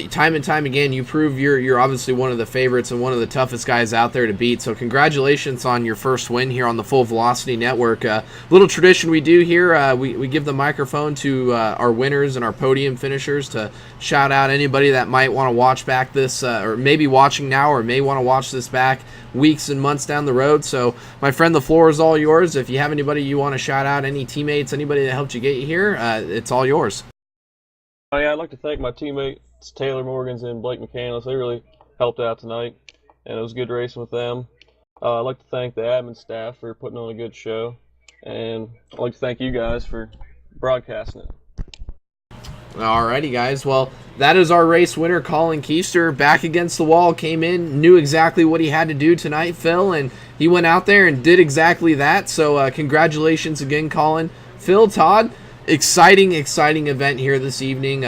E: time and time again, you prove you're obviously one of the favorites and one of the toughest guys out there to beat. So congratulations on your first win here on the Full Velocity Network. Little tradition we do here, we give the microphone to our winners and our podium finishers to shout out anybody that might want to watch back this, or maybe watching now, or may want to watch this back weeks and months down the road. So my friend, the floor is all yours. If you have anybody you want to shout out, any teammates, anybody that helped you get here, it's all yours.
H: Oh yeah, I'd like to thank my teammates Taylor Morgans and Blake McCandless. They really helped out tonight, and it was good racing with them. I'd like to thank the admin staff for putting on a good show, and I'd like to thank you guys for broadcasting it.
E: Alrighty, guys. Well, that is our race winner, Kollin Keister. Back against the wall, came in, knew exactly what he had to do tonight, Phil, and he went out there and did exactly that. So congratulations again, Kollin. Phil, Todd, exciting event here this evening,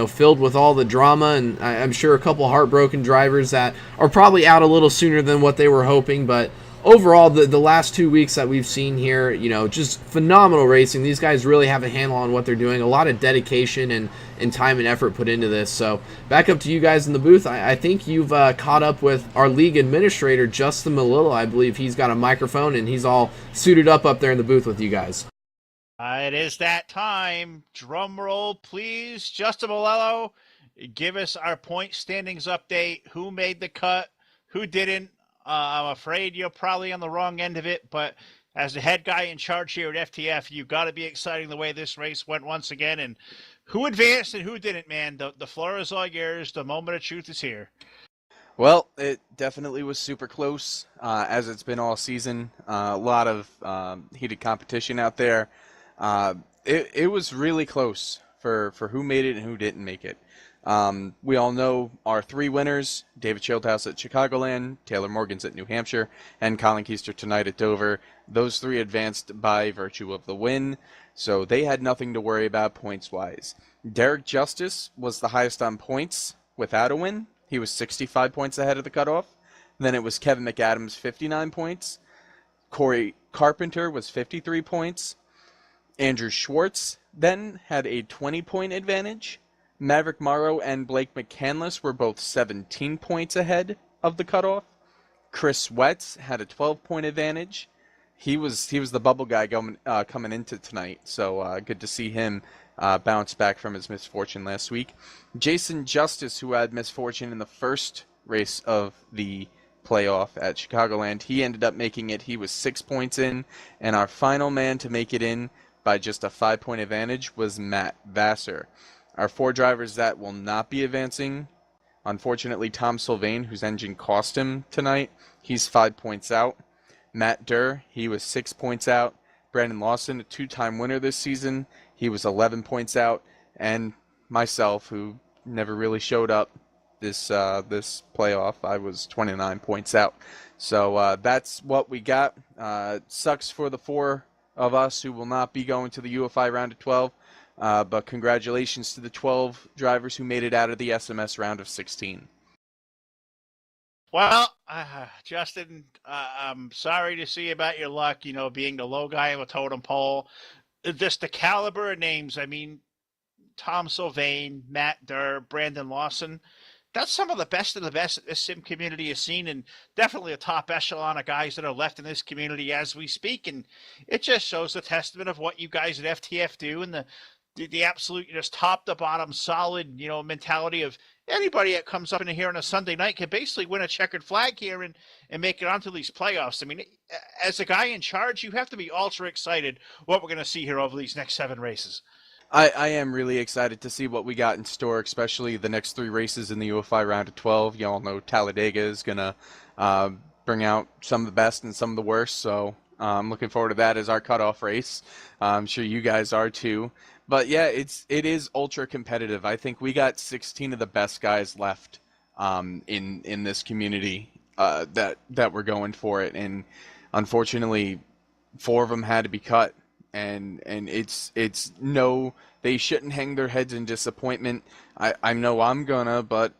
E: filled with all the drama, and I'm sure a couple heartbroken drivers that are probably out a little sooner than what they were hoping, but overall, the last 2 weeks that we've seen here, just phenomenal racing. These guys really have a handle on what they're doing, a lot of dedication and time and effort put into this. So back up to you guys in the booth. I think you've caught up with our league administrator, Justin Melillo. I believe he's got a microphone, and he's all suited up there in the booth with you guys.
B: It is that time. Drum roll, please. Justin Melillo, give us our point standings update. Who made the cut? Who didn't? I'm afraid you're probably on the wrong end of it, but as the head guy in charge here at FTF, you got to be exciting the way this race went once again. And who advanced and who didn't, man? The floor is all yours. The moment of truth is here.
I: Well, it definitely was super close, as it's been all season. A lot of heated competition out there. It was really close for who made it and who didn't make it. We all know our three winners: David Schildhouse at Chicagoland, Taylor Morgans at New Hampshire, and Kollin Keister tonight at Dover. Those three advanced by virtue of the win, so they had nothing to worry about points-wise. Derek Justice was the highest on points without a win. He was 65 points ahead of the cutoff. Then it was Kevin McAdams, 59 points. Corey Carpenter was 53 points. Andrew Schwartz then had a 20-point advantage. Maverick Morrow and Blake McCandless were both 17 points ahead of the cutoff. Chris Wetz had a 12-point advantage. He was the bubble guy coming into tonight, so good to see him bounce back from his misfortune last week. Jason Justice, who had misfortune in the first race of the playoff at Chicagoland, he ended up making it. He was 6 points in, and our final man to make it in by just a 5-point advantage was Matt Vassar. Our four drivers that will not be advancing, unfortunately, Tom Sylvain, whose engine cost him tonight, he's 5 points out. Matt Derr, he was 6 points out. Brandon Lawson, a two-time winner this season, he was 11 points out. And myself, who never really showed up this playoff, I was 29 points out. So that's what we got. Sucks for the four of us who will not be going to the UFI round of 12. But congratulations to the 12 drivers who made it out of the SMS round of 16.
B: Well, Justin, I'm sorry to see about your luck, being the low guy on the totem pole. Just the caliber of names. I mean, Tom Sylvain, Matt Derr, Brandon Lawson. That's some of the best that this sim community has seen, and definitely a top echelon of guys that are left in this community as we speak. And it just shows the testament of what you guys at FTF do, and the absolute just top to bottom solid mentality of anybody that comes up in here on a Sunday night can basically win a checkered flag here and make it onto these playoffs. I mean, as a guy in charge, you have to be ultra excited what we're going to see here over these next 7 races.
I: I am really excited to see what we got in store, especially the next 3 races in the UFI round of 12. You all know Talladega is going to bring out some of the best and some of the worst, so I'm looking forward to that as our cutoff race. I'm sure you guys are too. But yeah, it is ultra competitive. I think we got 16 of the best guys left in this community that were going for it, and unfortunately, 4 of them had to be cut. And it's no, they shouldn't hang their heads in disappointment. I know I'm gonna, but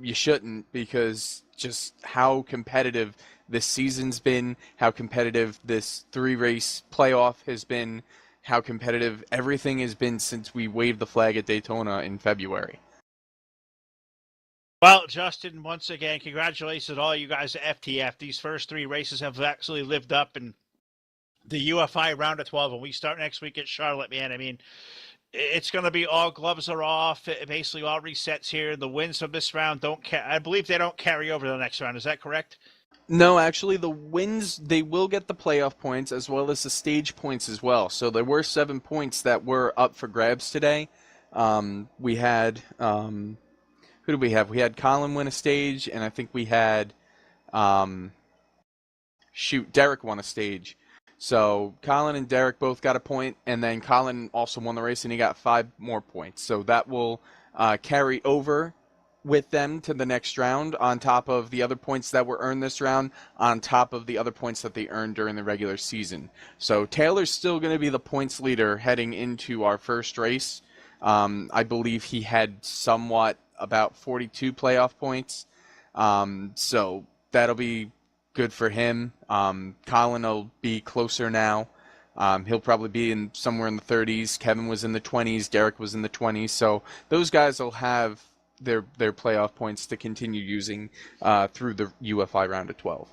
I: you shouldn't, because just how competitive this season's been, how competitive this 3-race playoff has been, how competitive everything has been since we waved the flag at Daytona in February.
B: Well, Justin, once again, congratulations to all you guys at FTF. These first 3 races have actually lived up, and the UFI round of 12, and we start next week at Charlotte, man. I mean, it's going to be all gloves are off, basically all resets here. The wins from this round I believe they don't carry over to the next round. Is that correct?
I: No, actually, the wins, they will get the playoff points as well as the stage points as well. So there were 7 points that were up for grabs today. We had, who did we have? We had Kollin win a stage, and I think we had, Derek won a stage. So Kollin and Derek both got a point, and then Kollin also won the race, and he got 5 more points. So that will carry over with them to the next round, on top of the other points that were earned this round, on top of the other points that they earned during the regular season. So Taylor's still going to be the points leader heading into our first race. I believe he had somewhat about 42 playoff points. So that'll be good for him. Kollin will be closer now. He'll probably be somewhere in the 30s. Kevin was in the 20s. Derek was in the 20s. So those guys will have their playoff points to continue using through the UFI round of 12.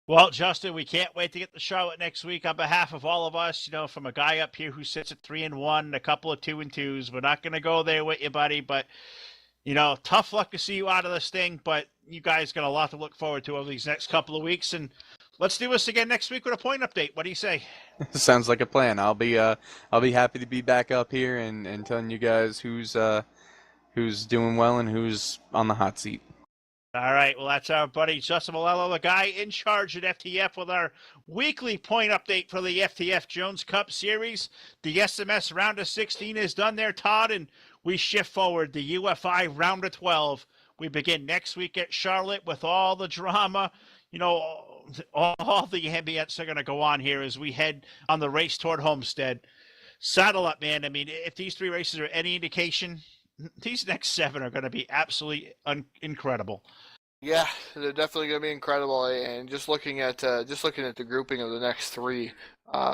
B: Well, Justin, we can't wait to get to Charlotte next week. On behalf of all of us, from a guy up here who sits at 3-1, a couple of 2-2s, we're not going to go there with you, buddy. But tough luck to see you out of this thing. But you guys got a lot to look forward to over these next couple of weeks, and let's do this again next week with a point update. What do you say?
I: Sounds like a plan. I'll be happy to be back up here and telling you guys who's doing well and who's on the hot seat.
B: All right, well, that's our buddy Justin Melillo, the guy in charge at FTF, with our weekly point update for the FTF Jones Cup Series. The SMS round of 16 is done there, Todd, and we shift forward. The UFI round of 12. We begin next week at Charlotte with all the drama. All the ambience are going to go on here as we head on the race toward Homestead. Saddle up, man. I mean, if these 3 races are any indication, these next 7 are going to be absolutely incredible.
C: Yeah, they're definitely going to be incredible. And just looking at the grouping of the next 3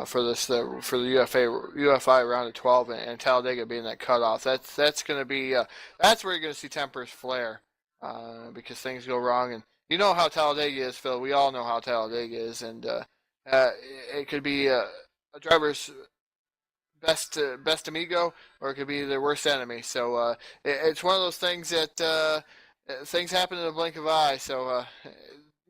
C: for the UFI round of 12 and Talladega being that cutoff, that's going to be that's where you're going to see tempers flare because things go wrong. And you know how Talladega is, Phil. We all know how Talladega is, and it could be a driver's best amigo, or it could be their worst enemy. So it's one of those things that things happen in a blink of an eye. So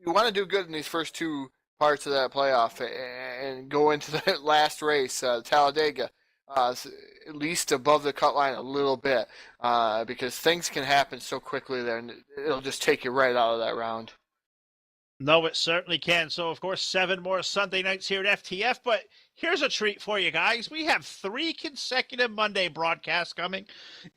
C: you want to do good in these first 2 parts of that playoff and go into the last race, Talladega, at least above the cut line a little bit, because things can happen so quickly there, and it'll just take you right out of that round.
B: No, it certainly can. So, of course, 7 more Sunday nights here at FTF, but here's a treat for you guys. We have 3 consecutive Monday broadcasts coming.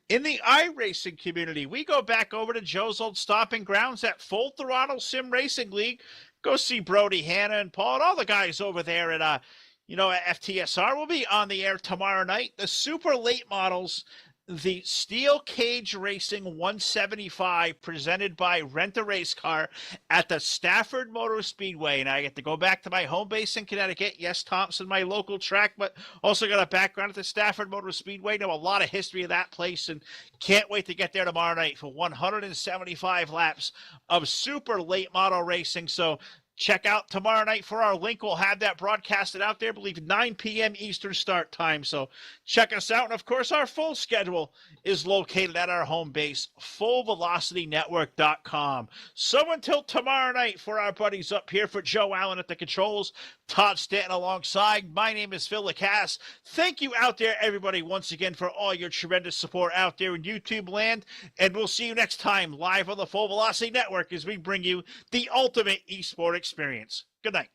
B: In the iRacing community, we go back over to Joe's old stomping grounds at Full Throttle Sim Racing League. Go see Brody, Hannah, and Paul, and all the guys over there at FTSR. Will be on the air tomorrow night. The super late models, the Steel Cage Racing 175, presented by Rent a Race Car at the Stafford Motor Speedway. And I get to go back to my home base in Connecticut. Yes, Thompson, my local track, but also got a background at the Stafford Motor Speedway. Know a lot of history of that place, and can't wait to get there tomorrow night for 175 laps of super late model racing. So check out tomorrow night for our link. We'll have that broadcasted out there, I believe 9 p.m. Eastern start time. So check us out. And, of course, our full schedule is located at our home base, fullvelocitynetwork.com. So until tomorrow night, for our buddies up here, for Joe Allen at the controls, Todd Stanton alongside, my name is Phil Lacasse. Thank you out there, everybody, once again, for all your tremendous support out there in YouTube land. And we'll see you next time live on the Full Velocity Network as we bring you the ultimate eSport experience. Good night.